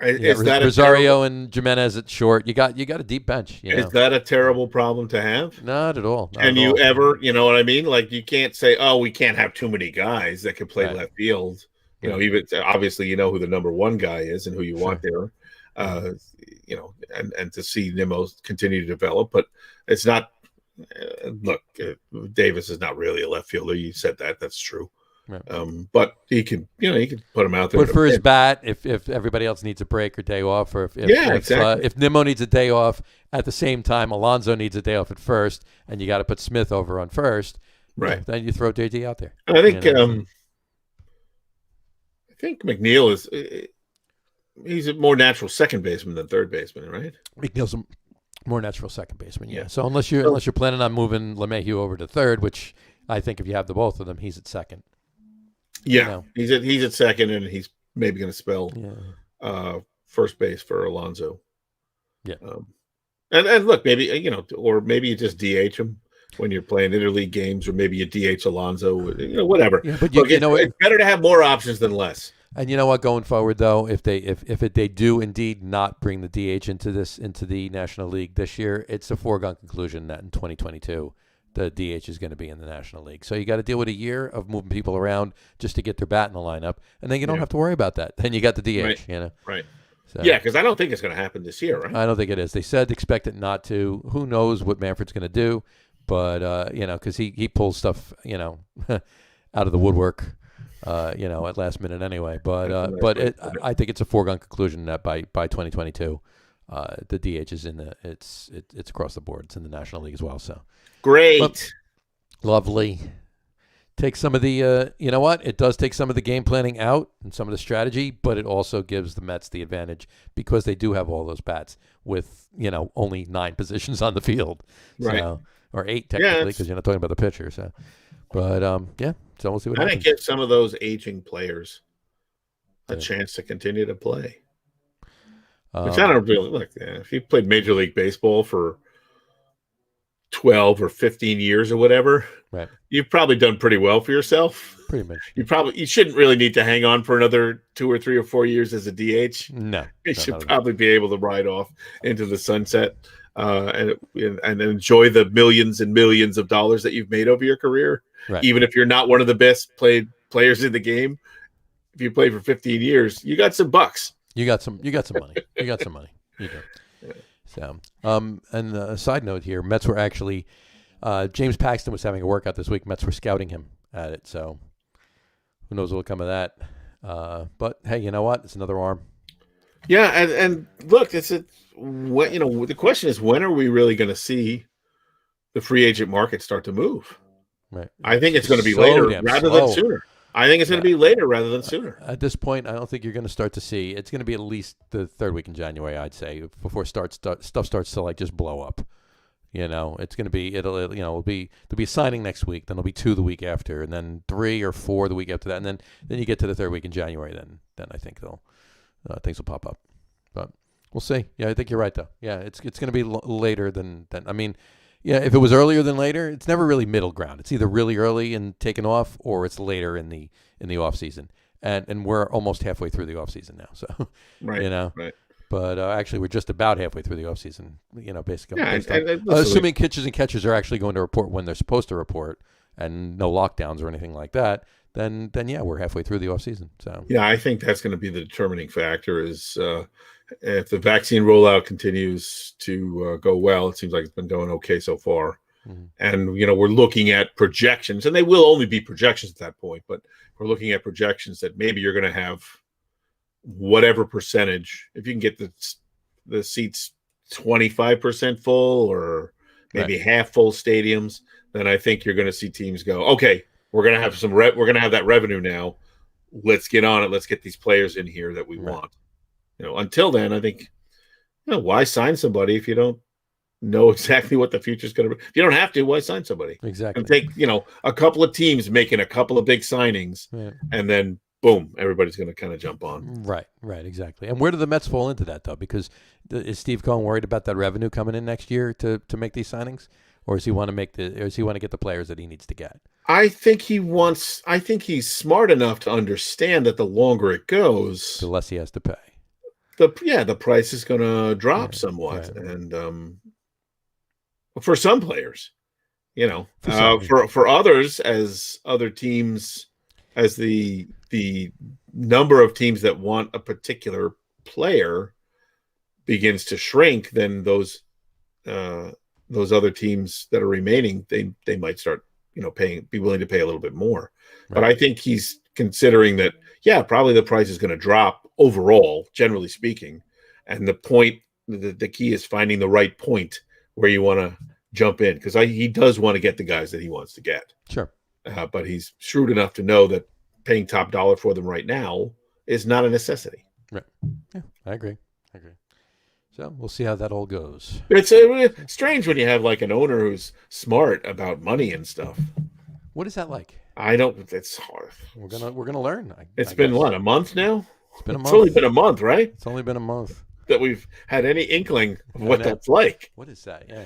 is that Rosario and Jimenez at short. You got a deep bench. Is that a terrible problem to have? Not at all. Can you ever, you know what I mean? Like, you can't say, oh, we can't have too many guys that can play left field. Even obviously who the number one guy is and who you want there. And to see Nimmo continue to develop, but it's not. Look, Davis is not really a left fielder. You said that. That's true. Right. But he can put him out there. But for his bat, if everybody else needs a break or day off, or exactly. If Nimmo needs a day off at the same time, Alonso needs a day off at first, and you got to put Smith over on first, right? Then you throw JD out there. And I think McNeil he's a more natural second baseman than third baseman, right? McNeil's a more natural second baseman, yeah. So unless you're planning on moving LeMahieu over to third, which I think if you have the both of them, he's at second. Yeah, he's at second, and he's maybe going to spell first base for Alonso. Yeah, and look, maybe or maybe you just DH him when you're playing interleague games, or maybe you DH Alonso, whatever. Yeah, but it's better to have more options than less. And you know what? Going forward, though, if they do indeed not bring the DH into the National League this year, it's a foregone conclusion that in 2022 the DH is going to be in the National League. So you got to deal with a year of moving people around just to get their bat in the lineup, and then you don't have to worry about that. Then you got the DH, Right. So, yeah, because I don't think it's going to happen this year, right? I don't think it is. They said expect it not to. Who knows what Manfred's going to do? But because he pulls stuff out of the woodwork. At last minute anyway. But I think it's a foregone conclusion that by 2022, the DH is it's across the board. It's in the National League as well. So great, lovely. Take some of the it does take some of the game planning out and some of the strategy, but it also gives the Mets the advantage because they do have all those bats with only 9 positions on the field, right? So, or 8 technically because you're not talking about the pitcher. So, but so we'll see what happens. And give some of those aging players a chance to continue to play. Which I don't really like. If you played Major League Baseball for 12 or 15 years or whatever, right, you've probably done pretty well for yourself. Pretty much. You shouldn't really need to hang on for another 2 or 3 or 4 years as a DH. No, you should probably be able to ride off into the sunset and enjoy the millions and millions of dollars that you've made over your career. Right. Even if you're not one of the best players in the game, if you play for 15 years, you got some bucks. You got some money. You got some money. You do. So, and a side note here, Mets were actually, James Paxton was having a workout this week. Mets were scouting him at it. So who knows what will come of that. But hey, you know what? It's another arm. Yeah. And look, the question is, when are we really going to see the free agent market start to move? Right. I think it's going to be So later damn rather slow. than sooner. I think it's going to be later rather than sooner. At this point, I don't think you're going to start to see. It's going to be at least the third week in January, I'd say, before stuff starts to like just blow up. It's going to be there'll be a signing next week, then there'll be 2 the week after, and then 3 or 4 the week after that, and then you get to the third week in January. Then I think things will pop up, but we'll see. Yeah, I think you're right though. Yeah, it's going to be later than I mean. Yeah, if it was earlier than later, it's never really middle ground. It's either really early and taken off, or it's later in the off season. And we're almost halfway through the off season now. So, right, right. But actually, we're just about halfway through the off season. Basically, yeah, and assuming pitchers and catchers are actually going to report when they're supposed to report, and no lockdowns or anything like that. Then yeah, we're halfway through the off season. So yeah, I think that's going to be the determining factor. Is if the vaccine rollout continues to go well, it seems like it's been going okay so far. Mm-hmm. And, we're looking at projections, and they will only be projections at that point, but we're looking at projections that maybe you're going to have whatever percentage, if you can get the seats 25% full or maybe half full stadiums, then I think you're going to see teams go, okay, we're going to have we're going to have that revenue now. Let's get on it. Let's get these players in here that we want. Until then, I think, why sign somebody if you don't know exactly what the future is going to be? If you don't have to, why sign somebody? Exactly. And take, a couple of teams making a couple of big signings, and then boom, everybody's going to kind of jump on. Right, exactly. And where do the Mets fall into that, though? Because is Steve Cohen worried about that revenue coming in next year to make these signings, or does he want to get the players that he needs to get? I think he's smart enough to understand that the longer it goes, the less he has to pay. The price is going to drop somewhat, and for some players, for others, as other teams, as the number of teams that want a particular player begins to shrink, then those other teams that are remaining, they might start be willing to pay a little bit more. Right. But I think he's considering that, probably the price is going to drop overall, generally speaking. And the key is finding the right point where you want to jump in, because he does want to get the guys that he wants to get. Sure. But he's shrewd enough to know that paying top dollar for them right now is not a necessity. Right. Yeah, I agree. So we'll see how that all goes. It's strange when you have like an owner who's smart about money and stuff. What is that like? It's hard. We're gonna learn. It's been what, a month now? It's been a month. It's only been a month, right? It's only been a month that we've had any inkling of what that's like. What is that? Yeah.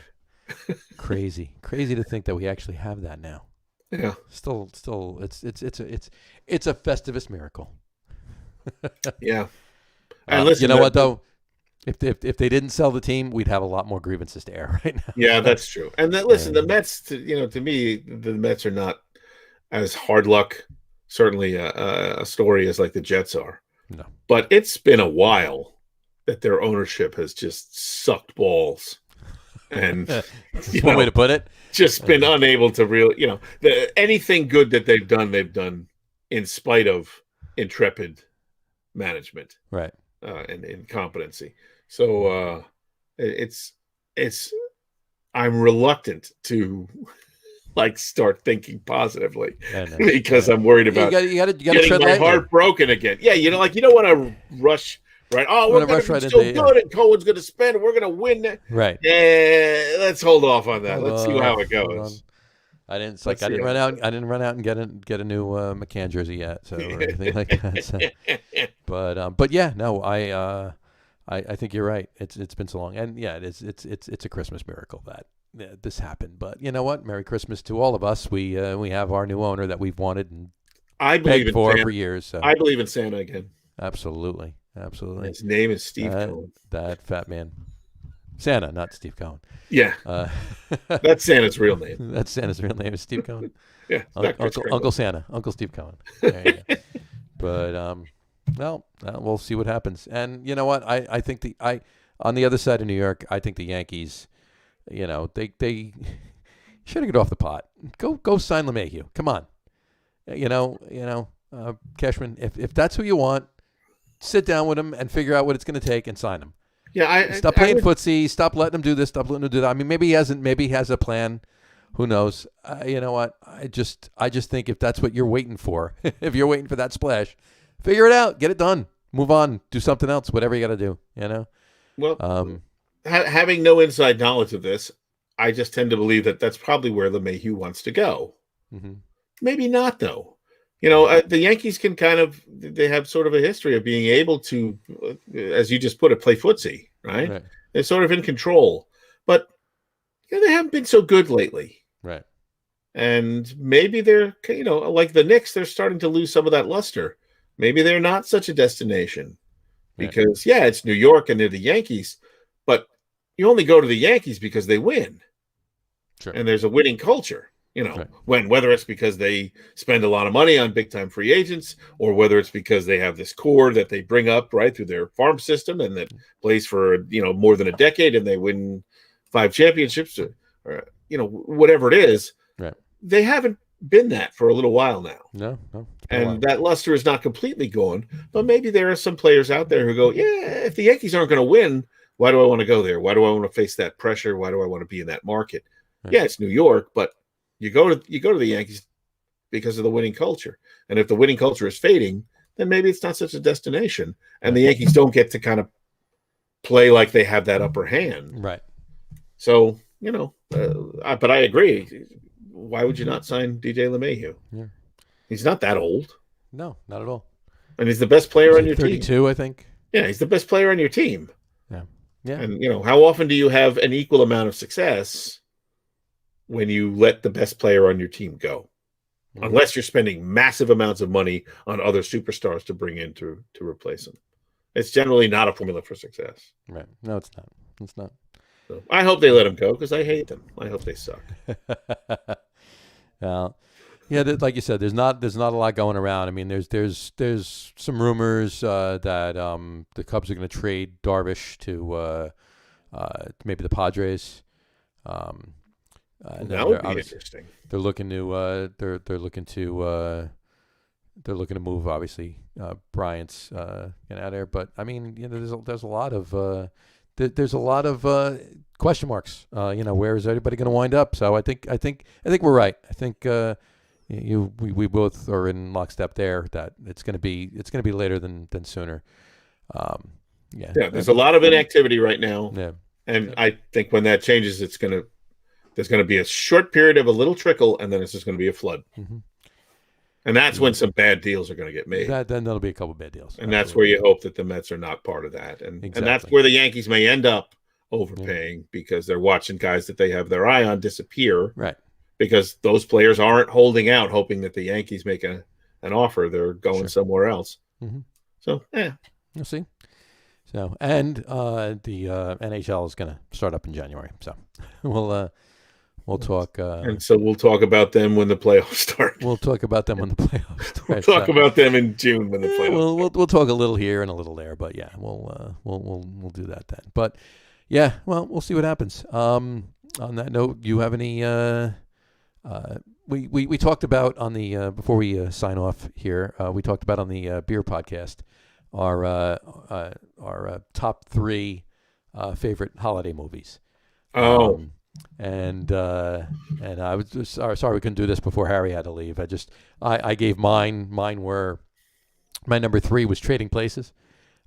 Crazy to think that we actually have that now. Yeah. Still, it's a Festivus miracle. Yeah. And listen, you know what though? If they didn't sell the team, we'd have a lot more grievances to air right now. Yeah, that's true. And listen, the Mets, to me, the Mets are not as hard luck, certainly a story as like the Jets are. No. But it's been a while that their ownership has just sucked balls. And one way to put it. Just been unable to really, anything good that they've done in spite of intrepid management. Right. And incompetency. So I'm reluctant to start thinking positively because I'm worried about you gotta getting my heart broken again. Yeah, you don't want to rush. Right. Oh, we're going to be so good, and Cohen's going to spend, and we're going to win. Right. Yeah. Let's hold off on that. Let's see how it goes. I didn't run out and get a new McCann jersey yet, so or anything like that. So. But yeah, no, I think you're right. It's been so long, and yeah, it's a Christmas miracle that this happened. But you know what? Merry Christmas to all of us. We have our new owner that we've wanted and begged for years. So. I believe in Santa again. Absolutely. His name is Steve Cohen. That fat man. Santa, not Steve Cohen. Yeah. That's Santa's real name. That's Santa's real name is Steve Cohen. Yeah. Uncle Santa. Uncle Steve Cohen. There you go. But Well, we'll see what happens. And you know what? I think on the other side of New York, I think the Yankees, they should have got off the pot. Go sign LeMahieu. Come on. Cashman, if that's who you want, sit down with him and figure out what it's going to take and sign him. Yeah, Stop playing footsie. Stop letting him do this. Stop letting him do that. I mean, maybe he hasn't. Maybe he has a plan. Who knows? You know what? I just think if that's what you're waiting for, if you're waiting for that splash, figure it out. Get it done. Move on. Do something else. Whatever you got to do. Well, having no inside knowledge of this, I just tend to believe that that's probably where LeMahieu wants to go. Mm-hmm. Maybe not, though. The Yankees can they have sort of a history of being able to, as you just put it, play footsie, right? They're sort of in control. But they haven't been so good lately. Right. And maybe they're, like the Knicks, they're starting to lose some of that luster. Maybe they're not such a destination. Because, it's New York and they're the Yankees. But you only go to the Yankees because they win. Sure. And there's a winning culture. Whether it's because they spend a lot of money on big-time free agents, or whether it's because they have this core that they bring up right through their farm system and that plays for more than a decade and they win 5 championships, or whatever it is. Right. They haven't been that for a little while now. No. And that luster is not completely gone. But maybe there are some players out there who go, if the Yankees aren't going to win, why do I want to go there? Why do I want to face that pressure? Why do I want to be in that market? Right. Yeah, it's New York, but you go to the Yankees because of the winning culture. And if the winning culture is fading, then maybe it's not such a destination. And the Yankees don't get to kind of play like they have that upper hand. Right. So, but I agree. Why would you not sign DJ LeMahieu? Yeah. He's not that old. No, not at all. And he's the best player on your 32, team. 32, I think. Yeah, he's the best player on your team. Yeah. Yeah. And, how often do you have an equal amount of success when you let the best player on your team go? Mm-hmm. Unless you're spending massive amounts of money on other superstars to bring in to replace them. It's generally not a formula for success. Right. No, it's not. It's not. So I hope they let him go because I hate them. I hope they suck. Well, like you said, there's not a lot going around. I mean, there's some rumors that the Cubs are going to trade Darvish to maybe the Padres. That would be interesting. They're looking to move obviously Bryant's out of there, but I mean there's a lot of question marks. Where is everybody going to wind up? So I think we're right. I think we both are in lockstep there that it's going to be later than sooner. There's a lot of inactivity right now. Yeah. And I think when that changes, there's going to be a short period of a little trickle, and then it's just going to be a flood. Mm-hmm. And that's when some bad deals are going to get made. Then there'll be a couple bad deals. And that's where you hope that the Mets are not part of that. And that's where the Yankees may end up overpaying because they're watching guys that they have their eye on disappear. Right. Because those players aren't holding out, hoping that the Yankees make an offer. They're going somewhere else. Mm-hmm. So, we'll see. So, and the NHL is going to start up in January. So, we'll talk. And so we'll talk about them when the playoffs start. We'll talk about them when the playoffs start. We'll talk about them in June when the playoffs. We'll talk a little here and a little there, but yeah, we'll do that then. But yeah, well, we'll see what happens. On that note, you have any? We talked about on the before we sign off here. We talked about on the beer podcast our top 3 favorite holiday movies. And I was just sorry we couldn't do this before Harry had to leave. I gave mine. Mine were my number 3 was Trading Places.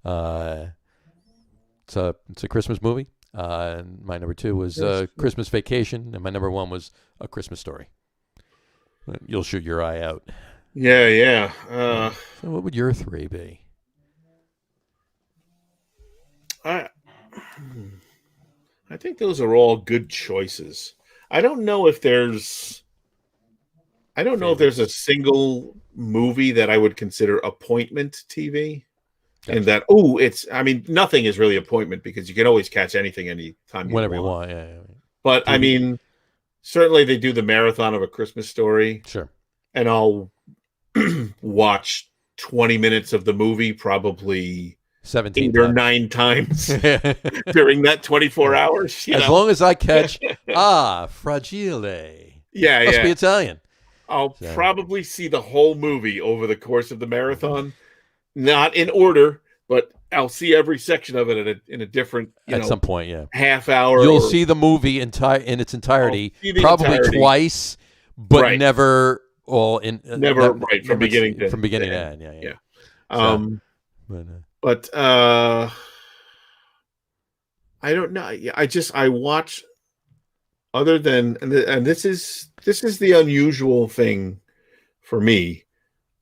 It's a Christmas movie. And my number 2 was Christmas Vacation, and my number 1 was A Christmas Story. You'll shoot your eye out. Yeah. So what would your 3 be? I think those are all good choices. I don't know if there's a single movie that I would consider appointment TV. Gotcha. And that, nothing is really appointment because you can always catch anything anytime whenever you want. Yeah. But TV. I mean, certainly they do the marathon of A Christmas Story. Sure. And I'll watch 20 minutes of the movie probably 17 8 or times. 9 times during that 24 hours. As long as I catch fragile. Yeah, Must be yeah. Italian. I'll So- probably see the whole movie over the course of the marathon, not in order, but I'll see every section of it in a different, At some point, yeah. half hour. You'll or- see the movie in its entirety, I'll see the probably entirety. twice, but Right. never all in. Never right from beginning to from beginning to end. end. Yeah. Yeah. But I don't know. I watch. Other than and this is the unusual thing for me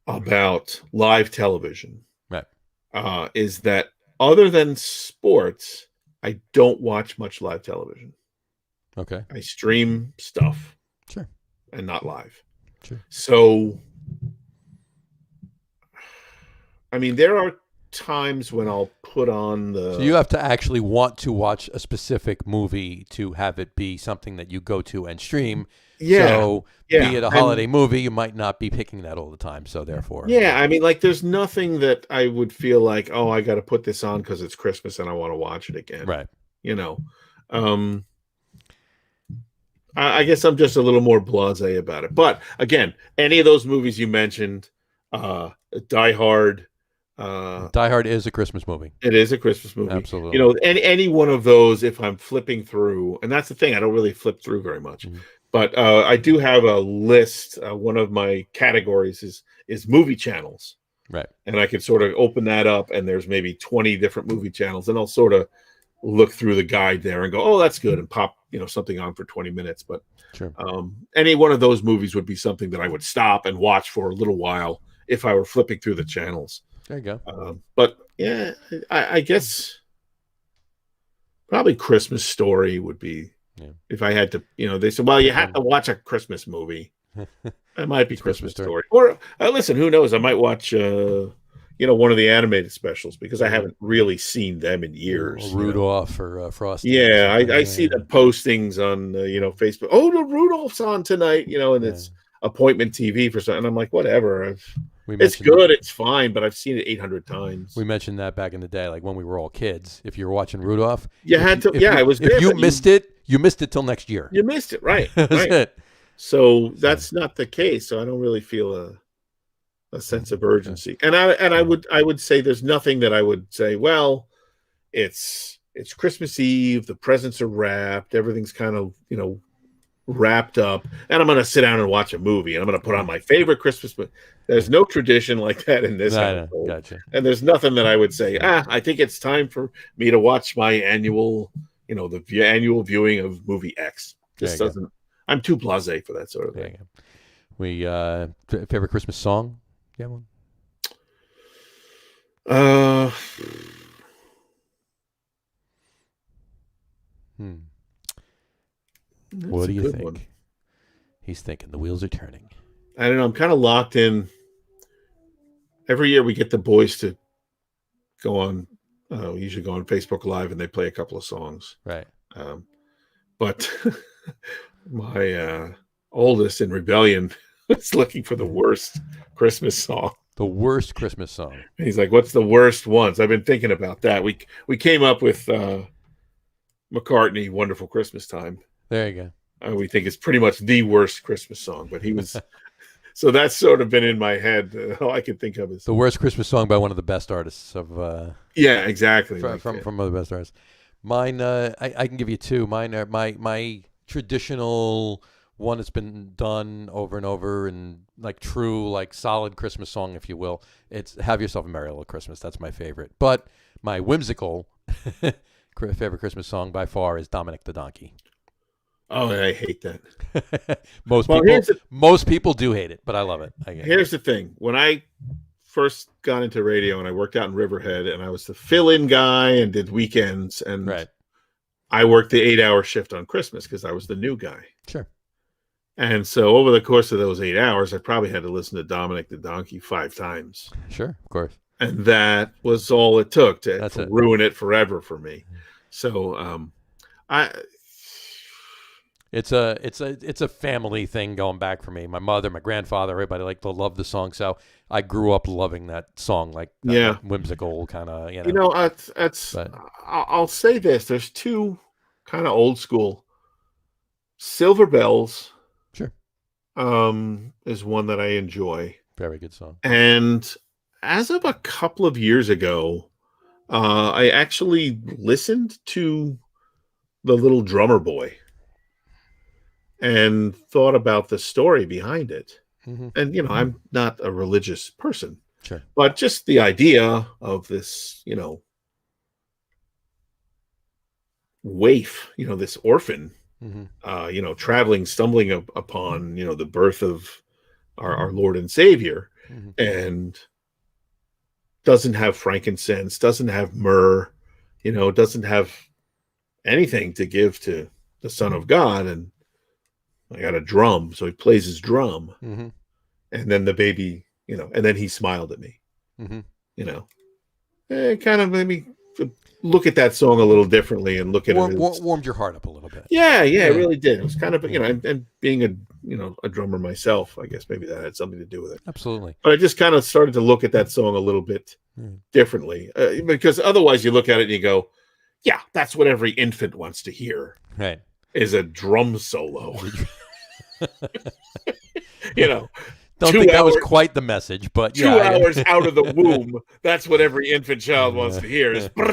about live television, right? Is that other than sports, I don't watch much live television. Okay. I stream stuff, sure, and not live. Sure. So, I mean, there are times when I'll put on the. So you have to actually want to watch a specific movie to have it be something that you go to and stream. Yeah. So be it a holiday movie, you might not be picking that all the time. So therefore. Yeah, I mean, like, there's nothing that I would feel like, oh, I got to put this on because it's Christmas and I want to watch it again. Right. I guess I'm just a little more blasé about it. But again, any of those movies you mentioned, Die Hard. Die Hard is a Christmas movie. It is a Christmas movie. Absolutely. Any one of those, if I'm flipping through, and that's the thing, I don't really flip through very much. Mm-hmm. But I do have a list. One of my categories is movie channels. Right. And I could sort of open that up, and there's maybe 20 different movie channels, and I'll sort of look through the guide there and go, oh, that's good, and pop something on for 20 minutes. But sure. Any one of those movies would be something that I would stop and watch for a little while if I were flipping through the channels. There you go. But yeah, I guess probably Christmas Story would be, if I had to, they said, well, you have to watch a Christmas movie. It might be Christmas Story. Or listen, who knows? I might watch, one of the animated specials because I haven't really seen them in years. Or Rudolph or Frosty. Yeah, I see the postings on, Facebook. Oh, the Rudolph's on tonight, and it's appointment TV for something. And I'm like, whatever. It's good. It's fine, but I've seen it 800 times. We mentioned that back in the day, like when we were all kids. If you were watching Rudolph, it was. If you missed it, you missed it till next year. You missed it, right? That's it. So that's not the case. So I don't really feel a sense of urgency. And I would say there's nothing that I would say. Well, it's Christmas Eve. The presents are wrapped. Everything's kind of wrapped up, and I'm going to sit down and watch a movie, and I'm going to put on my favorite Christmas movie. There's no tradition like that in this household. Gotcha. And there's nothing that I would say, I think it's time for me to watch my annual, the annual viewing of movie X. Just doesn't. I'm too blasé for that sort of thing. We favorite Christmas song? Yeah, one. What do you think? One. He's thinking the wheels are turning. I don't know. I'm kind of locked in. Every year we get the boys to go on. We usually go on Facebook Live and they play a couple of songs. Right. But my oldest in rebellion was looking for the worst Christmas song. The worst Christmas song. And he's like, "What's the worst ones?" I've been thinking about that. We came up with McCartney, "Wonderful Christmas Time." There you go. We think it's pretty much the worst Christmas song, but he was. So that's sort of been in my head. All I can think of is the worst Christmas song by one of the best artists of. Yeah, exactly. From one of the best artists. Mine, I can give you two. Mine are my traditional one that's been done over and over, and like true, like solid Christmas song, if you will. It's "Have Yourself a Merry Little Christmas." That's my favorite. But my whimsical favorite Christmas song by far is "Dominic the Donkey." Oh, I hate that. Most people do hate it, but I love it. Here's the thing. When I first got into radio and I worked out in Riverhead and I was the fill-in guy and did weekends, and I worked the 8-hour shift on Christmas because I was the new guy. Sure. And so over the course of those 8 hours, I probably had to listen to Dominic the Donkey 5 times. Sure, of course. And that was all it took to ruin it forever for me. So it's a family thing going back for me. My mother, my grandfather, everybody like to love the song. So I grew up loving that song, like that whimsical kind of, I'll say this. There's two kind of old school. Silver Bells. Sure. Is one that I enjoy. Very good song. And as of a couple of years ago, I actually listened to The Little Drummer Boy and thought about the story behind it. Mm-hmm. And, I'm not a religious person. Sure. But just the idea of this, waif, this orphan, traveling, stumbling upon, the birth of our Lord and Savior, and doesn't have frankincense, doesn't have myrrh, doesn't have anything to give to the Son of God. And I got a drum, so he plays his drum, and then the baby, and then he smiled at me, it kind of made me look at that song a little differently and look at it. Warmed your heart up a little bit. Yeah, it really did. It was kind of, and being a drummer myself, I guess maybe that had something to do with it. Absolutely. But I just kind of started to look at that song a little bit differently, because otherwise you look at it and you go, yeah, that's what every infant wants to hear. Right. Is a drum solo. Don't think that was quite the message, but 2 hours out of the womb, that's what every infant child wants to hear is, so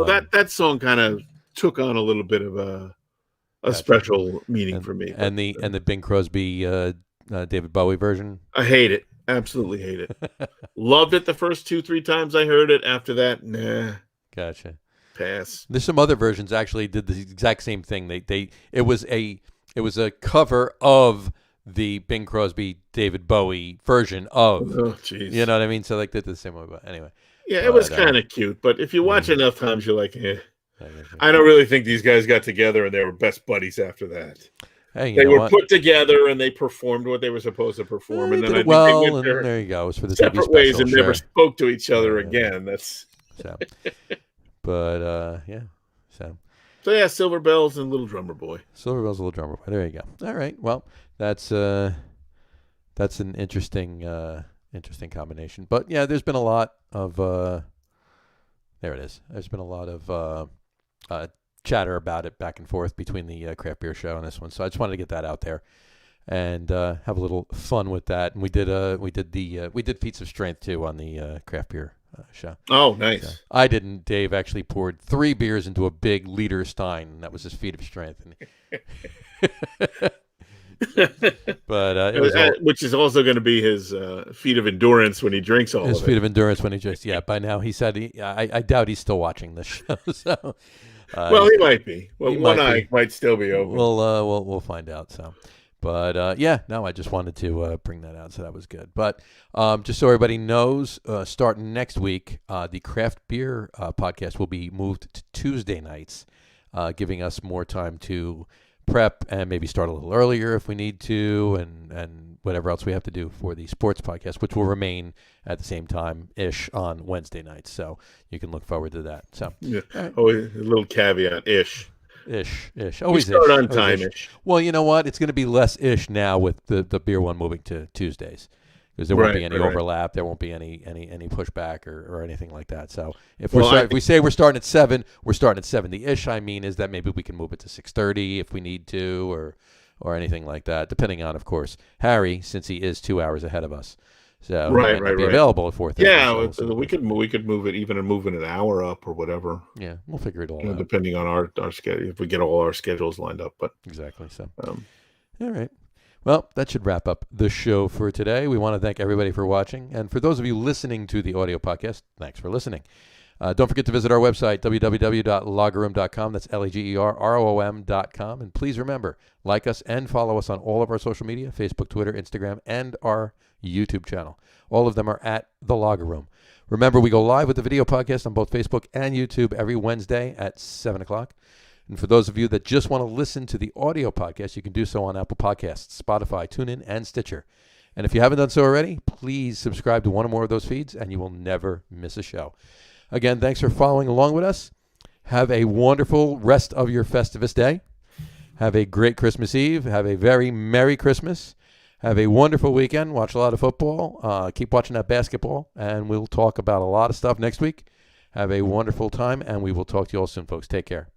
that song kind of took on a little bit of a special meaning for me. And the Bing Crosby, David Bowie version. I hate it. Absolutely hate it. Loved it the first 2-3 times I heard it. After that, nah. Gotcha. Pass. There's some other versions actually did the exact same thing. It was a cover of the Bing Crosby David Bowie version of. Oh, jeez. You know what I mean? So like they did the same way. But anyway. Yeah, it was kind of cute, but if you watch enough times, you're like, I don't really think these guys got together and they were best buddies after that. Hey, they were put together and they performed what they were supposed to perform, and then I think they went there you go. It was for the separate TV ways special, and never spoke to each other again. That's. So, but yeah, so yeah, Silver Bells and Little Drummer Boy. Silver Bells, Little Drummer Boy. There you go. All right. Well, that's an interesting combination. But yeah, there's been a lot of there it is. There's been a lot of chatter about it back and forth between the craft beer show and this one. So I just wanted to get that out there and have a little fun with that. And we did Feats of Strength too on the craft beer show. Oh, nice. So I didn't. Dave actually poured 3 beers into a big liter stein. And that was his feat of strength. But it was which is also going to be his feat of endurance when he drinks all his of it. feat of endurance when he drinks. Yeah, by now he said I doubt he's still watching this show. So, well, he might be. Well, one eye might still be open. We'll find out. So. But I just wanted to bring that out, so that was good. But just so everybody knows, starting next week, the craft beer podcast will be moved to Tuesday nights, giving us more time to prep and maybe start a little earlier if we need to, and whatever else we have to do for the sports podcast, which will remain at the same time-ish on Wednesday nights. So you can look forward to that. So yeah. Always a little caveat, ish. Always start ish. on time-ish. Well, you know what? It's going to be less ish now with the beer one moving to Tuesdays, because there won't be any overlap. There won't be any pushback or anything like that. So if we say we're starting at 7, we're starting at 7. The ish I mean is that maybe we can move it to 6:30 if we need to, or anything like that, depending on, of course, Harry, since he is 2 hours ahead of us. So right. Be available at 4:30. Yeah, so we could move it, even moving an hour up or whatever. Yeah, we'll figure it all out. Depending on our schedule, if we get all our schedules lined up. But exactly. So, all right. Well, that should wrap up the show for today. We want to thank everybody for watching, and for those of you listening to the audio podcast, thanks for listening. Don't forget to visit our website, www.lagerroom.com. That's LAGERROOM.com. And please remember, like us and follow us on all of our social media, Facebook, Twitter, Instagram, and our YouTube channel. All of them are at The Lager Room. Remember, we go live with the video podcast on both Facebook and YouTube every Wednesday at 7 o'clock. And for those of you that just want to listen to the audio podcast, you can do so on Apple Podcasts, Spotify, TuneIn, and Stitcher. And if you haven't done so already, please subscribe to one or more of those feeds, and you will never miss a show. Again, thanks for following along with us. Have a wonderful rest of your Festivus day. Have a great Christmas Eve. Have a very Merry Christmas. Have a wonderful weekend. Watch a lot of football. Keep watching that basketball. And we'll talk about a lot of stuff next week. Have a wonderful time, and we will talk to you all soon, folks. Take care.